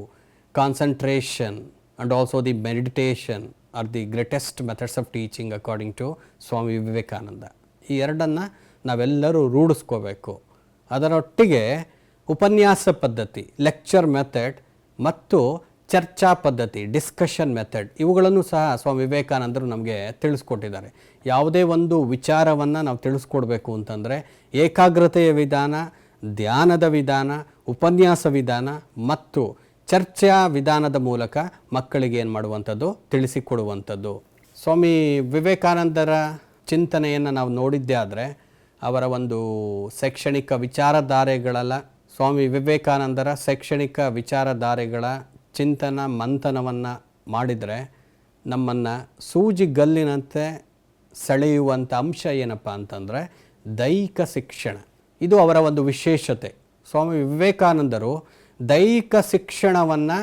Concentration and also the meditation are the greatest methods of teaching according to Swami Vivekananda. ಈ ಎರಡನ್ನು ನಾವೆಲ್ಲರೂ ರೂಢಿಸ್ಕೋಬೇಕು. ಅದರೊಟ್ಟಿಗೆ ಉಪನ್ಯಾಸ ಪದ್ಧತಿ, ಲೆಕ್ಚರ್ ಮೆಥಡ್ ಮತ್ತು ಚರ್ಚಾ ಪದ್ಧತಿ, ಡಿಸ್ಕಷನ್ ಮೆಥಡ್, ಇವುಗಳನ್ನು ಸಹ ಸ್ವಾಮಿ ವಿವೇಕಾನಂದರು ನಮಗೆ ತಿಳಿಸ್ಕೊಟ್ಟಿದ್ದಾರೆ. ಯಾವುದೇ ಒಂದು ವಿಚಾರವನ್ನು ನಾವು ತಿಳಿಸ್ಕೊಡ್ಬೇಕು ಅಂತಂದರೆ ಏಕಾಗ್ರತೆಯ ವಿಧಾನ, ಧ್ಯಾನದ ವಿಧಾನ, ಉಪನ್ಯಾಸ ವಿಧಾನ ಮತ್ತು ಚರ್ಚಾ ವಿಧಾನದ ಮೂಲಕ ಮಕ್ಕಳಿಗೆ ಏನು ಮಾಡುವಂಥದ್ದು, ತಿಳಿಸಿಕೊಡುವಂಥದ್ದು. ಸ್ವಾಮಿ ವಿವೇಕಾನಂದರ ಚಿಂತನೆಯನ್ನು ನಾವು ನೋಡಿದ್ದೇ ಆದರೆ ಅವರ ಒಂದು ಶೈಕ್ಷಣಿಕ ವಿಚಾರಧಾರೆಗಳೆಲ್ಲ, ಸ್ವಾಮಿ ವಿವೇಕಾನಂದರ ಶೈಕ್ಷಣಿಕ ವಿಚಾರಧಾರೆಗಳ ಚಿಂತನ ಮಂಥನವನ್ನು ಮಾಡಿದರೆ ನಮ್ಮನ್ನು ಸೂಜಿಗಲ್ಲಿನಂತೆ ಸೆಳೆಯುವಂಥ ಅಂಶ ಏನಪ್ಪ ಅಂತಂದರೆ ದೈಹಿಕ ಶಿಕ್ಷಣ. ಇದು ಅವರ ಒಂದು ವಿಶೇಷತೆ. ಸ್ವಾಮಿ ವಿವೇಕಾನಂದರು ದೈಹಿಕ ಶಿಕ್ಷಣವನ್ನು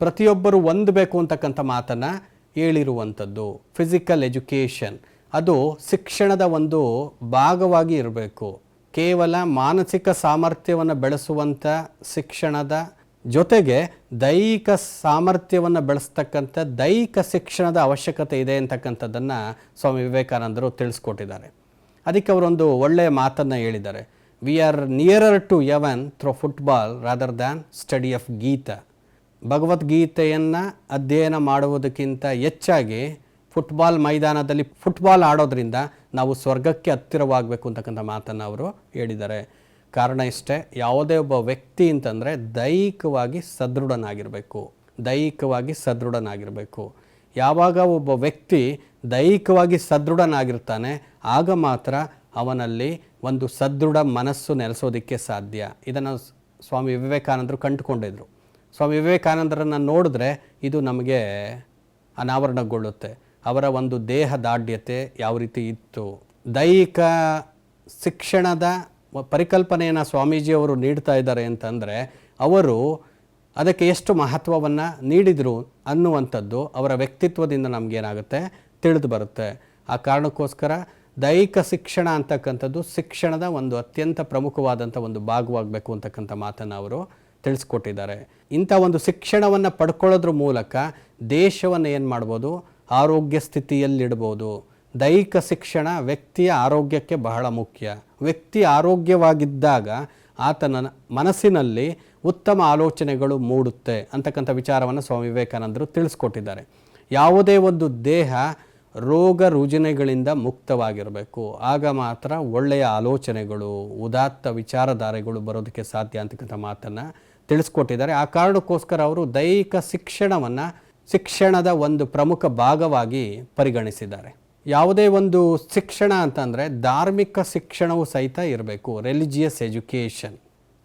ಪ್ರತಿಯೊಬ್ಬರು ಹೊಂದಬೇಕು ಅಂತಕ್ಕಂಥ ಮಾತನ್ನು ಹೇಳಿರುವಂಥದ್ದು. ಫಿಸಿಕಲ್ ಎಜುಕೇಷನ್ ಅದು ಶಿಕ್ಷಣದ ಒಂದು ಭಾಗವಾಗಿ ಇರಬೇಕು. ಕೇವಲ ಮಾನಸಿಕ ಸಾಮರ್ಥ್ಯವನ್ನು ಬೆಳೆಸುವಂಥ ಶಿಕ್ಷಣದ ಜೊತೆಗೆ ದೈಹಿಕ ಸಾಮರ್ಥ್ಯವನ್ನು ಬೆಳೆಸ್ತಕ್ಕಂಥ ದೈಹಿಕ ಶಿಕ್ಷಣದ ಅವಶ್ಯಕತೆ ಇದೆ ಅಂತಕ್ಕಂಥದ್ದನ್ನು ಸ್ವಾಮಿ ವಿವೇಕಾನಂದರು ತಿಳಿಸ್ಕೊಟ್ಟಿದ್ದಾರೆ. ಅದಕ್ಕೆ ಅವರೊಂದು ಒಳ್ಳೆಯ ಮಾತನ್ನು ಹೇಳಿದ್ದಾರೆ. We are nearer to heaven through football rather than study of Gita. ಭಗವದ್ಗೀತೆಯನ್ನು ಅಧ್ಯಯನ ಮಾಡುವುದಕ್ಕಿಂತ ಹೆಚ್ಚಾಗಿ ಫುಟ್ಬಾಲ್ ಮೈದಾನದಲ್ಲಿ ಫುಟ್ಬಾಲ್ ಆಡೋದ್ರಿಂದ ನಾವು ಸ್ವರ್ಗಕ್ಕೆ ಹತ್ತಿರವಾಗಬೇಕು ಅಂತಕ್ಕಂಥ ಮಾತನ್ನು ಅವರು ಹೇಳಿದ್ದಾರೆ. ಕಾರಣ ಇಷ್ಟೇ, ಯಾವುದೇ ಒಬ್ಬ ವ್ಯಕ್ತಿ ಅಂತಂದರೆ ದೈಹಿಕವಾಗಿ ಸದೃಢನಾಗಿರಬೇಕು. ಯಾವಾಗ ಒಬ್ಬ ವ್ಯಕ್ತಿ ದೈಹಿಕವಾಗಿ ಸದೃಢನಾಗಿರ್ತಾನೆ ಆಗ ಮಾತ್ರ ಅವನಲ್ಲಿ ಒಂದು ಸದೃಢ ಮನಸ್ಸು ನೆಲೆಸೋದಕ್ಕೆ ಸಾಧ್ಯ. ಇದನ್ನು ಸ್ವಾಮಿ ವಿವೇಕಾನಂದರು ಕಂಡುಕೊಂಡಿದ್ರು. ಸ್ವಾಮಿ ವಿವೇಕಾನಂದರನ್ನು ನೋಡಿದ್ರೆ ಇದು ನಮಗೆ ಅನಾವರಣಗೊಳ್ಳುತ್ತೆ. ಅವರ ಒಂದು ದೇಹ ದಾಢ್ಯತೆ ಯಾವ ರೀತಿ ಇತ್ತು, ದೈಹಿಕ ಶಿಕ್ಷಣದ ಪರಿಕಲ್ಪನೆಯನ್ನು ಸ್ವಾಮೀಜಿಯವರು ನೀಡ್ತಾ ಇದ್ದಾರೆ ಅಂತಂದರೆ ಅವರು ಅದಕ್ಕೆ ಎಷ್ಟು ಮಹತ್ವವನ್ನು ನೀಡಿದರು ಅನ್ನುವಂಥದ್ದು ಅವರ ವ್ಯಕ್ತಿತ್ವದಿಂದ ನಮಗೇನಾಗುತ್ತೆ ತಿಳಿದು ಬರುತ್ತೆ. ಆ ಕಾರಣಕ್ಕೋಸ್ಕರ ದೈಹಿಕ ಶಿಕ್ಷಣ ಅಂತಕ್ಕಂಥದ್ದು ಶಿಕ್ಷಣದ ಒಂದು ಅತ್ಯಂತ ಪ್ರಮುಖವಾದಂಥ ಒಂದು ಭಾಗವಾಗಬೇಕು ಅಂತಕ್ಕಂಥ ಮಾತನ್ನು ಅವರು ತಿಳಿಸ್ಕೊಟ್ಟಿದ್ದಾರೆ. ಇಂಥ ಒಂದು ಶಿಕ್ಷಣವನ್ನು ಪಡ್ಕೊಳ್ಳೋದ್ರ ಮೂಲಕ ದೇಶವನ್ನು ಏನು ಮಾಡ್ಬೋದು, ಆರೋಗ್ಯ ಸ್ಥಿತಿಯಲ್ಲಿಡ್ಬೋದು. ದೈಹಿಕ ಶಿಕ್ಷಣ ವ್ಯಕ್ತಿಯ ಆರೋಗ್ಯಕ್ಕೆ ಬಹಳ ಮುಖ್ಯ. ವ್ಯಕ್ತಿ ಆರೋಗ್ಯವಾಗಿದ್ದಾಗ ಆತನ ಮನಸ್ಸಿನಲ್ಲಿ ಉತ್ತಮ ಆಲೋಚನೆಗಳು ಮೂಡುತ್ತೆ ಅಂತಕ್ಕಂಥ ವಿಚಾರವನ್ನು ಸ್ವಾಮಿ ವಿವೇಕಾನಂದರು ತಿಳಿಸ್ಕೊಟ್ಟಿದ್ದಾರೆ. ಯಾವುದೇ ಒಂದು ದೇಹ ರೋಗ ರುಜಿನಗಳಿಂದ ಮುಕ್ತವಾಗಿರಬೇಕು, ಆಗ ಮಾತ್ರ ಒಳ್ಳೆಯ ಆಲೋಚನೆಗಳು, ಉದಾತ್ತ ವಿಚಾರಧಾರೆಗಳು ಬರೋದಕ್ಕೆ ಸಾಧ್ಯ ಅಂತಕ್ಕಂಥ ಮಾತನ್ನು ತಿಳಿಸ್ಕೊಟ್ಟಿದ್ದಾರೆ. ಆ ಕಾರಣಕ್ಕೋಸ್ಕರ ಅವರು ದೈಹಿಕ ಶಿಕ್ಷಣವನ್ನು ಶಿಕ್ಷಣದ ಒಂದು ಪ್ರಮುಖ ಭಾಗವಾಗಿ ಪರಿಗಣಿಸಿದ್ದಾರೆ. ಯಾವುದೇ ಒಂದು ಶಿಕ್ಷಣ ಅಂತಂದರೆ ಧಾರ್ಮಿಕ ಶಿಕ್ಷಣವೂ ಸಹಿತ ಇರಬೇಕು, ರಿಲಿಜಿಯಸ್ ಎಜುಕೇಷನ್.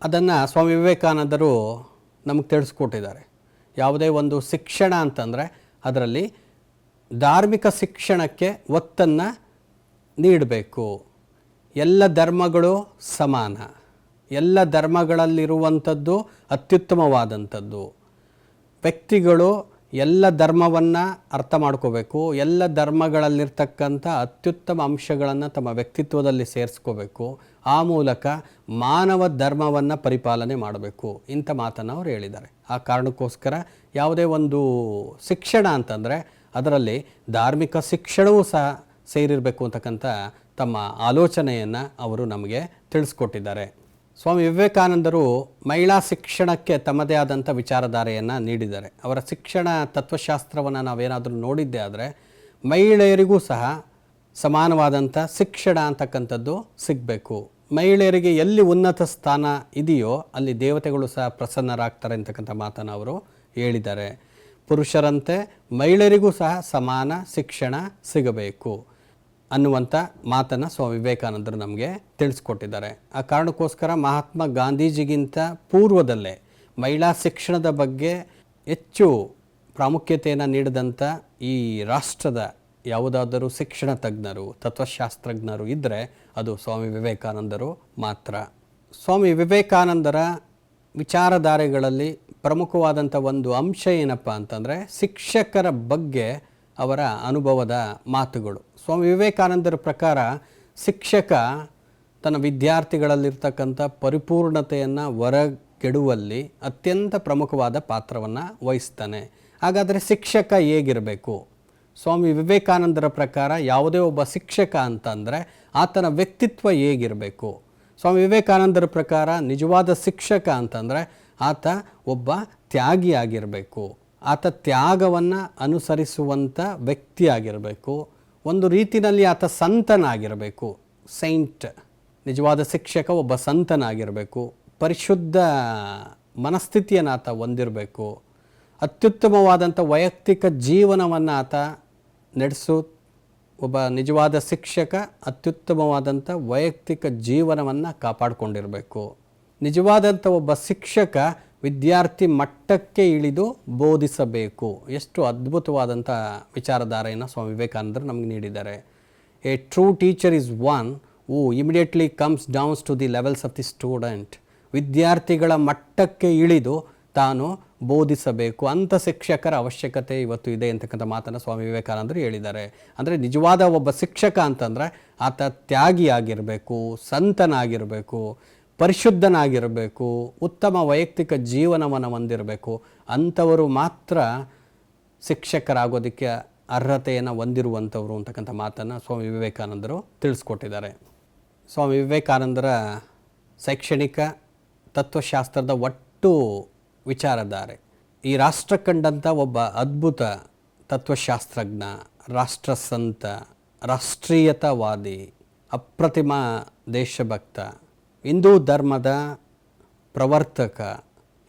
ಅದನ್ನು ಸ್ವಾಮಿ ವಿವೇಕಾನಂದರು ನಮಗೆ ತಿಳಿಸ್ಕೊಟ್ಟಿದ್ದಾರೆ. ಯಾವುದೇ ಒಂದು ಶಿಕ್ಷಣ ಅಂತಂದರೆ ಅದರಲ್ಲಿ ಧಾರ್ಮಿಕ ಶಿಕ್ಷಣಕ್ಕೆ ಒತ್ತನ್ನು ನೀಡಬೇಕು. ಎಲ್ಲ ಧರ್ಮಗಳು ಸಮಾನ, ಎಲ್ಲ ಧರ್ಮಗಳಲ್ಲಿರುವಂಥದ್ದು ಅತ್ಯುತ್ತಮವಾದಂಥದ್ದು. ವ್ಯಕ್ತಿಗಳು ಎಲ್ಲ ಧರ್ಮವನ್ನು ಅರ್ಥ ಮಾಡ್ಕೋಬೇಕು, ಎಲ್ಲ ಧರ್ಮಗಳಲ್ಲಿರ್ತಕ್ಕಂಥ ಅತ್ಯುತ್ತಮ ಅಂಶಗಳನ್ನು ತಮ್ಮ ವ್ಯಕ್ತಿತ್ವದಲ್ಲಿ ಸೇರಿಸ್ಕೋಬೇಕು. ಆ ಮೂಲಕ ಮಾನವ ಧರ್ಮವನ್ನು ಪರಿಪಾಲನೆ ಮಾಡಬೇಕು. ಇಂಥ ಮಾತನ್ನು ಅವರು ಹೇಳಿದ್ದಾರೆ. ಆ ಕಾರಣಕ್ಕೋಸ್ಕರ ಯಾವುದೇ ಒಂದು ಶಿಕ್ಷಣ ಅಂತಂದರೆ ಅದರಲ್ಲಿ ಧಾರ್ಮಿಕ ಶಿಕ್ಷಣವೂ ಸಹ ಸೇರಿರಬೇಕು ಅಂತಕ್ಕಂಥ ತಮ್ಮ ಆಲೋಚನೆಯನ್ನು ಅವರು ನಮಗೆ ತಿಳಿಸ್ಕೊಟ್ಟಿದ್ದಾರೆ. ಸ್ವಾಮಿ ವಿವೇಕಾನಂದರು ಮಹಿಳಾ ಶಿಕ್ಷಣಕ್ಕೆ ತಮ್ಮದೇ ಆದಂಥ ವಿಚಾರಧಾರೆಯನ್ನು ನೀಡಿದ್ದಾರೆ. ಅವರ ಶಿಕ್ಷಣ ತತ್ವಶಾಸ್ತ್ರವನ್ನು ನಾವೇನಾದರೂ ನೋಡಿದ್ದೇ ಆದರೆ ಮಹಿಳೆಯರಿಗೂ ಸಹ ಸಮಾನವಾದಂಥ ಶಿಕ್ಷಣ ಅಂತಕ್ಕಂಥದ್ದು ಸಿಗಬೇಕು. ಮಹಿಳೆಯರಿಗೆ ಎಲ್ಲಿ ಉನ್ನತ ಸ್ಥಾನ ಇದೆಯೋ ಅಲ್ಲಿ ದೇವತೆಗಳು ಸಹ ಪ್ರಸನ್ನರಾಗ್ತಾರೆ ಅಂತಕ್ಕಂಥ ಮಾತನ್ನು ಅವರು ಹೇಳಿದ್ದಾರೆ. ಪುರುಷರಂತೆ ಮಹಿಳೆಯರಿಗೂ ಸಹ ಸಮಾನ ಶಿಕ್ಷಣ ಸಿಗಬೇಕು ಅನ್ನುವಂಥ ಮಾತನ್ನು ಸ್ವಾಮಿ ವಿವೇಕಾನಂದರು ನಮಗೆ ತಿಳಿಸ್ಕೊಟ್ಟಿದ್ದಾರೆ. ಆ ಕಾರಣಕ್ಕೋಸ್ಕರ ಮಹಾತ್ಮ ಗಾಂಧೀಜಿಗಿಂತ ಪೂರ್ವದಲ್ಲೇ ಮಹಿಳಾ ಶಿಕ್ಷಣದ ಬಗ್ಗೆ ಹೆಚ್ಚು ಪ್ರಾಮುಖ್ಯತೆಯನ್ನು ನೀಡಿದಂಥ ಈ ರಾಷ್ಟ್ರದ ಯಾವುದಾದರೂ ಶಿಕ್ಷಣ ತಜ್ಞರು, ತತ್ವಶಾಸ್ತ್ರಜ್ಞರು ಇದ್ದರೆ ಅದು ಸ್ವಾಮಿ ವಿವೇಕಾನಂದರು ಮಾತ್ರ. ಸ್ವಾಮಿ ವಿವೇಕಾನಂದರ ವಿಚಾರಧಾರೆಗಳಲ್ಲಿ ಪ್ರಮುಖವಾದಂಥ ಒಂದು ಅಂಶ ಏನಪ್ಪ ಅಂತಂದರೆ ಶಿಕ್ಷಕರ ಬಗ್ಗೆ ಅವರ ಅನುಭವದ ಮಾತುಗಳು. ಸ್ವಾಮಿ ವಿವೇಕಾನಂದರ ಪ್ರಕಾರ ಶಿಕ್ಷಕ ತನ್ನ ವಿದ್ಯಾರ್ಥಿಗಳಲ್ಲಿರ್ತಕ್ಕಂಥ ಪರಿಪೂರ್ಣತೆಯನ್ನು ಹೊರಗೆಡುವಲ್ಲಿ ಅತ್ಯಂತ ಪ್ರಮುಖವಾದ ಪಾತ್ರವನ್ನು ವಹಿಸ್ತಾನೆ. ಹಾಗಾದರೆ ಶಿಕ್ಷಕ ಹೇಗಿರಬೇಕು? ಸ್ವಾಮಿ ವಿವೇಕಾನಂದರ ಪ್ರಕಾರ ಯಾವುದೇ ಒಬ್ಬ ಶಿಕ್ಷಕ ಅಂತಂದರೆ ಆತನ ವ್ಯಕ್ತಿತ್ವ ಹೇಗಿರಬೇಕು? ಸ್ವಾಮಿ ವಿವೇಕಾನಂದರ ಪ್ರಕಾರ ನಿಜವಾದ ಶಿಕ್ಷಕ ಅಂತಂದರೆ ಆತ ಒಬ್ಬ ತ್ಯಾಗಿಯಾಗಿರಬೇಕು, ಆತ ತ್ಯಾಗವನ್ನು ಅನುಸರಿಸುವಂಥ ವ್ಯಕ್ತಿಯಾಗಿರಬೇಕು, ಒಂದು ರೀತಿಯಲ್ಲಿ ಆತ ಸಂತನಾಗಿರಬೇಕು, ಸೈಂಟ್. ನಿಜವಾದ ಶಿಕ್ಷಕ ಒಬ್ಬ ಸಂತನಾಗಿರಬೇಕು, ಪರಿಶುದ್ಧ ಮನಸ್ಥಿತಿಯನ್ನು ಆತ ಹೊಂದಿರಬೇಕು, ಅತ್ಯುತ್ತಮವಾದಂಥ ವೈಯಕ್ತಿಕ ಜೀವನವನ್ನು ಆತ ಒಬ್ಬ ನಿಜವಾದ ಶಿಕ್ಷಕ ಅತ್ಯುತ್ತಮವಾದಂಥ ವೈಯಕ್ತಿಕ ಜೀವನವನ್ನು ಕಾಪಾಡಿಕೊಂಡಿರಬೇಕು. ನಿಜವಾದಂಥ ಒಬ್ಬ ಶಿಕ್ಷಕ ವಿದ್ಯಾರ್ಥಿ ಮಟ್ಟಕ್ಕೆ ಇಳಿದು ಬೋಧಿಸಬೇಕು. ಎಷ್ಟು ಅದ್ಭುತವಾದಂಥ ವಿಚಾರಧಾರೆಯನ್ನು ಸ್ವಾಮಿ ವಿವೇಕಾನಂದರು ನಮಗೆ ನೀಡಿದ್ದಾರೆ. A true teacher is one who immediately comes downs to the levels of the student. ವಿದ್ಯಾರ್ಥಿಗಳ ಮಟ್ಟಕ್ಕೆ ಇಳಿದು ತಾನು ಬೋಧಿಸಬೇಕು. ಅಂಥ ಶಿಕ್ಷಕರ ಅವಶ್ಯಕತೆ ಇವತ್ತು ಇದೆ ಅಂತಕ್ಕಂಥ ಮಾತನ್ನು ಸ್ವಾಮಿ ವಿವೇಕಾನಂದರು ಹೇಳಿದ್ದಾರೆ. ಅಂದರೆ ನಿಜವಾದ ಒಬ್ಬ ಶಿಕ್ಷಕ ಅಂತಂದರೆ ಆತ ತ್ಯಾಗಿಯಾಗಿರಬೇಕು, ಸಂತನಾಗಿರಬೇಕು, ಪರಿಶುದ್ಧನಾಗಿರಬೇಕು, ಉತ್ತಮ ವೈಯಕ್ತಿಕ ಜೀವನವನ್ನು ಹೊಂದಿರಬೇಕು. ಅಂಥವರು ಮಾತ್ರ ಶಿಕ್ಷಕರಾಗೋದಕ್ಕೆ ಅರ್ಹತೆಯನ್ನು ಹೊಂದಿರುವಂಥವ್ರು ಅಂತಕ್ಕಂಥ ಮಾತನ್ನು ಸ್ವಾಮಿ ವಿವೇಕಾನಂದರು ತಿಳಿಸ್ಕೊಟ್ಟಿದ್ದಾರೆ. ಸ್ವಾಮಿ ವಿವೇಕಾನಂದರ ಶೈಕ್ಷಣಿಕ ತತ್ವಶಾಸ್ತ್ರದ ಒಟ್ಟು ವಿಚಾರಧಾರೆ ಈ ರಾಷ್ಟ್ರ ಕಂಡಂಥ ಒಬ್ಬ ಅದ್ಭುತ ತತ್ವಶಾಸ್ತ್ರಜ್ಞ, ರಾಷ್ಟ್ರಸಂತ, ರಾಷ್ಟ್ರೀಯತಾವಾದಿ, ಅಪ್ರತಿಮ ದೇಶಭಕ್ತ, ಹಿಂದೂ ಧರ್ಮದ ಪ್ರವರ್ತಕ,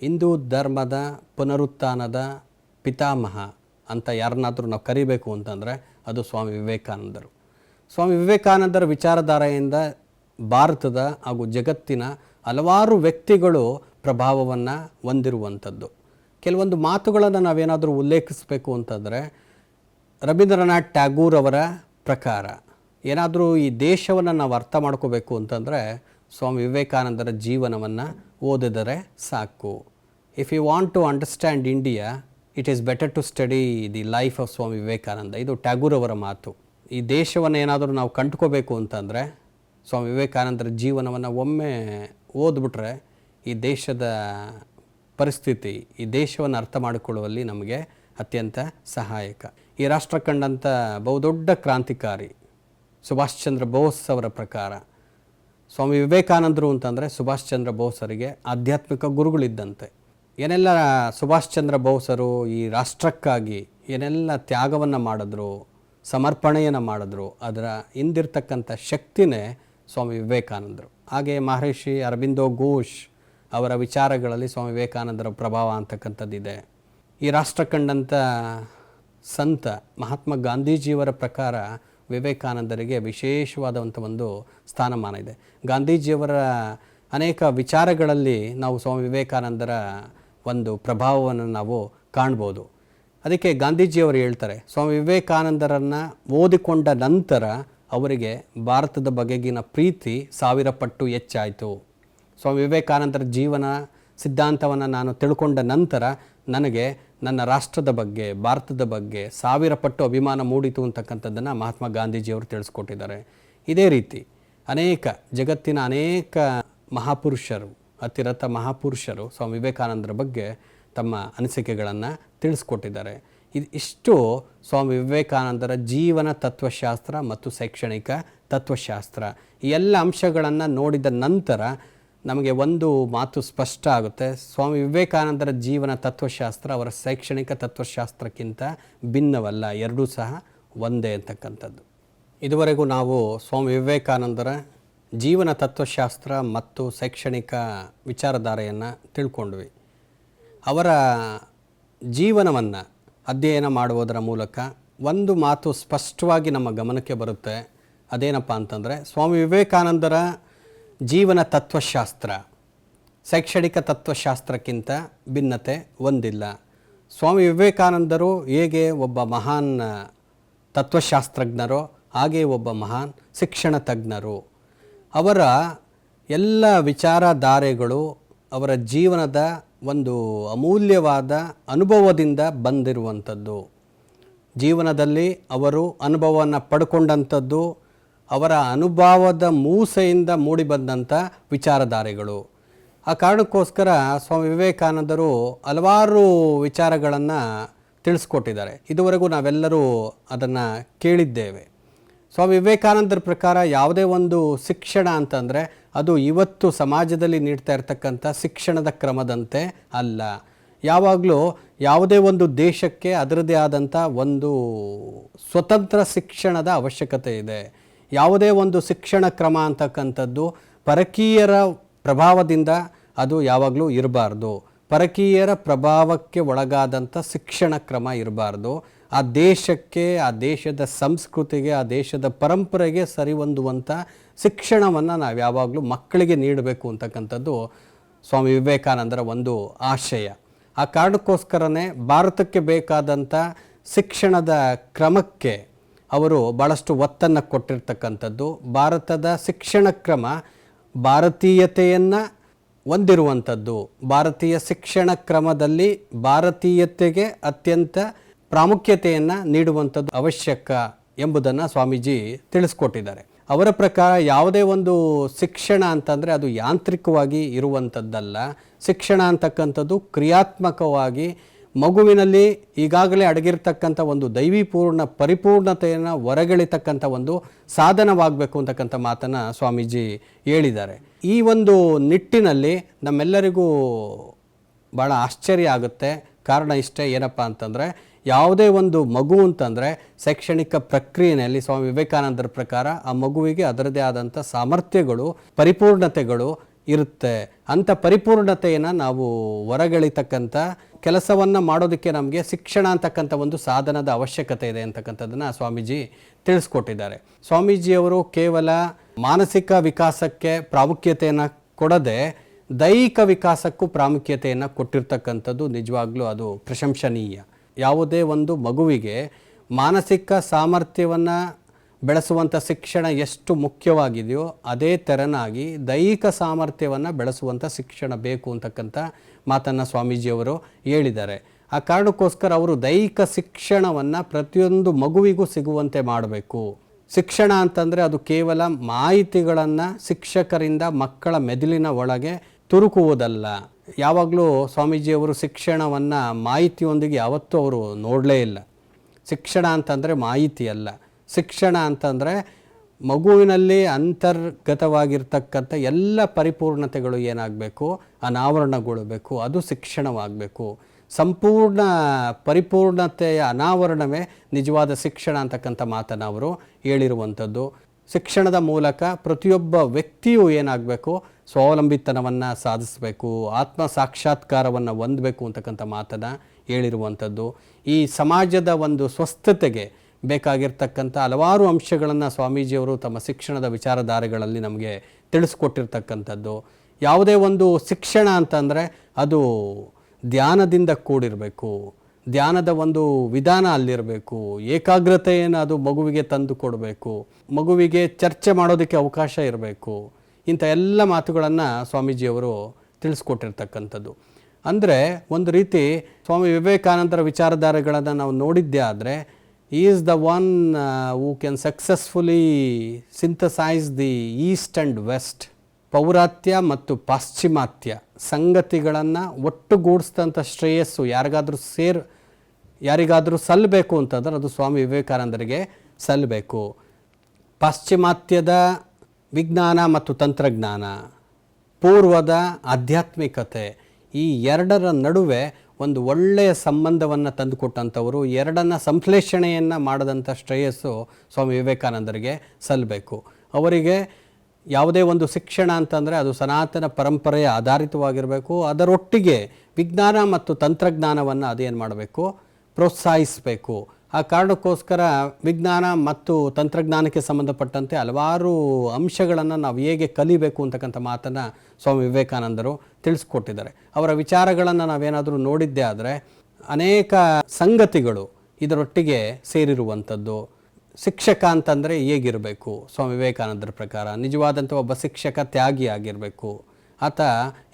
ಹಿಂದೂ ಧರ್ಮದ ಪುನರುತ್ಥಾನದ ಪಿತಾಮಹ ಅಂತ ಯಾರನ್ನಾದರೂ ನಾವು ಕರಿಬೇಕು ಅಂತಂದರೆ ಅದು ಸ್ವಾಮಿ ವಿವೇಕಾನಂದರು. ಸ್ವಾಮಿ ವಿವೇಕಾನಂದರ ವಿಚಾರಧಾರೆಯಿಂದ ಭಾರತದ ಹಾಗೂ ಜಗತ್ತಿನ ಹಲವಾರು ವ್ಯಕ್ತಿಗಳು ಪ್ರಭಾವವನ್ನು ಹೊಂದಿರುವಂಥದ್ದು. ಕೆಲವೊಂದು ಮಾತುಗಳನ್ನು ನಾವೇನಾದರೂ ಉಲ್ಲೇಖಿಸಬೇಕು ಅಂತಂದರೆ, ರವೀಂದ್ರನಾಥ್ ಟ್ಯಾಗೂರ್ ಅವರ ಪ್ರಕಾರ ಏನಾದರೂ ಈ ದೇಶವನ್ನು ನಾವು ಅರ್ಥ ಮಾಡ್ಕೋಬೇಕು ಅಂತಂದರೆ ಸ್ವಾಮಿ ವಿವೇಕಾನಂದರ ಜೀವನವನ್ನು ಓದಿದರೆ ಸಾಕು. If you want to understand India, it is better to study the life of Swami Vivekananda. ಇದು ಟ್ಯಾಗೂರ್ ಅವರ ಮಾತು. ಈ ದೇಶವನ್ನು ಏನಾದರೂ ನಾವು ಕಂಡ್ಕೋಬೇಕು ಅಂತಂದರೆ ಸ್ವಾಮಿ ವಿವೇಕಾನಂದರ ಜೀವನವನ್ನು ಒಮ್ಮೆ ಓದ್ಬಿಟ್ರೆ ಈ ದೇಶದ ಪರಿಸ್ಥಿತಿ, ಈ ದೇಶವನ್ನು ಅರ್ಥ ಮಾಡಿಕೊಳ್ಳುವಲ್ಲಿ ನಮಗೆ ಅತ್ಯಂತ ಸಹಾಯಕ. ಈ ರಾಷ್ಟ್ರ ಕಂಡಂಥ ಬಹುದೊಡ್ಡ ಕ್ರಾಂತಿಕಾರಿ ಸುಭಾಷ್ ಚಂದ್ರ ಬೋಸ್ ಅವರ ಪ್ರಕಾರ ಸ್ವಾಮಿ ವಿವೇಕಾನಂದರು ಅಂತಂದರೆ ಸುಭಾಷ್ ಚಂದ್ರ ಬೋಸರಿಗೆ ಆಧ್ಯಾತ್ಮಿಕ ಗುರುಗಳಿದ್ದಂತೆ. ಏನೆಲ್ಲ ಸುಭಾಷ್ ಚಂದ್ರ ಬೋಸರು ಈ ರಾಷ್ಟ್ರಕ್ಕಾಗಿ ಏನೆಲ್ಲ ತ್ಯಾಗವನ್ನು ಮಾಡಿದ್ರು, ಸಮರ್ಪಣೆಯನ್ನು ಮಾಡಿದ್ರು, ಅದರ ಹಿಂದಿರ್ತಕ್ಕಂಥ ಶಕ್ತಿನೇ ಸ್ವಾಮಿ ವಿವೇಕಾನಂದರು. ಹಾಗೆ ಮಹರ್ಷಿ ಅರಬಿಂದೋ ಘೋಷ್ ಅವರ ವಿಚಾರಗಳಲ್ಲಿ ಸ್ವಾಮಿ ವಿವೇಕಾನಂದರ ಪ್ರಭಾವ ಅಂತಕ್ಕಂಥದ್ದಿದೆ. ಈ ರಾಷ್ಟ್ರ ಕಂಡಂಥ ಸಂತ ಮಹಾತ್ಮ ಗಾಂಧೀಜಿಯವರ ಪ್ರಕಾರ ವಿವೇಕಾನಂದರಿಗೆ ವಿಶೇಷವಾದಂಥ ಒಂದು ಸ್ಥಾನಮಾನ ಇದೆ. ಗಾಂಧೀಜಿಯವರ ಅನೇಕ ವಿಚಾರಗಳಲ್ಲಿ ನಾವು ಸ್ವಾಮಿ ವಿವೇಕಾನಂದರ ಒಂದು ಪ್ರಭಾವವನ್ನು ನಾವು ಕಾಣ್ಬೋದು. ಅದಕ್ಕೆ ಗಾಂಧೀಜಿಯವರು ಹೇಳ್ತಾರೆ, ಸ್ವಾಮಿ ವಿವೇಕಾನಂದರನ್ನು ಓದಿಕೊಂಡ ನಂತರ ಅವರಿಗೆ ಭಾರತದ ಬಗೆಗಿನ ಪ್ರೀತಿ 1000 ಪಟ್ಟು ಹೆಚ್ಚಾಯಿತು. ಸ್ವಾಮಿ ವಿವೇಕಾನಂದರ ಜೀವನ ಸಿದ್ಧಾಂತವನ್ನು ನಾನು ತಿಳ್ಕೊಂಡ ನಂತರ ನನಗೆ ನನ್ನ ರಾಷ್ಟ್ರದ ಬಗ್ಗೆ, ಭಾರತದ ಬಗ್ಗೆ 1000 ಪಟ್ಟು ಅಭಿಮಾನ ಮೂಡಿತು ಅಂತಕ್ಕಂಥದ್ದನ್ನು ಮಹಾತ್ಮ ಗಾಂಧೀಜಿಯವರು ತಿಳಿಸ್ಕೊಟ್ಟಿದ್ದಾರೆ. ಇದೇ ರೀತಿ ಜಗತ್ತಿನ ಅನೇಕ ಮಹಾಪುರುಷರು, ಅತಿರಥ ಮಹಾಪುರುಷರು ಸ್ವಾಮಿ ವಿವೇಕಾನಂದರ ಬಗ್ಗೆ ತಮ್ಮ ಅನಿಸಿಕೆಗಳನ್ನು ತಿಳಿಸ್ಕೊಟ್ಟಿದ್ದಾರೆ. ಇಷ್ಟು ಸ್ವಾಮಿ ವಿವೇಕಾನಂದರ ಜೀವನ ತತ್ವಶಾಸ್ತ್ರ ಮತ್ತು ಶೈಕ್ಷಣಿಕ ತತ್ವಶಾಸ್ತ್ರ, ಈ ಎಲ್ಲ ಅಂಶಗಳನ್ನು ನೋಡಿದ ನಂತರ ನಮಗೆ ಒಂದು ಮಾತು ಸ್ಪಷ್ಟ ಆಗುತ್ತೆ. ಸ್ವಾಮಿ ವಿವೇಕಾನಂದರ ಜೀವನ ತತ್ವಶಾಸ್ತ್ರ ಅವರ ಶೈಕ್ಷಣಿಕ ತತ್ವಶಾಸ್ತ್ರಕ್ಕಿಂತ ಭಿನ್ನವಲ್ಲ, ಎರಡೂ ಸಹ ಒಂದೇ ಅಂತಕ್ಕಂಥದ್ದು. ಇದುವರೆಗೂ ನಾವು ಸ್ವಾಮಿ ವಿವೇಕಾನಂದರ ಜೀವನ ತತ್ವಶಾಸ್ತ್ರ ಮತ್ತು ಶೈಕ್ಷಣಿಕ ವಿಚಾರಧಾರೆಯನ್ನು ತಿಳ್ಕೊಂಡ್ವಿ. ಅವರ ಜೀವನವನ್ನು ಅಧ್ಯಯನ ಮಾಡುವುದರ ಮೂಲಕ ಒಂದು ಮಾತು ಸ್ಪಷ್ಟವಾಗಿ ನಮ್ಮ ಗಮನಕ್ಕೆ ಬರುತ್ತೆ. ಅದೇನಪ್ಪ ಅಂತಂದರೆ, ಸ್ವಾಮಿ ವಿವೇಕಾನಂದರ ಜೀವನ ತತ್ವಶಾಸ್ತ್ರ ಶೈಕ್ಷಣಿಕ ತತ್ವಶಾಸ್ತ್ರಕ್ಕಿಂತ ಭಿನ್ನತೆ ಹೊಂದಿಲ್ಲ. ಸ್ವಾಮಿ ವಿವೇಕಾನಂದರು ಹೇಗೆ ಒಬ್ಬ ಮಹಾನ್ ತತ್ವಶಾಸ್ತ್ರಜ್ಞರೋ ಹಾಗೆ ಒಬ್ಬ ಮಹಾನ್ ಶಿಕ್ಷಣ ತಜ್ಞರು. ಅವರ ಎಲ್ಲ ವಿಚಾರಧಾರೆಗಳು ಅವರ ಜೀವನದ ಒಂದು ಅಮೂಲ್ಯವಾದ ಅನುಭವದಿಂದ ಬಂದಿರುವಂಥದ್ದು. ಜೀವನದಲ್ಲಿ ಅವರು ಅನುಭವವನ್ನು ಪಡ್ಕೊಂಡಂಥದ್ದು ಅವರ ಅನುಭವದ ಮೂಸೆಯಿಂದ ಮೂಡಿಬಂದಂಥ ವಿಚಾರಧಾರೆಗಳು. ಆ ಕಾರಣಕ್ಕೋಸ್ಕರ ಸ್ವಾಮಿ ವಿವೇಕಾನಂದರು ಹಲವಾರು ವಿಚಾರಗಳನ್ನು ತಿಳಿಸ್ಕೊಟ್ಟಿದ್ದಾರೆ. ಇದುವರೆಗೂ ನಾವೆಲ್ಲರೂ ಅದನ್ನು ಕೇಳಿದ್ದೇವೆ. ಸ್ವಾಮಿ ವಿವೇಕಾನಂದರ ಪ್ರಕಾರ ಯಾವುದೇ ಒಂದು ಶಿಕ್ಷಣ ಅಂತಂದರೆ ಅದು ಇವತ್ತು ಸಮಾಜದಲ್ಲಿ ನೀಡ್ತಾ ಇರ್ತಕ್ಕಂಥ ಶಿಕ್ಷಣದ ಕ್ರಮದಂತೆ ಅಲ್ಲ. ಯಾವಾಗಲೂ ಯಾವುದೇ ಒಂದು ದೇಶಕ್ಕೆ ಅದರದೇ ಆದಂಥ ಒಂದು ಸ್ವತಂತ್ರ ಶಿಕ್ಷಣದ ಅವಶ್ಯಕತೆ ಇದೆ. ಯಾವುದೇ ಒಂದು ಶಿಕ್ಷಣ ಕ್ರಮ ಅಂತಕ್ಕಂಥದ್ದು ಪರಕೀಯರ ಪ್ರಭಾವದಿಂದ ಅದು ಯಾವಾಗಲೂ ಇರಬಾರ್ದು. ಪರಕೀಯರ ಪ್ರಭಾವಕ್ಕೆ ಒಳಗಾದಂಥ ಶಿಕ್ಷಣ ಕ್ರಮ ಇರಬಾರ್ದು. ಆ ದೇಶಕ್ಕೆ, ಆ ದೇಶದ ಸಂಸ್ಕೃತಿಗೆ, ಆ ದೇಶದ ಪರಂಪರೆಗೆ ಸರಿ ಹೊಂದುವಂಥ ಶಿಕ್ಷಣವನ್ನು ನಾವು ಯಾವಾಗಲೂ ಮಕ್ಕಳಿಗೆ ನೀಡಬೇಕು ಅಂತಕ್ಕಂಥದ್ದು ಸ್ವಾಮಿ ವಿವೇಕಾನಂದರ ಒಂದು ಆಶಯ. ಆ ಕಾರಣಕ್ಕೋಸ್ಕರನೇ ಭಾರತಕ್ಕೆ ಬೇಕಾದಂಥ ಶಿಕ್ಷಣದ ಕ್ರಮಕ್ಕೆ ಅವರು ಭಾಳಷ್ಟು ಒತ್ತನ್ನು ಕೊಟ್ಟಿರ್ತಕ್ಕಂಥದ್ದು. ಭಾರತದ ಶಿಕ್ಷಣ ಕ್ರಮ ಭಾರತೀಯತೆಯನ್ನು ಹೊಂದಿರುವಂಥದ್ದು. ಭಾರತೀಯ ಶಿಕ್ಷಣ ಕ್ರಮದಲ್ಲಿ ಭಾರತೀಯತೆಗೆ ಅತ್ಯಂತ ಪ್ರಾಮುಖ್ಯತೆಯನ್ನು ನೀಡುವಂಥದ್ದು ಅವಶ್ಯಕ ಎಂಬುದನ್ನು ಸ್ವಾಮೀಜಿ ತಿಳಿಸ್ಕೊಟ್ಟಿದ್ದಾರೆ. ಅವರ ಪ್ರಕಾರ ಯಾವುದೇ ಒಂದು ಶಿಕ್ಷಣ ಅಂತಂದರೆ ಅದು ಯಾಂತ್ರಿಕವಾಗಿ ಇರುವಂಥದ್ದಲ್ಲ. ಶಿಕ್ಷಣ ಅಂತಕ್ಕಂಥದ್ದು ಕ್ರಿಯಾತ್ಮಕವಾಗಿ ಮಗುವಿನಲ್ಲಿ ಈಗಾಗಲೇ ಅಡಗಿರ್ತಕ್ಕಂಥ ಒಂದು ದೈವಿಪೂರ್ಣ ಪರಿಪೂರ್ಣತೆಯನ್ನು ಹೊರಗೆಳಿತಕ್ಕಂಥ ಒಂದು ಸಾಧನವಾಗಬೇಕು ಅಂತಕ್ಕಂಥ ಮಾತನ್ನು ಸ್ವಾಮೀಜಿ ಹೇಳಿದ್ದಾರೆ. ಈ ಒಂದು ನಿಟ್ಟಿನಲ್ಲಿ ನಮ್ಮೆಲ್ಲರಿಗೂ ಭಾಳ ಆಶ್ಚರ್ಯ ಆಗುತ್ತೆ. ಕಾರಣ ಇಷ್ಟೇ, ಏನಪ್ಪ ಅಂತಂದರೆ ಯಾವುದೇ ಒಂದು ಮಗು ಅಂತಂದರೆ ಶೈಕ್ಷಣಿಕ ಪ್ರಕ್ರಿಯೆಯಲ್ಲಿ ಸ್ವಾಮಿ ವಿವೇಕಾನಂದರ ಪ್ರಕಾರ ಆ ಮಗುವಿಗೆ ಅದರದೇ ಆದಂಥ ಸಾಮರ್ಥ್ಯಗಳು, ಪರಿಪೂರ್ಣತೆಗಳು ಇರುತ್ತೆ. ಅಂಥ ಪರಿಪೂರ್ಣತೆಯನ್ನು ನಾವು ಹೊರಗೆಳಿತಕ್ಕಂಥ ಕೆಲಸವನ್ನು ಮಾಡೋದಕ್ಕೆ ನಮಗೆ ಶಿಕ್ಷಣ ಅಂತಕ್ಕಂಥ ಒಂದು ಸಾಧನದ ಅವಶ್ಯಕತೆ ಇದೆ ಅಂತಕ್ಕಂಥದ್ದನ್ನು ಸ್ವಾಮೀಜಿ ತಿಳಿಸ್ಕೊಟ್ಟಿದ್ದಾರೆ. ಸ್ವಾಮೀಜಿಯವರು ಕೇವಲ ಮಾನಸಿಕ ವಿಕಾಸಕ್ಕೆ ಪ್ರಾಮುಖ್ಯತೆಯನ್ನು ಕೊಡದೆ ದೈಹಿಕ ವಿಕಾಸಕ್ಕೂ ಪ್ರಾಮುಖ್ಯತೆಯನ್ನು ಕೊಟ್ಟಿರ್ತಕ್ಕಂಥದ್ದು ನಿಜವಾಗ್ಲೂ ಅದು ಪ್ರಶಂಸನೀಯ. ಯಾವುದೇ ಒಂದು ಮಗುವಿಗೆ ಮಾನಸಿಕ ಸಾಮರ್ಥ್ಯವನ್ನು ಬೆಳೆಸುವಂಥ ಶಿಕ್ಷಣ ಎಷ್ಟು ಮುಖ್ಯವಾಗಿದೆಯೋ ಅದೇ ತೆರನಾಗಿ ದೈಹಿಕ ಸಾಮರ್ಥ್ಯವನ್ನು ಬೆಳೆಸುವಂಥ ಶಿಕ್ಷಣ ಬೇಕು ಅಂತಕ್ಕಂಥ ಮಾತನ್ನು ಸ್ವಾಮೀಜಿಯವರು ಹೇಳಿದ್ದಾರೆ. ಆ ಕಾರಣಕ್ಕೋಸ್ಕರ ಅವರು ದೈಹಿಕ ಶಿಕ್ಷಣವನ್ನು ಪ್ರತಿಯೊಂದು ಮಗುವಿಗೂ ಸಿಗುವಂತೆ ಮಾಡಬೇಕು. ಶಿಕ್ಷಣ ಅಂತಂದರೆ ಅದು ಕೇವಲ ಮಾಹಿತಿಗಳನ್ನು ಶಿಕ್ಷಕರಿಂದ ಮಕ್ಕಳ ಮೆದುಳಿನ ಒಳಗೆ ತುರುಕುವುದಲ್ಲ. ಯಾವಾಗಲೂ ಸ್ವಾಮೀಜಿಯವರು ಶಿಕ್ಷಣವನ್ನು ಮಾಹಿತಿಯೊಂದಿಗೆ ಯಾವತ್ತೂ ಅವರು ನೋಡಲೇ ಇಲ್ಲ. ಶಿಕ್ಷಣ ಅಂತಂದರೆ ಮಾಹಿತಿ ಅಲ್ಲ. ಶಿಕ್ಷಣ ಅಂತಂದರೆ ಮಗುವಿನಲ್ಲಿ ಅಂತರ್ಗತವಾಗಿರ್ತಕ್ಕಂಥ ಎಲ್ಲ ಪರಿಪೂರ್ಣತೆಗಳು ಏನಾಗಬೇಕು, ಅನಾವರಣಗೊಳ್ಳಬೇಕು. ಅದು ಶಿಕ್ಷಣವಾಗಬೇಕು. ಸಂಪೂರ್ಣ ಪರಿಪೂರ್ಣತೆಯ ಅನಾವರಣವೇ ನಿಜವಾದ ಶಿಕ್ಷಣ ಅಂತಕ್ಕಂಥ ಮಾತನ್ನು ಅವರು ಹೇಳಿರುವಂಥದ್ದು. ಶಿಕ್ಷಣದ ಮೂಲಕ ಪ್ರತಿಯೊಬ್ಬ ವ್ಯಕ್ತಿಯೂ ಏನಾಗಬೇಕು, ಸ್ವಾವಲಂಬಿತನವನ್ನು ಸಾಧಿಸಬೇಕು, ಆತ್ಮ ಸಾಕ್ಷಾತ್ಕಾರವನ್ನು ಹೊಂದಬೇಕು ಅಂತಕ್ಕಂಥ ಮಾತನ್ನು ಹೇಳಿರುವಂಥದ್ದು. ಈ ಸಮಾಜದ ಒಂದು ಸ್ವಸ್ಥತೆಗೆ ಬೇಕಾಗಿರ್ತಕ್ಕಂಥ ಹಲವಾರು ಅಂಶಗಳನ್ನು ಸ್ವಾಮೀಜಿಯವರು ತಮ್ಮ ಶಿಕ್ಷಣದ ವಿಚಾರಧಾರೆಗಳಲ್ಲಿ ನಮಗೆ ತಿಳಿಸ್ಕೊಟ್ಟಿರ್ತಕ್ಕಂಥದ್ದು. ಯಾವುದೇ ಒಂದು ಶಿಕ್ಷಣ ಅಂತಂದರೆ ಅದು ಧ್ಯಾನದಿಂದ ಕೂಡಿರಬೇಕು. ಧ್ಯಾನದ ಒಂದು ವಿಧಾನ ಅಲ್ಲಿರಬೇಕು. ಏಕಾಗ್ರತೆಯನ್ನು ಅದು ಮಗುವಿಗೆ ತಂದು ಕೊಡಬೇಕು. ಮಗುವಿಗೆ ಚರ್ಚೆ ಮಾಡೋದಕ್ಕೆ ಅವಕಾಶ ಇರಬೇಕು. ಇಂಥ ಎಲ್ಲ ಮಾತುಗಳನ್ನು ಸ್ವಾಮೀಜಿಯವರು ತಿಳಿಸ್ಕೊಟ್ಟಿರ್ತಕ್ಕಂಥದ್ದು. ಅಂದರೆ ಒಂದು ರೀತಿ ಸ್ವಾಮಿ ವಿವೇಕಾನಂದರ ವಿಚಾರಧಾರೆಗಳನ್ನು ನಾವು ನೋಡಿದ್ದೇ ಆದರೆ is the one who can successfully synthesise the East and West. ಪೌರಾತ್ಯ ಮತ್ತು ಪಾಶ್ಚಿಮಾತ್ಯ ಸಂಗತಿಗಳನ್ನು ಒಟ್ಟುಗೂಡಿಸಿದಂಥ ಶ್ರೇಯಸ್ಸು ಯಾರಿಗಾದರೂ ಸಲ್ಲಬೇಕು ಅಂತಂದ್ರೆ ಅದು ಸ್ವಾಮಿ ವಿವೇಕಾನಂದರಿಗೆ ಸಲ್ಲಬೇಕು. ಪಾಶ್ಚಿಮಾತ್ಯದ ವಿಜ್ಞಾನ ಮತ್ತು ತಂತ್ರಜ್ಞಾನ, ಪೂರ್ವದ ಆಧ್ಯಾತ್ಮಿಕತೆ, ಈ ಎರಡರ ನಡುವೆ ಒಂದು ಒಳ್ಳೆಯ ಸಂಬಂಧವನ್ನು ತಂದುಕೊಟ್ಟಂಥವರು, ಎರಡನ್ನ ಸಂಶ್ಲೇಷಣೆಯನ್ನು ಮಾಡದಂಥ ಶ್ರೇಯಸ್ಸು ಸ್ವಾಮಿ ವಿವೇಕಾನಂದರಿಗೆ ಸಲ್ಲಬೇಕು. ಅವರಿಗೆ ಯಾವುದೇ ಒಂದು ಶಿಕ್ಷಣ ಅಂತಂದರೆ ಅದು ಸನಾತನ ಪರಂಪರೆಯ ಆಧಾರಿತವಾಗಿರಬೇಕು. ಅದರೊಟ್ಟಿಗೆ ವಿಜ್ಞಾನ ಮತ್ತು ತಂತ್ರಜ್ಞಾನವನ್ನು ಅದೇನು ಮಾಡಬೇಕು, ಪ್ರೋತ್ಸಾಹಿಸಬೇಕು. ಆ ಕಾರಣಕ್ಕೋಸ್ಕರ ವಿಜ್ಞಾನ ಮತ್ತು ತಂತ್ರಜ್ಞಾನಕ್ಕೆ ಸಂಬಂಧಪಟ್ಟಂತೆ ಹಲವಾರು ಅಂಶಗಳನ್ನು ನಾವು ಹೇಗೆ ಕಲಿಬೇಕು ಅಂತಕ್ಕಂಥ ಮಾತನ್ನು ಸ್ವಾಮಿ ವಿವೇಕಾನಂದರು ತಿಳಿಸ್ಕೊಟ್ಟಿದ್ದಾರೆ. ಅವರ ವಿಚಾರಗಳನ್ನು ನಾವೇನಾದರೂ ನೋಡಿದ್ದೇ ಆದರೆ ಅನೇಕ ಸಂಗತಿಗಳು ಇದರೊಟ್ಟಿಗೆ ಸೇರಿರುವಂಥದ್ದು. ಶಿಕ್ಷಕ ಅಂತಂದರೆ ಹೇಗಿರಬೇಕು, ಸ್ವಾಮಿ ವಿವೇಕಾನಂದರ ಪ್ರಕಾರ ನಿಜವಾದಂಥ ಒಬ್ಬ ಶಿಕ್ಷಕ ತ್ಯಾಗಿ ಆಗಿರಬೇಕು. ಆತ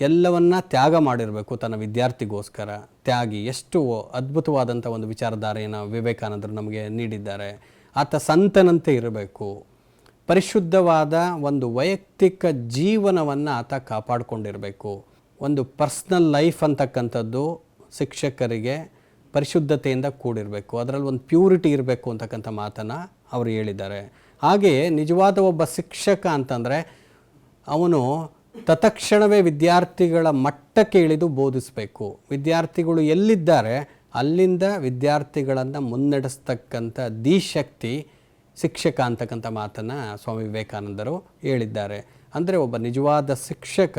ಎಲ್ಲವನ್ನ ತ್ಯಾಗ ಮಾಡಿರಬೇಕು ತನ್ನ ವಿದ್ಯಾರ್ಥಿಗೋಸ್ಕರ. ತ್ಯಾಗಿ, ಎಷ್ಟು ಅದ್ಭುತವಾದಂಥ ಒಂದು ವಿಚಾರಧಾರೆಯನ್ನು ವಿವೇಕಾನಂದರು ನಮಗೆ ನೀಡಿದ್ದಾರೆ. ಆತ ಸಂತನಂತೆ ಇರಬೇಕು. ಪರಿಶುದ್ಧವಾದ ಒಂದು ವೈಯಕ್ತಿಕ ಜೀವನವನ್ನು ಆತ ಕಾಪಾಡಿಕೊಂಡಿರಬೇಕು. ಒಂದು ಪರ್ಸ್ನಲ್ ಲೈಫ್ ಅಂತಕ್ಕಂಥದ್ದು ಶಿಕ್ಷಕರಿಗೆ ಪರಿಶುದ್ಧತೆಯಿಂದ ಕೂಡಿರಬೇಕು. ಅದರಲ್ಲಿ ಒಂದು ಪ್ಯೂರಿಟಿ ಇರಬೇಕು ಅಂತಕ್ಕಂಥ ಮಾತನ್ನು ಅವರು ಹೇಳಿದ್ದಾರೆ. ಹಾಗೆಯೇ ನಿಜವಾದ ಒಬ್ಬ ಶಿಕ್ಷಕ ಅಂತಂದರೆ ಅವನು ತತ್ಕ್ಷಣವೇ ವಿದ್ಯಾರ್ಥಿಗಳ ಮಟ್ಟಕ್ಕೆ ಇಳಿದು ಬೋಧಿಸಬೇಕು. ವಿದ್ಯಾರ್ಥಿಗಳು ಎಲ್ಲಿದ್ದಾರೆ ಅಲ್ಲಿಂದ ವಿದ್ಯಾರ್ಥಿಗಳನ್ನು ಮುನ್ನಡೆಸ್ತಕ್ಕಂಥ ಶಕ್ತಿ ಶಿಕ್ಷಕ ಅಂತಕ್ಕಂಥ ಮಾತನ್ನು ಸ್ವಾಮಿ ವಿವೇಕಾನಂದರು ಹೇಳಿದ್ದಾರೆ. ಅಂದರೆ ಒಬ್ಬ ನಿಜವಾದ ಶಿಕ್ಷಕ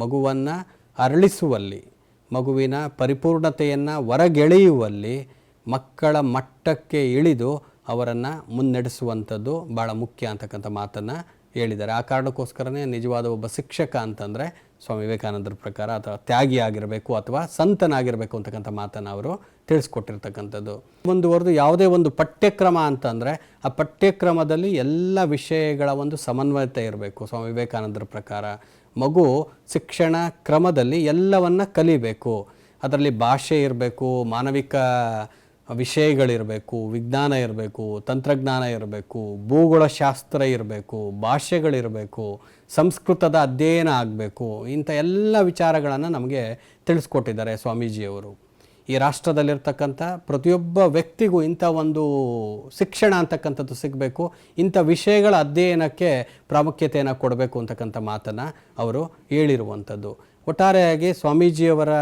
ಮಗುವನ್ನು ಅರಳಿಸುವಲ್ಲಿ, ಮಗುವಿನ ಪರಿಪೂರ್ಣತೆಯನ್ನು ಹೊರಗೆಳೆಯುವಲ್ಲಿ, ಮಕ್ಕಳ ಮಟ್ಟಕ್ಕೆ ಇಳಿದು ಅವರನ್ನು ಮುನ್ನಡೆಸುವಂಥದ್ದು ಭಾಳ ಮುಖ್ಯ ಅಂತಕ್ಕಂಥ ಮಾತನ್ನು ಹೇಳಿದ್ದಾರೆ. ಆ ಕಾರಣಕ್ಕೋಸ್ಕರನೇ ನಿಜವಾದ ಒಬ್ಬ ಶಿಕ್ಷಕ ಅಂತಂದರೆ ಸ್ವಾಮಿ ವಿವೇಕಾನಂದರ ಪ್ರಕಾರ ಅಥವಾ ತ್ಯಾಗಿ ಆಗಿರಬೇಕು ಅಥವಾ ಸಂತನಾಗಿರಬೇಕು ಅಂತಕ್ಕಂಥ ಮಾತನ್ನು ಅವರು ತಿಳಿಸ್ಕೊಟ್ಟಿರ್ತಕ್ಕಂಥದ್ದು. ಮುಂದುವರೆದು ಯಾವುದೇ ಒಂದು ಪಠ್ಯಕ್ರಮ ಅಂತಂದರೆ ಆ ಪಠ್ಯಕ್ರಮದಲ್ಲಿ ಎಲ್ಲ ವಿಷಯಗಳ ಒಂದು ಸಮನ್ವಯತೆ ಇರಬೇಕು. ಸ್ವಾಮಿ ವಿವೇಕಾನಂದರ ಪ್ರಕಾರ ಮಗು ಶಿಕ್ಷಣ ಕ್ರಮದಲ್ಲಿ ಎಲ್ಲವನ್ನ ಕಲಿಬೇಕು. ಅದರಲ್ಲಿ ಭಾಷೆ ಇರಬೇಕು, ಮಾನವಿಕ ವಿಷಯಗಳಿರಬೇಕು, ವಿಜ್ಞಾನ ಇರಬೇಕು, ತಂತ್ರಜ್ಞಾನ ಇರಬೇಕು, ಭೂಗೋಳಶಾಸ್ತ್ರ ಇರಬೇಕು, ಭಾಷೆಗಳಿರಬೇಕು, ಸಂಸ್ಕೃತದ ಅಧ್ಯಯನ ಆಗಬೇಕು. ಇಂಥ ಎಲ್ಲ ವಿಚಾರಗಳನ್ನು ನಮಗೆ ತಿಳಿಸ್ಕೊಟ್ಟಿದ್ದಾರೆ ಸ್ವಾಮೀಜಿಯವರು. ಈ ರಾಷ್ಟ್ರದಲ್ಲಿರ್ತಕ್ಕಂಥ ಪ್ರತಿಯೊಬ್ಬ ವ್ಯಕ್ತಿಗೂ ಇಂಥ ಒಂದು ಶಿಕ್ಷಣ ಅಂತಕ್ಕಂಥದ್ದು ಸಿಗಬೇಕು, ಇಂಥ ವಿಷಯಗಳ ಅಧ್ಯಯನಕ್ಕೆ ಪ್ರಾಮುಖ್ಯತೆಯನ್ನು ಕೊಡಬೇಕು ಅಂತಕ್ಕಂಥ ಮಾತನ್ನು ಅವರು ಹೇಳಿರುವಂಥದ್ದು. ಒಟ್ಟಾರೆಯಾಗಿ ಸ್ವಾಮೀಜಿಯವರ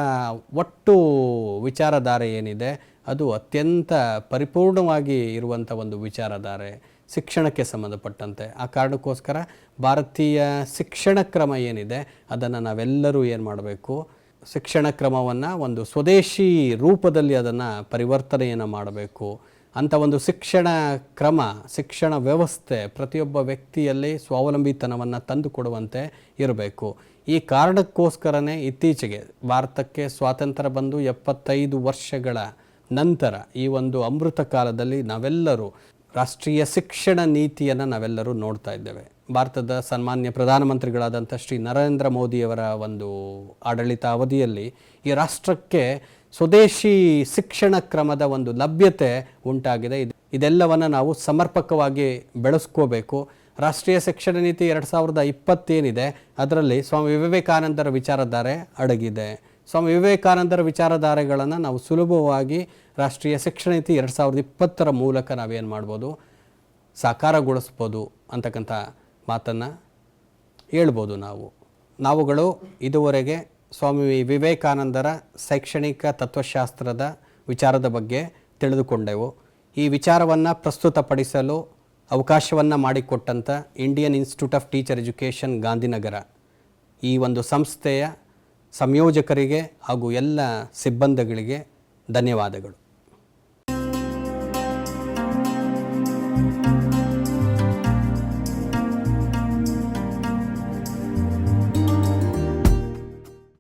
ಒಟ್ಟು ವಿಚಾರಧಾರೆ ಏನಿದೆ ಅದು ಅತ್ಯಂತ ಪರಿಪೂರ್ಣವಾಗಿ ಇರುವಂಥ ಒಂದು ವಿಚಾರಧಾರೆ ಶಿಕ್ಷಣಕ್ಕೆ ಸಂಬಂಧಪಟ್ಟಂತೆ. ಆ ಕಾರಣಕ್ಕೋಸ್ಕರ ಭಾರತೀಯ ಶಿಕ್ಷಣ ಕ್ರಮ ಏನಿದೆ ಅದನ್ನು ನಾವೆಲ್ಲರೂ ಏನು ಮಾಡಬೇಕು, ಶಿಕ್ಷಣ ಕ್ರಮವನ್ನು ಒಂದು ಸ್ವದೇಶಿ ರೂಪದಲ್ಲಿ ಅದನ್ನು ಪರಿವರ್ತನೆಯನ್ನು ಮಾಡಬೇಕು. ಅಂಥ ಒಂದು ಶಿಕ್ಷಣ ಕ್ರಮ, ಶಿಕ್ಷಣ ವ್ಯವಸ್ಥೆ ಪ್ರತಿಯೊಬ್ಬ ವ್ಯಕ್ತಿಯಲ್ಲಿ ಸ್ವಾವಲಂಬಿತನವನ್ನು ತಂದುಕೊಡುವಂತೆ ಇರಬೇಕು. ಈ ಕಾರಣಕ್ಕೋಸ್ಕರನೇ ಇತ್ತೀಚೆಗೆ ಭಾರತಕ್ಕೆ ಸ್ವಾತಂತ್ರ್ಯ ಬಂದು 75 ವರ್ಷಗಳ ನಂತರ ಈ ಒಂದು ಅಮೃತ ಕಾಲದಲ್ಲಿ ನಾವೆಲ್ಲರೂ ರಾಷ್ಟ್ರೀಯ ಶಿಕ್ಷಣ ನೀತಿಯನ್ನು ನಾವೆಲ್ಲರೂ ನೋಡ್ತಾ ಇದ್ದೇವೆ. ಭಾರತದ ಸನ್ಮಾನ್ಯ ಪ್ರಧಾನಮಂತ್ರಿಗಳಾದಂಥ ಶ್ರೀ ನರೇಂದ್ರ ಮೋದಿಯವರ ಒಂದು ಆಡಳಿತ ಅವಧಿಯಲ್ಲಿ ಈ ರಾಷ್ಟ್ರಕ್ಕೆ ಸ್ವದೇಶಿ ಶಿಕ್ಷಣ ಕ್ರಮದ ಒಂದು ಲಭ್ಯತೆ ಉಂಟಾಗಿದೆ. ಇದೆಲ್ಲವನ್ನು ನಾವು ಸಮರ್ಪಕವಾಗಿ ಬೆಳೆಸ್ಕೋಬೇಕು. ರಾಷ್ಟ್ರೀಯ ಶಿಕ್ಷಣ ನೀತಿ 2020 ಏನಿದೆ ಅದರಲ್ಲಿ ಸ್ವಾಮಿ ವಿವೇಕಾನಂದರ ವಿಚಾರಧಾರೆ ಅಡಗಿದೆ. ಸ್ವಾಮಿ ವಿವೇಕಾನಂದರ ವಿಚಾರಧಾರೆಗಳನ್ನು ನಾವು ಸುಲಭವಾಗಿ ರಾಷ್ಟ್ರೀಯ ಶಿಕ್ಷಣ ನೀತಿ 2020 ಮೂಲಕ ನಾವೇನು ಮಾಡ್ಬೋದು, ಸಾಕಾರಗೊಳಿಸ್ಬೋದು ಅಂತಕ್ಕಂಥ ಮಾತನ್ನು ಹೇಳ್ಬೋದು. ನಾವುಗಳು ಇದುವರೆಗೆ ಸ್ವಾಮಿ ವಿವೇಕಾನಂದರ ಶೈಕ್ಷಣಿಕ ತತ್ವಶಾಸ್ತ್ರದ ವಿಚಾರದ ಬಗ್ಗೆ ತಿಳಿದುಕೊಂಡೆವು. ಈ ವಿಚಾರವನ್ನು ಪ್ರಸ್ತುತಪಡಿಸಲು ಅವಕಾಶವನ್ನು ಮಾಡಿಕೊಟ್ಟಂಥ Indian Institute of Teacher Education Gandhinagar ಈ ಒಂದು ಸಂಸ್ಥೆಯ ಸಂಯೋಜಕರಿಗೆ ಹಾಗೂ ಎಲ್ಲ ಸಿಬ್ಬಂದಿಗಳಿಗೆ ಧನ್ಯವಾದಗಳು.